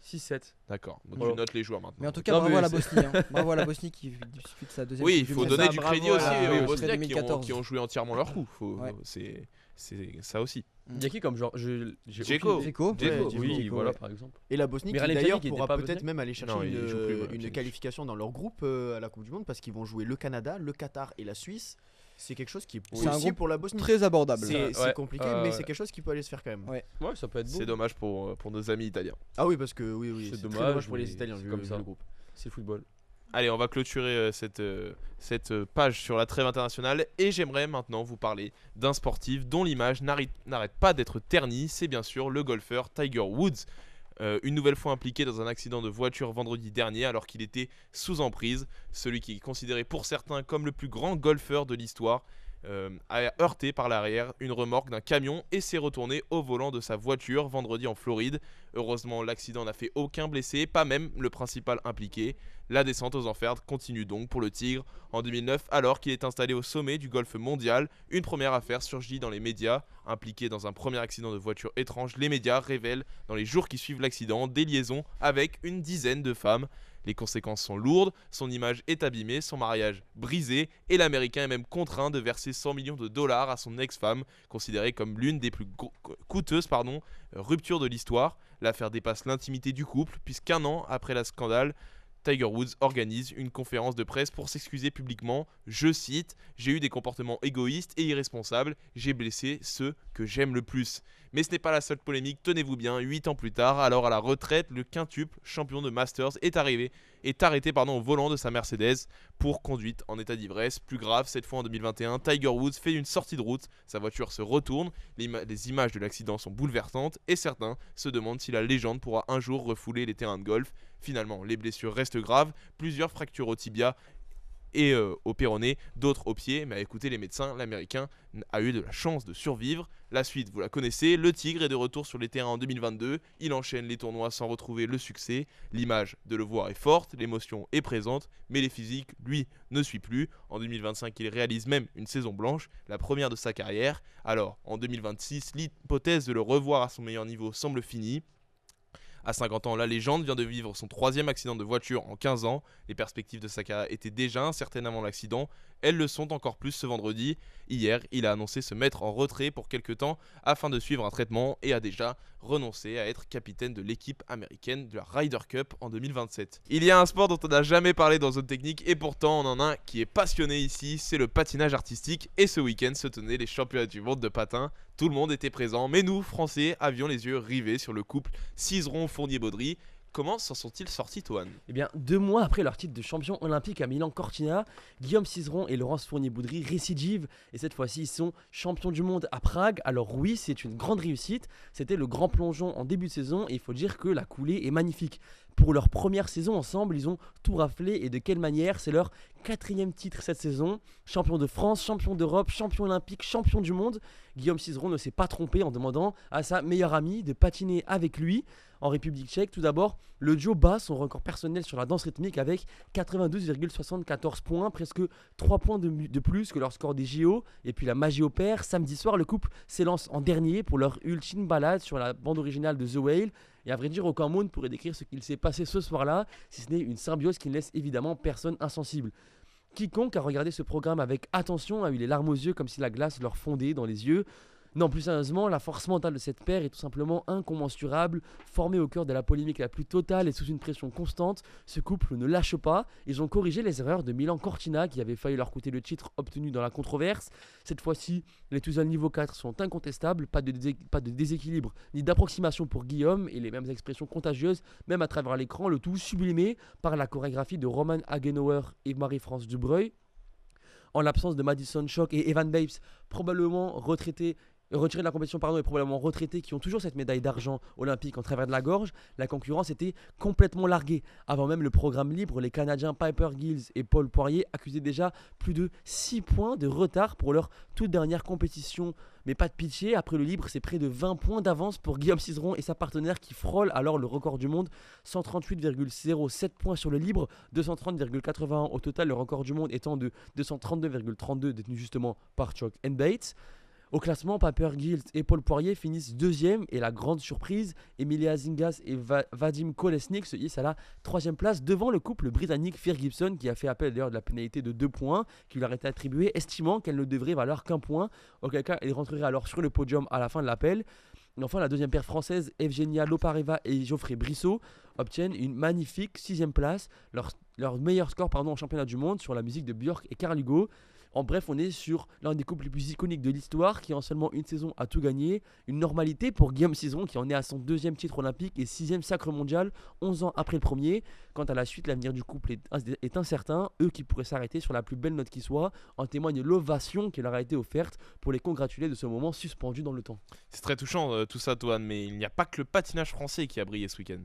6-7. D'accord, donc Voilà. tu notes les joueurs maintenant. Mais en tout cas, Non, bravo mais à la c'est- Bosnie. Bravo à la Bosnie qui suffit de sa deuxième Oui, Coupe il du faut Monde. donner Ça, du bravo crédit à aussi la- aux oui, Bosniaques jusqu'à 2014. qui ont joué entièrement leur coup. Ouais. C'est ça aussi. Il y a qui comme genre j'ai Dzeko. aucune idée. Dzeko. Dzeko. Ouais, Oui, Dzeko, voilà ouais. par exemple. Et la Bosnie qui Miralem d'ailleurs Pjanic, il pourra était pas peut-être bosniaque même aller chercher Non, il joue plus, voilà, une Pjanic. qualification dans leur groupe à la Coupe du Monde parce qu'ils vont jouer le Canada, le Qatar et la Suisse. C'est quelque chose qui est C'est un possible groupe pour la Bosnie. Très abordable. C'est Ouais, compliqué, ouais. mais c'est quelque chose qui peut aller se faire quand même. Ouais. Ouais, ça peut être beau. C'est dommage pour nos amis italiens. Ah oui, parce que oui, C'est c'est très dommage, dommage pour les mais Italiens c'est vu, comme vu ça. le groupe. C'est le football. Allez, on va clôturer cette page sur la trêve internationale et j'aimerais maintenant vous parler d'un sportif dont l'image n'arrête pas d'être ternie, c'est bien sûr le golfeur Tiger Woods. Une nouvelle fois impliqué dans un accident de voiture vendredi dernier alors qu'il était sous emprise. Celui qui est considéré pour certains comme le plus grand golfeur de l'histoire a heurté par l'arrière une remorque d'un camion et s'est retourné au volant de sa voiture vendredi en Floride. Heureusement, l'accident n'a fait aucun blessé, pas même le principal impliqué. La descente aux enfers continue donc pour le Tigre en 2009 alors qu'il est installé au sommet du golf mondial. Une première affaire surgit dans les médias. Impliqué dans un premier accident de voiture étrange, les médias révèlent dans les jours qui suivent l'accident des liaisons avec une dizaine de femmes. Les conséquences sont lourdes, son image est abîmée, son mariage brisé et l'Américain est même contraint de verser 100 millions de dollars à son ex-femme, considérée comme l'une des plus coûteuses ruptures de l'histoire. L'affaire dépasse l'intimité du couple puisqu'un an après le scandale, Tiger Woods organise une conférence de presse pour s'excuser publiquement. Je cite : « J'ai eu des comportements égoïstes et irresponsables, j'ai blessé ceux que j'aime le plus. » Mais ce n'est pas la seule polémique, tenez-vous bien, 8 ans plus tard, alors à la retraite, le quintuple champion de Masters est arrêté au volant de sa Mercedes pour conduite en état d'ivresse. Plus grave, cette fois en 2021, Tiger Woods fait une sortie de route, sa voiture se retourne, les images de l'accident sont bouleversantes et certains se demandent si la légende pourra un jour refouler les terrains de golf. Finalement, les blessures restent graves, plusieurs fractures au tibia et au péroné, d'autres au pied, mais écoutez les médecins, l'Américain a eu de la chance de survivre. La suite, vous la connaissez, le Tigre est de retour sur les terrains en 2022, il enchaîne les tournois sans retrouver le succès, l'image de le voir est forte, l'émotion est présente, mais les physiques, lui, ne suit plus. En 2025, il réalise même une saison blanche, la première de sa carrière. Alors, en 2026, l'hypothèse de le revoir à son meilleur niveau semble finie. À 50 ans, la légende vient de vivre son 3e accident de voiture en 15 ans. Les perspectives de sa carrière étaient déjà incertaines avant l'accident. Elles le sont encore plus ce vendredi. Hier, il a annoncé se mettre en retrait pour quelques temps afin de suivre un traitement et a déjà renoncé à être capitaine de l'équipe américaine de la Ryder Cup en 2027. Il y a un sport dont on n'a jamais parlé dans Zone Technique et pourtant on en a un qui est passionné ici, c'est le patinage artistique. Et ce week-end se tenaient les championnats du monde de patin. Tout le monde était présent, mais nous, Français, avions les yeux rivés sur le couple Cizeron-Fournier-Baudry. Comment s'en sont-ils sortis, Toine ? Eh bien, 2 mois après leur titre de champion olympique à Milan-Cortina, Guillaume Cizeron et Laurence Fournier-Baudry récidivent et cette fois-ci ils sont champions du monde à Prague. Alors oui, c'est une grande réussite, c'était le grand plongeon en début de saison et il faut dire que la coulée est magnifique. Pour leur première saison ensemble, ils ont tout raflé et de quelle manière ? C'est leur 4e titre cette saison, champion de France, champion d'Europe, champion olympique, champion du monde. Guillaume Cizeron ne s'est pas trompé en demandant à sa meilleure amie de patiner avec lui. En République tchèque, tout d'abord, le duo bat son record personnel sur la danse rythmique avec 92,74 points, presque 3 points de plus que leur score des JO. Et puis la magie opère, samedi soir, le couple s'élance en dernier pour leur ultime balade sur la bande originale de The Whale. Et à vrai dire, aucun mot ne pourrait décrire ce qu'il s'est passé ce soir-là, si ce n'est une symbiose qui ne laisse évidemment personne insensible. Quiconque a regardé ce programme avec attention a eu les larmes aux yeux comme si la glace leur fondait dans les yeux. Non, plus sérieusement, la force mentale de cette paire est tout simplement incommensurable. Formé au cœur de la polémique la plus totale et sous une pression constante, ce couple ne lâche pas. Ils ont corrigé les erreurs de Milan-Cortina qui avait failli leur coûter le titre obtenu dans la controverse. Cette fois-ci, les Tuzan niveau 4 sont incontestables, pas de déséquilibre ni d'approximation pour Guillaume et les mêmes expressions contagieuses, même à travers l'écran, le tout sublimé par la chorégraphie de Roman Hagenauer et Marie-France Dubreuil. En l'absence de Madison Chock et Evan Babes, probablement retirés de la compétition et probablement retraités qui ont toujours cette médaille d'argent olympique en travers de la gorge, la concurrence était complètement larguée. Avant même le programme libre, les Canadiens Piper Gills et Paul Poirier accusaient déjà plus de 6 points de retard pour leur toute dernière compétition. Mais pas de pitié, après le libre, c'est près de 20 points d'avance pour Guillaume Cizeron et sa partenaire qui frôle alors le record du monde. 138,07 points sur le libre, 230,81 au total, le record du monde étant de 232,32 détenu justement par Chock and Bates. Au classement, Paper Gilt et Paul Poirier finissent deuxième et la grande surprise, Emilia Zingas et Vadim Kolesnik se hissent à la troisième place devant le couple britannique Fir Gibson qui a fait appel d'ailleurs de la pénalité de 2 points qui leur était attribuée, estimant qu'elle ne devrait valoir qu'un point, auquel cas elle rentrerait alors sur le podium à la fin de l'appel. Et enfin, la deuxième paire française, Evgenia Lopareva et Geoffrey Brissot, obtiennent une magnifique 6ème place, leur meilleur score en championnat du monde sur la musique de Björk et Carl Hugo. En bref, on est sur l'un des couples les plus iconiques de l'histoire qui en seulement une saison a tout gagné. Une normalité pour Guillaume Cizeron qui en est à son 2e titre olympique et 6e sacre mondial, 11 ans après le premier. Quant à la suite, l'avenir du couple est incertain. Eux qui pourraient s'arrêter sur la plus belle note qui soit, en témoigne l'ovation qui leur a été offerte pour les congratuler de ce moment suspendu dans le temps. C'est très touchant tout ça, Toan, mais il n'y a pas que le patinage français qui a brillé ce week-end.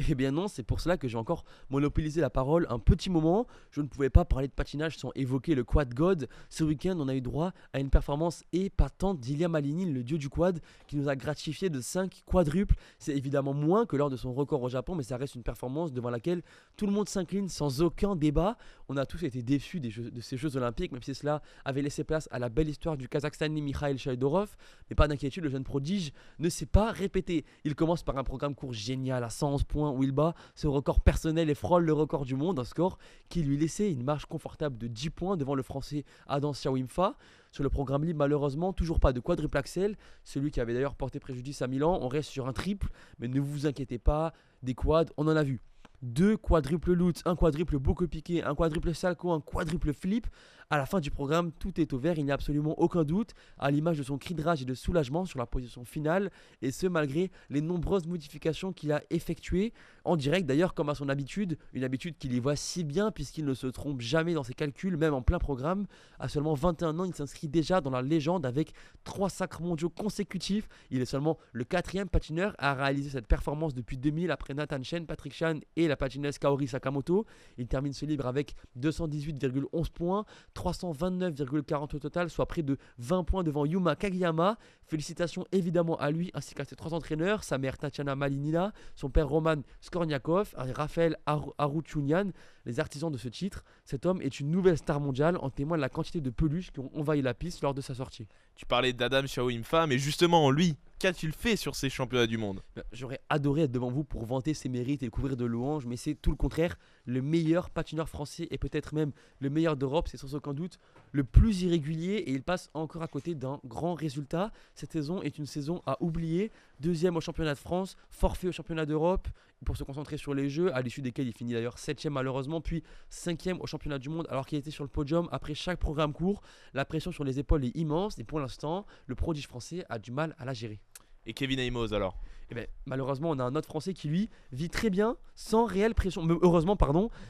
Eh bien non, c'est pour cela que j'ai encore monopolisé la parole un petit moment. Je ne pouvais pas parler de patinage sans évoquer le quad god. Ce week-end, on a eu droit à une performance épatante d'Ilya Malinin, le dieu du quad, qui nous a gratifié de 5 quadruples. C'est évidemment moins que lors de son record au Japon, mais ça reste une performance devant laquelle tout le monde s'incline sans aucun débat. On a tous été déçus de ces Jeux Olympiques, même si cela avait laissé place à la belle histoire du Kazakhstanais Mikhail Shaidorov. Mais pas d'inquiétude, le jeune prodige ne s'est pas répété. Il commence par un programme court génial à 111 points où il bat ce record personnel et frôle le record du monde, un score qui lui laissait une marge confortable de 10 points devant le français Adam Siawimfa. Sur le programme libre, malheureusement, toujours pas de quadruple axel, celui qui avait d'ailleurs porté préjudice à Milan. On reste sur un triple, mais ne vous inquiétez pas, des quads, on en a vu. 2 quadruples lutz, un quadruple boucle piqué, un quadruple salco, un quadruple flip. À la fin du programme, tout est au vert, il n'y a absolument aucun doute, à l'image de son cri de rage et de soulagement sur la position finale, et ce malgré les nombreuses modifications qu'il a effectuées, en direct d'ailleurs comme à son habitude, une habitude qu'il y voit si bien puisqu'il ne se trompe jamais dans ses calculs, même en plein programme. À seulement 21 ans, il s'inscrit déjà dans la légende avec 3 sacres mondiaux consécutifs. Il est seulement le 4e patineur à réaliser cette performance depuis 2000 après Nathan Chen, Patrick Chan et la patineuse Kaori Sakamoto. Il termine ce libre avec 218,11 points, 329,40 au total, soit près de 20 points devant Yuma Kageyama. Félicitations évidemment à lui ainsi qu'à ses 3 entraîneurs, sa mère Tatiana Malinina, son père Roman Skorniakov, Raphaël Arutyunian, les artisans de ce titre. Cet homme est une nouvelle star mondiale, en témoigne la quantité de peluches qui ont envahi la piste lors de sa sortie. Tu parlais d'Adam Siawimfa, mais justement, lui, qu'a-t-il fait sur ces championnats du monde ? J'aurais adoré être devant vous pour vanter ses mérites et le couvrir de louanges, mais c'est tout le contraire. Le meilleur patineur français et peut-être même le meilleur d'Europe, c'est sans aucun doute le plus irrégulier et il passe encore à côté d'un grand résultat. Cette saison est une saison à oublier. 2e au championnat de France, forfait au championnat d'Europe pour se concentrer sur les Jeux, à l'issue desquels il finit d'ailleurs 7e malheureusement, puis 5e au championnat du monde alors qu'il était sur le podium après chaque programme court. La pression sur les épaules est immense et pour l'instant, le prodige français a du mal à la gérer. Et Kevin Amos alors ? Eh ben, malheureusement, on a un autre Français qui lui vit très bien, sans réelle pression. Mais heureusement,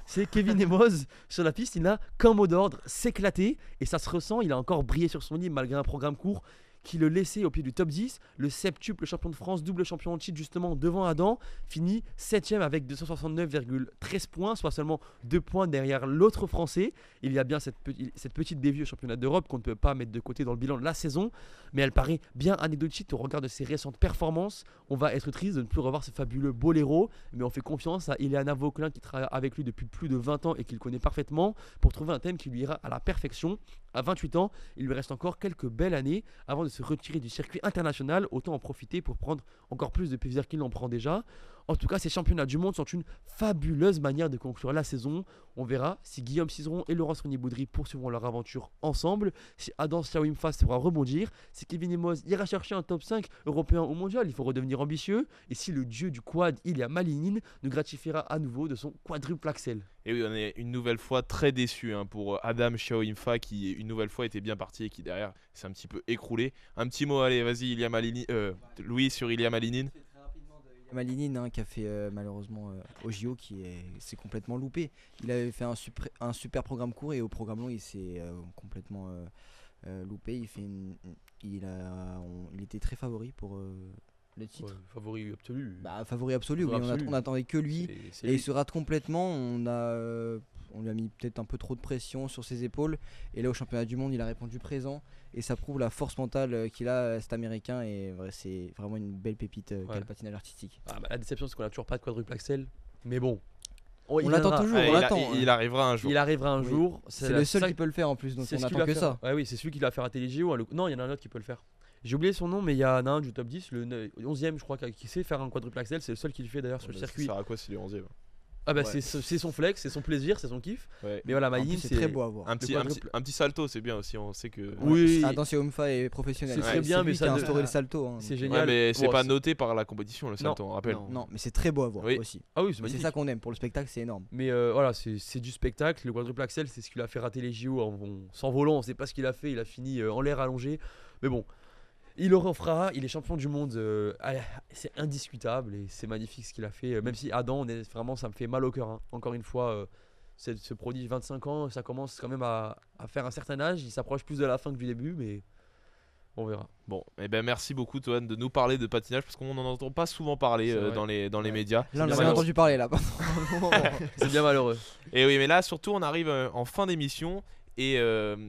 c'est Kevin Amos sur la piste. Il n'a qu'un mot d'ordre, s'éclater. Et ça se ressent, il a encore brillé sur son lit malgré un programme court qui le laissait au pied du top 10. Le septuple champion de France, double champion de titre justement devant Adam, finit 7ème avec 269,13 points, soit seulement 2 points derrière l'autre Français. Il y a bien cette petite bévue au championnat d'Europe qu'on ne peut pas mettre de côté dans le bilan de la saison, mais elle paraît bien anecdotique au regard de ses récentes performances. On va être triste de ne plus revoir ce fabuleux boléro, mais on fait confiance à Ileana Vauquelin qui travaille avec lui depuis plus de 20 ans et qu'il connaît parfaitement pour trouver un thème qui lui ira à la perfection. À 28 ans, il lui reste encore quelques belles années avant de se retirer du circuit international, autant en profiter pour prendre encore plus de plaisir qu'il en prend déjà. En tout cas, ces championnats du monde sont une fabuleuse manière de conclure la saison. On verra si Guillaume Cizeron et Laurence Renier-Boudry poursuivront leur aventure ensemble, si Adam Siawimfa saura rebondir, si Kevin Amos ira chercher un top 5 européen ou mondial, il faut redevenir ambitieux, et si le dieu du quad, Ilya Malinin, nous gratifiera à nouveau de son quadruple axel. Et oui, on est une nouvelle fois très déçus pour Adam Siawimfa qui une nouvelle fois était bien parti et qui derrière s'est un petit peu écroulé. Un petit mot, allez, vas-y, Louis sur Ilya Malinin. Malinin qui a fait malheureusement au JO s'est complètement loupé. Il avait fait un super programme court et au programme long il s'est complètement loupé. Il était très favori pour le titre. Ouais, favori absolu. Favori absolu, oui, on attendait que lui et il se rate complètement. On lui a mis peut-être un peu trop de pression sur ses épaules et là au championnat du monde il a répondu présent et ça prouve la force mentale qu'il a cet américain et c'est vraiment une belle pépite qu'a le patinage artistique. La déception c'est qu'on a toujours pas de quadruple axel, mais bon. On l'attend toujours, il arrivera un jour. Il arrivera un jour. C'est le seul qui peut le faire en plus, donc on attend que ça. Ouais, oui, c'est celui qui l'a fait rater les JO. Non, il y en a un autre qui peut le faire. J'ai oublié son nom, mais il y en a un du top 10, le 11ème, je crois, qui sait faire un quadruple axel. C'est le seul qui le fait d'ailleurs sur le circuit. Ça sert à quoi s'il est 11ème? Ah bah Ouais. c'est son flex, c'est son plaisir, c'est son kiff. Ouais. Mais voilà, En plus, Maïm, c'est très beau à voir. Un petit, quadruple. un petit salto, c'est bien aussi. On sait que. Oui, Attention, Umfa est professionnel. C'est très C'est bien, lui mais qui ça a ne- instauré le salto. hein. c'est Ouais, génial. mais c'est Bon, pas noté par la compétition le salto, on rappelle. Non. Non, mais c'est très beau à voir Oui. aussi. Ah oui, c'est C'est magnifique. ça qu'on aime. Pour le spectacle, c'est énorme. Mais voilà, c'est du spectacle. Le quadruple axel, c'est ce qu'il a fait rater les JO en s'envolant. On sait pas ce qu'il a fait. Il a fini en l'air allongé. Mais bon, il le refera. Il est champion du monde. C'est indiscutable et c'est magnifique ce qu'il a fait. Même si Adam, vraiment, ça me fait mal au cœur. Hein. Encore une fois, ce prodige 25 ans, ça commence quand même à faire un certain âge. Il s'approche plus de la fin que du début, mais on verra. Bon, et ben merci beaucoup, Toine, de nous parler de patinage parce qu'on n'en entend pas souvent parler C'est vrai. dans les médias. Là, on bien a malheureux. entendu parler là. C'est bien malheureux. Et oui, mais là, surtout, on arrive en fin d'émission et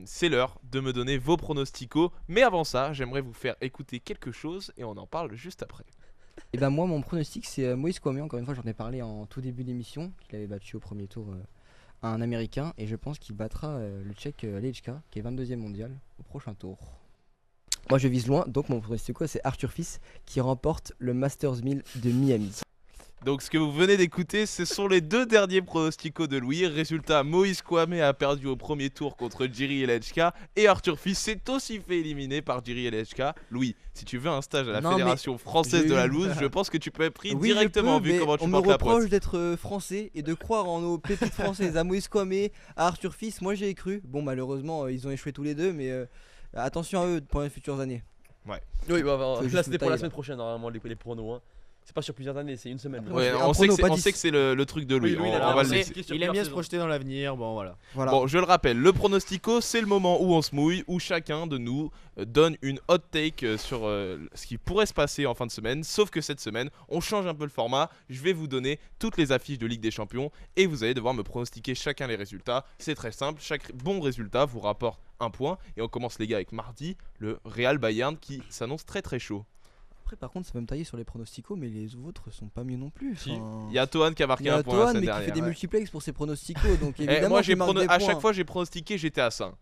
c'est l'heure de me donner vos pronosticos. Mais avant ça, j'aimerais vous faire écouter quelque chose et on en parle juste après. Et ben moi, mon pronostic, c'est Moïse Kouamé. Encore une fois, j'en ai parlé en tout début d'émission. Qu'il avait battu au premier tour un Américain. Et je pense qu'il battra le Tchèque Lejka, qui est 22e mondial, au prochain tour. Moi, je vise loin. Donc, mon pronostic, c'est Arthur Fils qui remporte le Masters 1000 de Miami. Donc ce que vous venez d'écouter, ce sont les deux derniers pronosticos de Louis. Résultat, Moïse Kouamé a perdu au premier tour contre Jiri Elechka et Arthur Fils s'est aussi fait éliminer par Jiri Elechka. Louis, si tu veux un stage à la Non, mais Fédération Française j'ai de la eu- Loose, je pense que tu peux être pris Oui, directement je peux, vu mais comment tu on me portes la poisse. reproche d'être français et de croire en nos pépites françaises, à Moïse Kouamé, à Arthur Fils. Moi, j'ai cru. Bon, malheureusement, ils ont échoué tous les deux, mais attention à eux pour les futures années. Oui, bah, Faut juste là c'était me pour la tailler, semaine prochaine, normalement, les pronos. Hein. C'est pas sur plusieurs années, c'est une semaine. Après, Ouais, un on sait prono, pas on 10. sait que c'est le truc de Louis. Oui, Louis, on il a va le avancé. laisser. Il aime bien se projeter dans l'avenir, bon voilà. Voilà. Bon, je le rappelle, le pronostico, c'est le moment où on se mouille, où chacun de nous donne une hot take sur ce qui pourrait se passer en fin de semaine. Sauf que cette semaine, on change un peu le format. Je vais vous donner toutes les affiches de Ligue des Champions et vous allez devoir me pronostiquer chacun les résultats. C'est très simple, chaque bon résultat vous rapporte un point. Et on commence les gars avec mardi, le Real Bayern qui s'annonce très très chaud. Après, par contre, ça peut me tailler sur les pronosticos, mais les autres sont pas mieux non plus. Si. Enfin, Il y a Tohan qui a marqué il y a un point la Tohan, semaine mais qui fait dernière. des Ouais. multiplex pour ses pronosticos, donc Eh, évidemment, moi, qu'il marque des à points. chaque fois j'ai pronostiqué, j'étais à 5.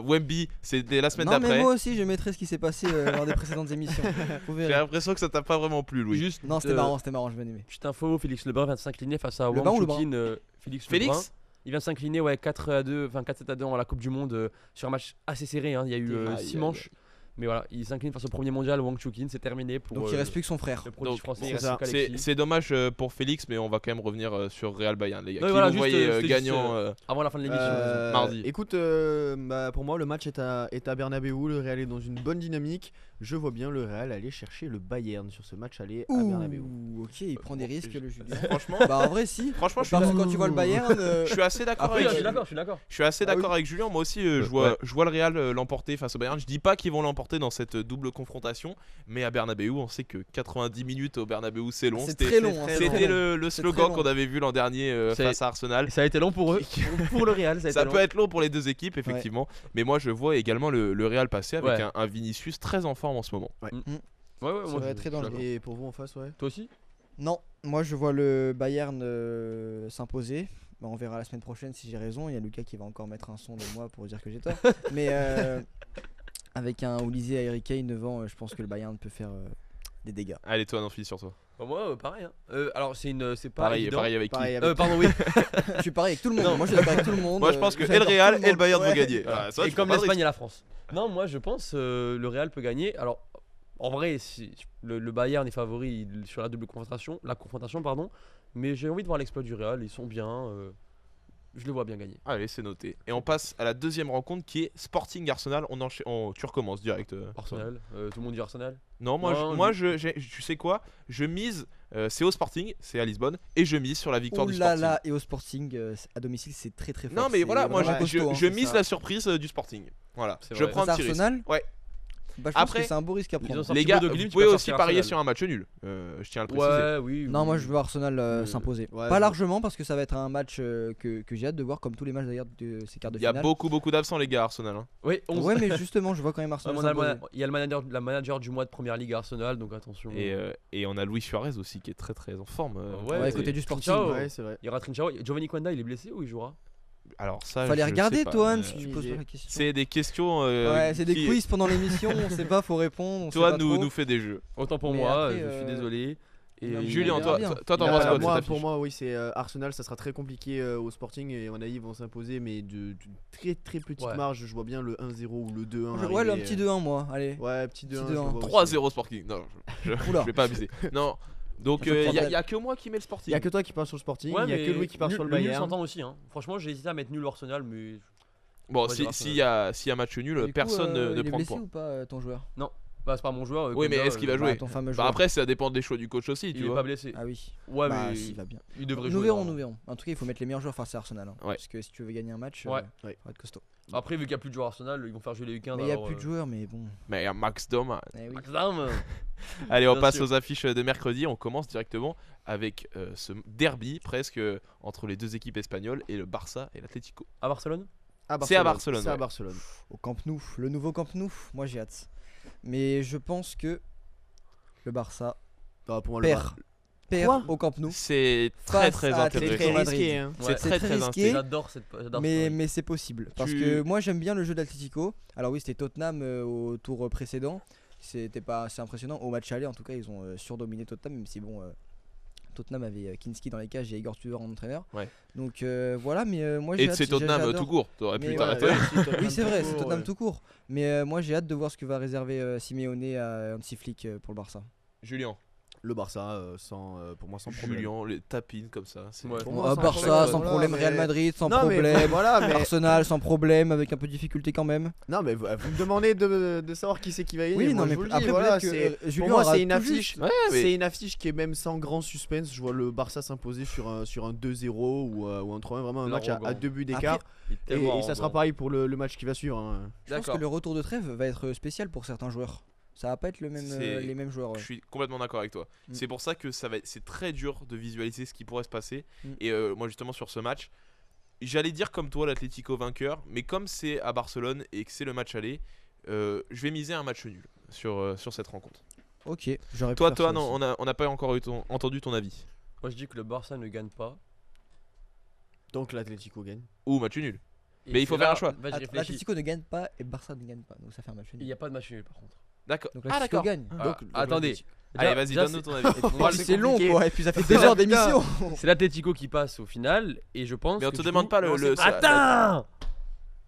Wemby, c'était la semaine Non, mais d'après. moi aussi, je mettrai ce qui s'est passé lors des précédentes émissions. Vous J'ai verrez. l'impression que ça t'a pas vraiment plu, Louis. Juste, Non, c'était marrant, j'ai bien aimé. Petite info, Félix Lebrun vient de s'incliner face à Lebrun Wang ou Lebrun Chuqin. Félix Lebrun. Félix Il vient de s'incliner 4-2, enfin 4-7 à 2 en la Coupe du Monde sur un match assez serré. Hein. Il y a eu Aïe, 6 aïe, manches. Mais voilà, il s'incline face au premier mondial, Wang Chuqin, c'est terminé pour Donc il reste plus que son frère. le prodige Donc, français. c'est il reste ça. que Alexis. C'est dommage pour Félix, mais on va quand même revenir sur Real Bayern, les gars. Ouais, Qui voilà, vous juste, voyez c'était gagnant juste, Avant la fin de l'émission. mardi. Écoute, pour moi, le match est à Bernabeu. Le Real est dans une bonne dynamique. Je vois bien le Real aller chercher le Bayern sur ce match aller à Bernabeu. Ouh, ok, il prend des risques, le Julien. Franchement, Bah, en vrai, si. franchement, je suis, Parce que quand tu vois le Bayern. je suis assez d'accord Après, avec. je suis d'accord. Je suis assez Ah d'accord avec Julien. Moi aussi, je vois le Real l'emporter face au Bayern. Je dis pas qu'ils vont l'emporter dans cette double confrontation, mais à Bernabeu, on sait que 90 minutes au Bernabeu, c'est long. C'est C'était très long. hein, c'est très c'était long. le C'est slogan très long. qu'on avait vu l'an dernier C'est- face à Arsenal. Et ça a été long pour eux. Pour le Real, ça a été Ça long. peut être long pour les deux équipes, effectivement. Mais moi, je vois également le Real passer avec Ouais. un Vinicius très en forme en ce moment. Ouais, Ça moi, va je- être très je suis dangereux. d'accord. Et pour vous en face, ouais. Toi aussi Non, moi je vois le Bayern s'imposer. Bah, on verra la semaine prochaine si j'ai raison. Il y a Lucas qui va encore mettre un son de moi pour dire que j'ai tort. Mais avec un Olysée à Harry Kane devant, je pense que le Bayern peut faire des dégâts. Allez, toi, non, file sur toi. Bah, moi, pareil. Hein. Alors, c'est pas Pareil, évident. pareil avec qui Pareil avec Pardon, oui. Je suis pareil avec tout le monde. Non. Moi je suis d'accord avec tout le monde. Moi, je pense que et le j'adore Real tout et le Bayern monde. vont Ouais. gagner. Voilà, ça, Et tu comme prends pas de l'Espagne et la France. Non, moi je pense le Real peut gagner. Alors, en vrai, le Bayern est favori sur la double confrontation, pardon. Mais j'ai envie de voir l'exploit du Real. Ils sont bien. Je les vois bien gagner. Allez, c'est noté. Et on passe à la deuxième rencontre qui est Sporting Arsenal. Tu recommences direct. Arsenal. Tout le monde dit Arsenal. Non, tu sais quoi Je mise, c'est au Sporting, c'est à Lisbonne, et je mise sur la victoire Ouh du là Sporting. là, et au Sporting à domicile c'est très très fort. Non, mais C'est voilà, moi vraiment costaud, hein, je c'est mise ça. la surprise du Sporting. Voilà, C'est je vrai. prends un Face à petit risque. Arsenal. Ouais. Bah, je pense Après, que c'est un beau risque à ils ont prendre. sorti Les gars, Bodo Glimt, vous tu pouvez peux aussi sortir parier Arsenal. sur un match nul. Je tiens à le préciser. Ouais, oui. Non, moi je veux Arsenal s'imposer. Ouais, Pas je- largement parce que ça va être un match que j'ai hâte de voir comme tous les matchs d'ailleurs de ces quarts de Il y a finale. beaucoup d'absents, les gars, Arsenal. Hein. Oui, 11. Ouais, mais justement, je vois quand même Ouais, Arsenal mais on a s'imposer. il y a la manager du mois de première ligue à Arsenal, donc attention. Et on a Luis Suarez aussi qui est très en forme. Ouais, Ouais, c'est- côté du Sporting. Ciao. Ouais, c'est vrai. Il y aura Trinchao. Giovanni Quanda, il est blessé ou il jouera Alors ça, Fallait je regarder, sais pas. Toan, si tu poses idée. la question. C'est des questions. Ouais, c'est des qui- quiz pendant l'émission, on sait pas, faut répondre. On sait Toi, pas trop. nous fait des jeux. Autant pour Mais moi, après, je suis désolé. Et non, mais Julien, on toi, verra bien. t'en penses quoi de Moi, cette pour affiche? moi, oui, c'est Arsenal, ça sera très compliqué au Sporting et à mon avis, ils vont s'imposer, mais de très très petite Ouais. marge. Je vois bien le 1-0 ou le 2-1. Ouais, le arriver, petit 2-1, moi, allez. Ouais, petit 2-1. Petit je 2-1. le vois aussi. 3-0 Sporting. Non, je Oula. vais pas abuser. Non. Donc Ça prend il y mal. a que moi qui mets le Sporting. Il y a que toi qui pars sur le Sporting, Ouais, il y a mais que Louis qui part sur le nul Bayern. s'entend aussi. Hein. Franchement, j'ai hésité à mettre nul ou Arsenal, mais. Bon, On va dire s'il y a match nul, Du coup, personne ne il est prend de blessé points. ou pas ton joueur? Bah, c'est pas mon joueur. Oui, mais Kounda, est-ce qu'il va bah, jouer Bah, ton fameux Bah joueur. après, ça dépend des choix du coach aussi, tu Il est vois. pas blessé. Ah oui. Ouais, Bah, mais s'il va bien. il devrait Nous jouer. verrons, normalement. nous verrons. En tout cas, il faut mettre les meilleurs joueurs face à Arsenal. Hein, Ouais. Parce que si tu veux gagner un match, Ouais. faut être costaud. Après, vu qu'il n'y a plus de joueurs Arsenal, ils vont faire jouer les week-ends. Mais il n'y a plus de joueurs, mais bon. Mais il y a Max Dom. Eh oui. Allez, on Bien passe sûr. aux affiches de mercredi. On commence directement avec ce derby presque entre les deux équipes espagnoles et le Barça et l'Atlético. À Barcelone C'est à Barcelone, C'est à ouais. Barcelone. Au Camp Nou, le nouveau Camp Nou. Moi, j'ai hâte. Mais je pense que le Barça Ah, pour moi, perd Quoi au Camp Nou. C'est très Face très à C'est intéressant. Atlético très Madrid. risqué. Hein. C'est Ouais. très C'est très très risqué. risqué. J'adore cette. Mais c'est possible. Parce Tu- que moi, j'aime bien le jeu d'Atlético. Alors, oui, c'était Tottenham au tour précédent. C'était pas assez impressionnant. Au match aller, en tout cas, ils ont surdominé Tottenham. Même si, bon, Tottenham avait Kinski dans les cages et Igor Tudor en entraîneur. Ouais. Donc voilà, mais moi j'ai Et hâte, c'est Tottenham j'adore. tout court. T'aurais pu Mais t'arrêter. Oui, c'est vrai, c'est Tottenham tout court. Mais moi j'ai hâte de voir ce que va réserver Simeone à Hansi Flick pour le Barça. Julien. Le Barça, pour moi, sans problème. Julien, les tapines comme ça. c'est- Ouais. Pour Bon, moi, sans Barça problème, sans voilà, problème, mais- Real Madrid sans Non, mais problème, voilà, mais Arsenal sans problème, avec un peu de difficulté quand même. non, mais vous me demandez de savoir qui c'est qui va gagner. Oui, Moi, non, je mais vous le dis, après voilà, peut-être c'est- que Julien pour moi, aura c'est une tout affiche. juste. Ouais, mais C'est une affiche qui est même sans grand suspense. Je vois le Barça s'imposer sur un 2-0 ou un 3-1, vraiment un match à L'arrogant. 2 buts d'écart. Il est Et tellement ça sera arrogant. pareil pour le match qui va suivre. Hein. Je pense D'accord. que le retour de trêve va être spécial pour certains joueurs. Ça va pas être C'est- les mêmes joueurs. Ouais. Je suis complètement d'accord avec toi. Mm. C'est pour ça que c'est très dur de visualiser ce qui pourrait se passer. Mm. Et moi justement sur ce match, j'allais dire comme toi l'Atlético vainqueur, mais comme c'est à Barcelone et que c'est le match aller, je vais miser un match nul sur cette rencontre. Ok, j'aurais pu Toi, faire ça non, aussi. on n'a pas encore entendu ton avis. Moi, je dis que le Barça ne gagne pas. Donc l'Atlético gagne. Ou match nul. Et Mais il faut c'est faire là- un choix. Vas-y, réfléchis. L'Atlético ne gagne pas et Barça ne gagne pas. Donc ça fait un match Il nul. n'y a pas de match nul par contre. D'accord. Donc Ah l'Atlético d'accord. gagne. Ah, attendez. Allez, Déjà- vas-y, déjà, donne-nous ton avis. Moi, c'est C'est long compliqué. quoi, et puis ça fait Déjà, 2 heures d'émission. C'est l'Atlético qui passe au final et je pense. Mais on que te du demande coup- pas Non, le- c'est- Attends.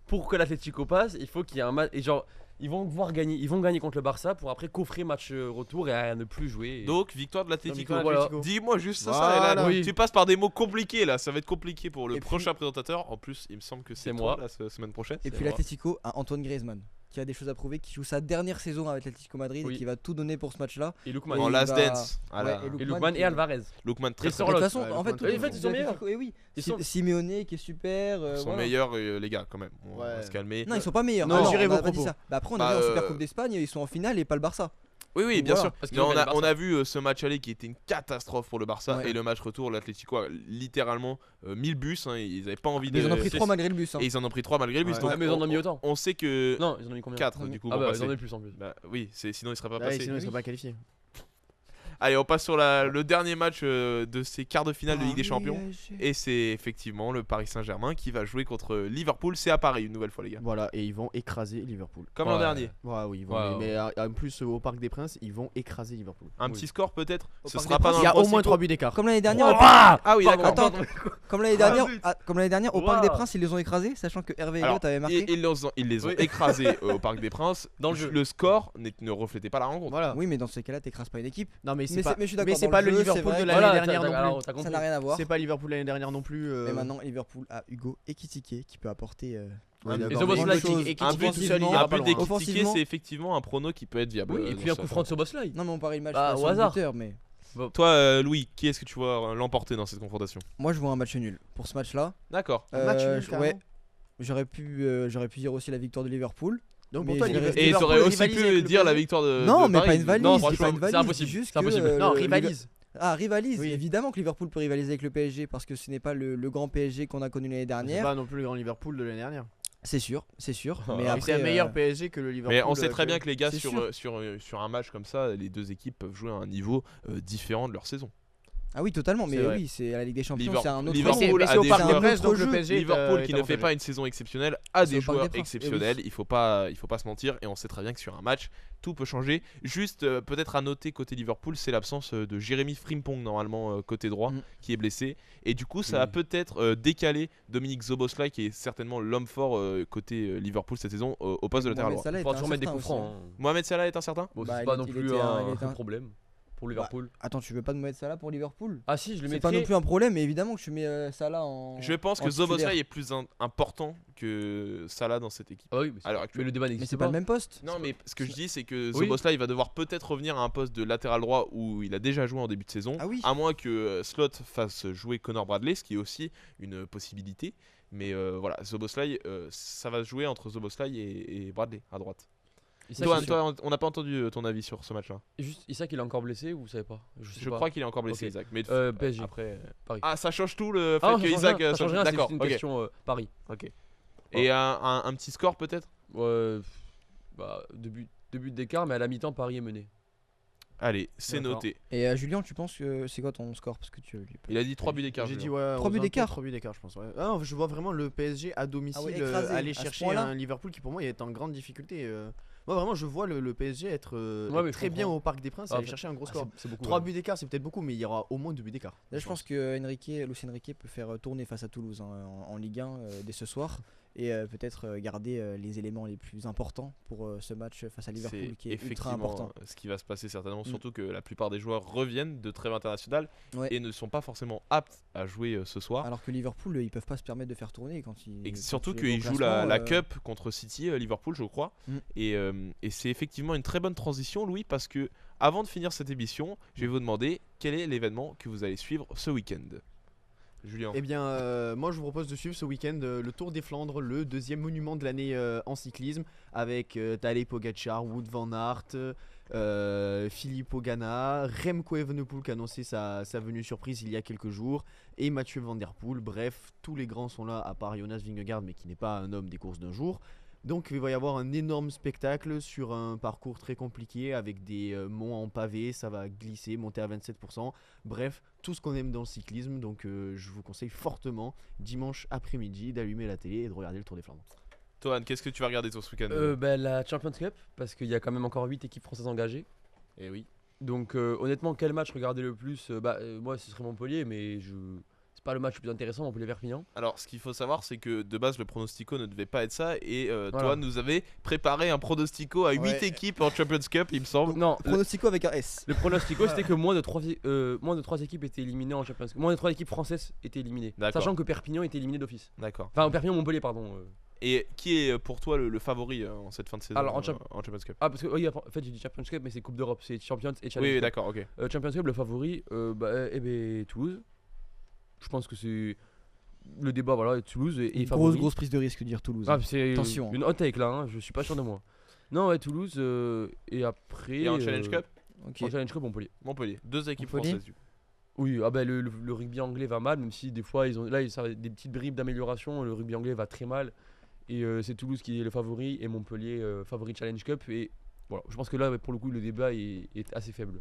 Pour que l'Atlético passe, il faut qu'il y ait un match et genre ils vont gagner contre le Barça pour après coffrer match retour et à ne plus jouer. Donc victoire de l'Atlético. Victoire de Voilà. l'Atlético. Dis-moi juste ça. Voilà. Et là, Oui. Tu passes par des mots compliqués là, ça va être compliqué pour le Et puis- prochain présentateur. En plus, il me semble que c'est C'est toi moi. la semaine prochaine. Et puis moi. l'Atlético a Antoine Griezmann qui a des choses à prouver, qui joue sa dernière saison avec l'Atlético Madrid Oui. et qui va tout donner pour ce match-là. Et Lookman. Et En il last va- dance. Ah Ouais, là. et Et Lookman et Alvarez. Lookman très Et très sur De toute l'autre. façon, Ouais, en fait, Lookman, tout très le fort. monde Ils sont meilleurs. d'Atlético- eh oui, Ils sont- Simeone qui est super. Ils sont voilà. meilleurs les gars quand même. On va Ouais. se calmer. Non, ils sont pas meilleurs. Non, Ah mesurez on a vos pas dit propos. ça. Bah après, on Bah, a vu en Super euh, Coupe d'Espagne, ils sont en finale et pas le Barça. Oui, oui, Donc bien voilà. sûr. Parce Mais qu'ils ont on gagné a, le on Barça. a vu ce match aller qui était une catastrophe pour le Barça Ouais. et le match retour, l'Atlético a littéralement 1000 bus. Hein, ils avaient pas envie Mais de. ils en ont pris c'est- 3 malgré le bus. hein. Et ils en ont pris 3 malgré le bus. Ouais. Donc Ah, mais ils en ont mis autant. on sait que Non, ils en ont mis combien 4 du coup. Ah vont bah passer. ils en ont plus en plus. Bah oui, sinon ils seraient pas Ah, et passés. sinon, ils ne seraient pas qualifiés. Allez, on passe sur le dernier match de ces quarts de finale de Ligue des Paris, Champions. PSG. Et c'est effectivement le Paris Saint-Germain qui va jouer contre Liverpool. C'est à Paris une nouvelle fois, les gars. Voilà, et ils vont écraser Liverpool. Comme l'an Ouais. dernier. Ouais, oui, ils vont, Ouais, mais en plus au Parc des Princes, ils vont écraser Liverpool. Un Oui. petit score peut-être. Au Ce Parc sera des pas Princes, dans Il y a le au Classico. moins 3 buts d'écart. Comme l'année dernière, Ah oui, Pardon, d'accord. pardon. comme l'année dernière, comme l'année dernière, au Parc Ouah. des Princes, ils les ont écrasés, sachant que Hervé Alors, Elliott avait marqué. ils les ont Oui. écrasés au Parc des Princes. Dans le jeu. Le score ne reflétait pas la rencontre. Voilà. Oui, mais dans ces cas-là, t'écrases pas une équipe. Non, mais Mais c'est pas, je suis d'accord, mais c'est dans pas le le jeu, c'est Liverpool vrai de que- l'année Voilà, dernière non alors, plus. t'as compris. Ça n'a rien à voir. C'est pas Liverpool l'année dernière non plus. Mais maintenant, Liverpool a Hugo Ekitike qui peut apporter. Ouais, Et d'accord, Zoboslai mais qui- Ekitike- et Ekitike un but tout seul, il offensivement, ira Un pas but loin. d'équitiqué, Offensivement. c'est effectivement un prono qui peut être viable. Oui, et puis un coup franc de Soboslai. Non, mais on parie le match Bah, pas au sur le hasard. buteur, mais Toi, Louis, qui est-ce que tu vois l'emporter dans cette confrontation? moi je vois un match nul pour ce match-là. D'accord. Un match nul, Ouais, carrément. j'aurais pu dire aussi la victoire de Liverpool. Donc Mais pour toi, je vais Et Liverpool t'aurais aussi rivalise avec pu le dire la PSG? victoire de. Non, de mais Paris. pas une valise. Non, c'est pas franchement, une valise. c'est impossible, Juste c'est que, impossible. Non, le rivalise. Ah, rivalise. Oui. Évidemment que Liverpool peut rivaliser avec le PSG parce que ce n'est pas le grand PSG qu'on a connu l'année C'est dernière. pas non plus le grand Liverpool de l'année dernière. C'est sûr, c'est sûr. Ah, Mais oui, après, C'est un meilleur PSG que le Liverpool. Mais on sait très bien que les gars, c'est sur un match comme ça, les deux équipes peuvent jouer à un niveau différent de leur saison. Ah oui, totalement, mais C'est vrai. oui, c'est la Ligue des Champions, Liverpool- c'est un autre Liverpool Mais a c'est au des Parc des joueurs- Princes, donc autre le jeu. PSG Liverpool est qui ne fait avantagé. pas une saison exceptionnelle a C'est des au Parc joueurs des Princes. exceptionnels. Il faut pas se mentir et on sait très bien que sur un match tout peut changer. Juste peut-être à noter côté Liverpool, c'est l'absence de Jérémy Frimpong normalement côté droit qui est blessé et du coup ça a Oui. peut-être décalé Dominique Szoboszlai qui est certainement l'homme fort côté Liverpool cette saison au poste de latéral Mohamed droit. Salah Il est faudra toujours mettre des incertain coups aussi, francs. hein. hein. Mohamed Salah est incertain. Bon, Bah, c'est il pas est- non il plus était un il était un- problème pour Liverpool. Attends, tu veux pas de Mohamed Salah pour Liverpool? Ah si, je le C'est mettrais. pas non plus un problème, mais évidemment que tu mets Salah en. Je pense en que titulaire. Szoboszlai est plus important que Salah dans cette équipe. Ah oui, Alors, mais le débat Mais n'existe c'est pas le même poste. Non, mais ce que je dis, c'est que Oui. Szoboszlai il va devoir peut-être revenir à un poste de latéral droit où il a déjà joué en début de saison. Ah oui. À moins que Slot fasse jouer Connor Bradley, ce qui est aussi une possibilité. Mais voilà, Szoboszlai, ça va se jouer entre Szoboszlai et Bradley à droite. Isaac, Toi, il- toi, on n'a pas entendu ton avis sur ce match-là. Juste, Isaac, il est encore blessé ou vous savez pas? sais Je pas. crois qu'il est encore blessé, Ok. Isaac. Mais PSG. après. Paris. Ah, ça change tout le fait Ah non, que ça change Isaac. rien, ça change rien, c'est D'accord, juste une ok. question Paris. ok. Et un petit score peut-être. Ouais, bah, deux buts d'écart, mais à la mi-temps, Paris est mené. Allez, c'est D'accord. noté. Et Julien, tu penses que c'est quoi ton score? Parce que tu. Il a dit 3 buts d'écart. J'ai dit Julien. ouais, 3 buts d'écart. 3 buts d'écart, je pense. Ouais. Ah non, je vois vraiment le PSG à domicile Ah ouais, écrasé, aller à ce chercher point-là. un Liverpool qui pour moi est en grande difficulté. Moi vraiment, je vois le PSG être Ouais, mais je très bien comprends. au Parc des Princes, Ah, aller fait- chercher un gros Ah, score. c'est beaucoup. 3 ouais. buts d'écart, c'est peut-être beaucoup, mais il y aura au moins 2 buts d'écart. Là, je pense que Luis Enrique peut faire tourner face à Toulouse hein, en Ligue 1 dès ce soir et peut-être garder les éléments les plus importants pour ce match face à Liverpool C'est qui est ultra effectivement important. ce qui va se passer certainement, surtout que la plupart des joueurs reviennent de trêve internationale Ouais. et ne sont pas forcément aptes à jouer ce soir. Alors que Liverpool, ils peuvent pas se permettre de faire tourner quand ils. Et quand surtout tu les vois qu'ils au jouent la classement, Cup contre City, Liverpool, je crois. Mm. Et c'est effectivement une très bonne transition, Louis, parce que avant de finir cette émission, je vais vous demander quel est l'événement que vous allez suivre ce week-end. Julien. Eh bien, moi je vous propose de suivre ce week-end le Tour des Flandres, le deuxième monument de l'année en cyclisme, avec Tadej Pogacar, Wout van Aert, Filippo Ganna, Remco Evenepoel qui a annoncé sa venue surprise il y a quelques jours, et Mathieu Van Der Poel. Bref, tous les grands sont là, à part Jonas Vingegaard, mais qui n'est pas un homme des courses d'un jour. Donc il va y avoir un énorme spectacle sur un parcours très compliqué avec des monts en pavé, ça va glisser, monter à 27%. Bref, tout ce qu'on aime dans le cyclisme. Donc je vous conseille fortement dimanche après-midi d'allumer la télé et de regarder le Tour des Flandres. Tohan, qu'est-ce que tu vas regarder toi ce week-end Bah, la Champions Cup, parce qu'il y a quand même encore 8 équipes françaises engagées. Eh oui. Donc honnêtement, quel match regarder le plus? Moi, ce serait Montpellier, mais c'est pas le match le plus intéressant, Montpellier-Perpignan. Alors, ce qu'il faut savoir, c'est que de base, le pronostico ne devait pas être ça. Et Voilà. Tohan nous avait préparé un pronostico à 8 Ouais. équipes en Champions Cup, il me semble. Non, Pronostico avec un S. le pronostico c'était que moins de 3 équipes étaient éliminées en Champions Cup. Moins de 3 équipes françaises étaient éliminées. D'accord. Sachant que Perpignan était éliminé d'office. D'accord. Enfin, Perpignan-Montpellier, pardon. Et qui est pour toi le favori en cette fin de saison Alors, en Champions Cup? Ah, parce que oui, en fait, j'ai dit Champions Cup, mais c'est Coupe d'Europe, c'est Champions et Challenge Oui, Cup. d'accord, ok. Champions Cup, le favori, Toulouse. Je pense que c'est le débat, voilà, Toulouse est favori. Grosse prise de risque de dire Toulouse. Ah, c'est Attention. une hot take là, hein, je suis pas sûr de moi. Non, ouais, Toulouse et après. Et en Challenge Cup? Ok. En Challenge Cup, Montpellier. Montpellier. 2 équipes Montpellier. françaises du coup. Oui, ah bah, le rugby anglais va mal, même si des fois ça a des petites bribes d'amélioration. Le rugby anglais va très mal. Et c'est Toulouse qui est le favori et Montpellier favori Challenge Cup. Et voilà, je pense que là, pour le coup, le débat est assez faible.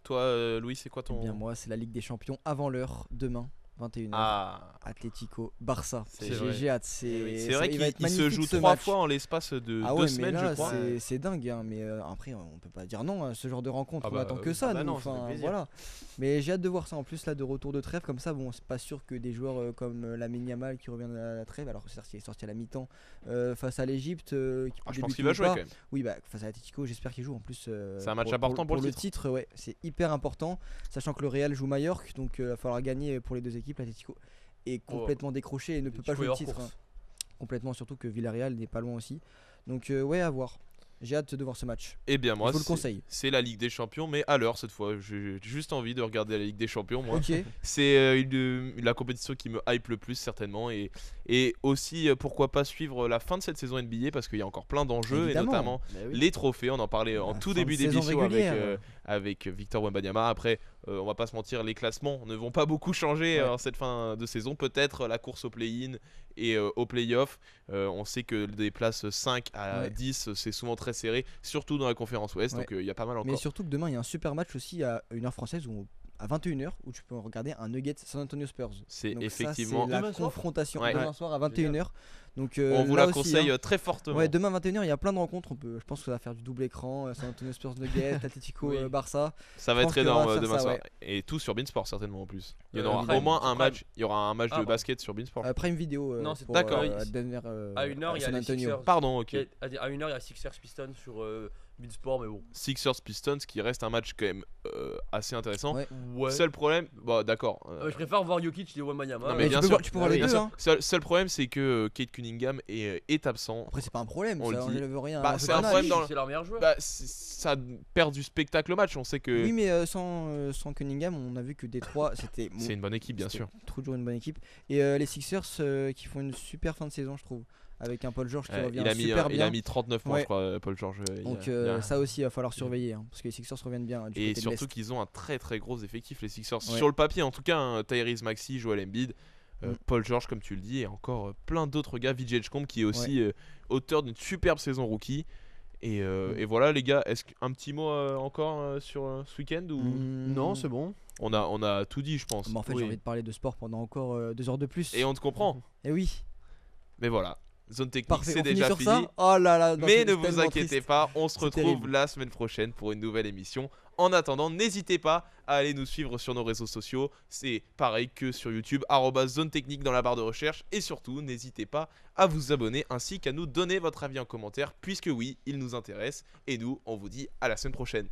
Toi, Louis, c'est quoi Eh ton. bien, moi, c'est la Ligue des Champions avant l'heure, demain, 21h. Ah, Atlético, Barça. C'est vrai. J'ai hâte. c'est vrai il va qu'il être il se magnifique, joue ce 3 match. fois en l'espace de Ah 2 ouais, semaines, mais là, je crois. c'est dingue, hein, mais après on peut pas dire non à ce genre de rencontre, Ah on bah, attend que ça, bah nous, non, ça fait enfin, plaisir. voilà. Mais j'ai hâte de voir ça en plus là de retour de trêve comme ça. Bon, c'est pas sûr que des joueurs comme Lamine Yamal qui revient de la trêve, alors certes il est sorti à la mi-temps face à l'Égypte, qui Ah, je peut pense qu'il débuter va ou jouer pas. quand même. Oui, bah face à Atletico, j'espère qu'il joue en plus. C'est un match important pour le titre. Ouais, c'est hyper important, sachant que le Real joue Mallorca, donc il va falloir gagner pour les deux équipes. L'Atletico est complètement décroché et ne peut pas Atletico jouer est le hors titre. course. Complètement, surtout que Villarreal n'est pas loin aussi. Donc ouais, à voir. J'ai hâte de voir ce match. Eh bien, moi, Je vous le conseille. c'est la Ligue des Champions, mais à l'heure cette fois. J'ai juste envie de regarder la Ligue des Champions, moi. Ok. C'est la compétition qui me hype le plus certainement et aussi pourquoi pas suivre la fin de cette saison NBA parce qu'il y a encore plein d'enjeux et Évidemment. notamment Bah oui. les trophées. On en parlait en La tout fin début de saison d'émission régulière. avec Victor Wembanyama. Après, on va pas se mentir, les classements ne vont pas beaucoup changer Ouais. en cette fin de saison. Peut-être la course au play-in et au play-off. On sait que des places 5 à Ouais. 10, c'est souvent très serré, surtout dans la conférence Ouest. Ouais. Donc il y a pas mal encore. Mais surtout que demain il y a un super match aussi à 1h française où à 21h où tu peux regarder un Nuggets San Antonio Spurs. C'est Donc effectivement. ça, c'est la Demain soir confrontation Ouais. demain soir à 21h. Donc On vous là la aussi, conseille hein. très fortement. Ouais, demain 21h, il y a plein de rencontres. Je pense que ça va faire du double écran. San Antonio Spurs Nuggets, Atletico Oui. Barça. Ça va Je être pense qu'on va énorme faire demain ça, soir. ouais. Et tout sur Beansport certainement en plus. Il y en Euh, aura Prime, au moins c'est un Prime. match. Il y aura un match de bon. basket sur Beansport. Prime Vidéo. Non, c'est pour, d'accord. Denver, À 1h, il y a San les Antonio. Sixers. Pardon, ok. À 1h, il y a Sixers Pistons sur Beansport, mais bon. Sixers Pistons qui reste un match quand même assez intéressant. Ouais. Ouais. Seul problème, bah d'accord. Je préfère voir Jokic et Wembanyama. Non, mais tu bien peux sûr. voir- tu peux voir les Bien deux, sûr. hein. Seul problème, c'est que Kate Cunningham est absent. Après, c'est pas un problème. On Ça le dit. enlève rien. Bah, à c'est un championnat. problème dans le- C'est leur meilleur joueur. Bah, ça perd du spectacle au match. On sait que Oui, mais sans Cunningham, on a vu que Détroit, c'était. c'est une bonne équipe, bien sûr. Toujours une bonne équipe. Et les Sixers qui font une super fin de saison, je trouve. Avec un Paul George qui revient super il bien. a mis 39 points, Ouais. je crois, Paul George. Donc il y a- ça aussi, il va falloir surveiller. Hein, parce que les Sixers reviennent bien. Du Et côté de surtout l'Est. qu'ils ont un très très gros effectif, les Sixers. Ouais. Sur le papier, en tout cas, hein, Tyrese Maxey, Joel Embiid, Mm. Paul George, comme tu le dis, et encore plein d'autres gars. VJ Edgecombe qui est aussi auteur d'une superbe saison rookie. Et voilà, les gars, est-ce qu'un petit mot encore sur ce week-end ou... Non, c'est bon. On a tout dit, je pense. Mais en fait, Oui. j'ai envie de parler de sport pendant encore 2 heures de plus. Et on te comprend. Et oui, Mais voilà, zone technique, parfait. c'est On finit déjà sur fini. ça. Oh là là. non, Mais c'est ne vous tellement inquiétez triste. pas, on se C'est retrouve terrible. la semaine prochaine pour une nouvelle émission. En attendant, n'hésitez pas à aller nous suivre sur nos réseaux sociaux. C'est pareil que sur YouTube, @zone technique dans la barre de recherche. Et surtout, n'hésitez pas à vous abonner ainsi qu'à nous donner votre avis en commentaire, puisque oui, il nous intéresse. Et nous, on vous dit à la semaine prochaine.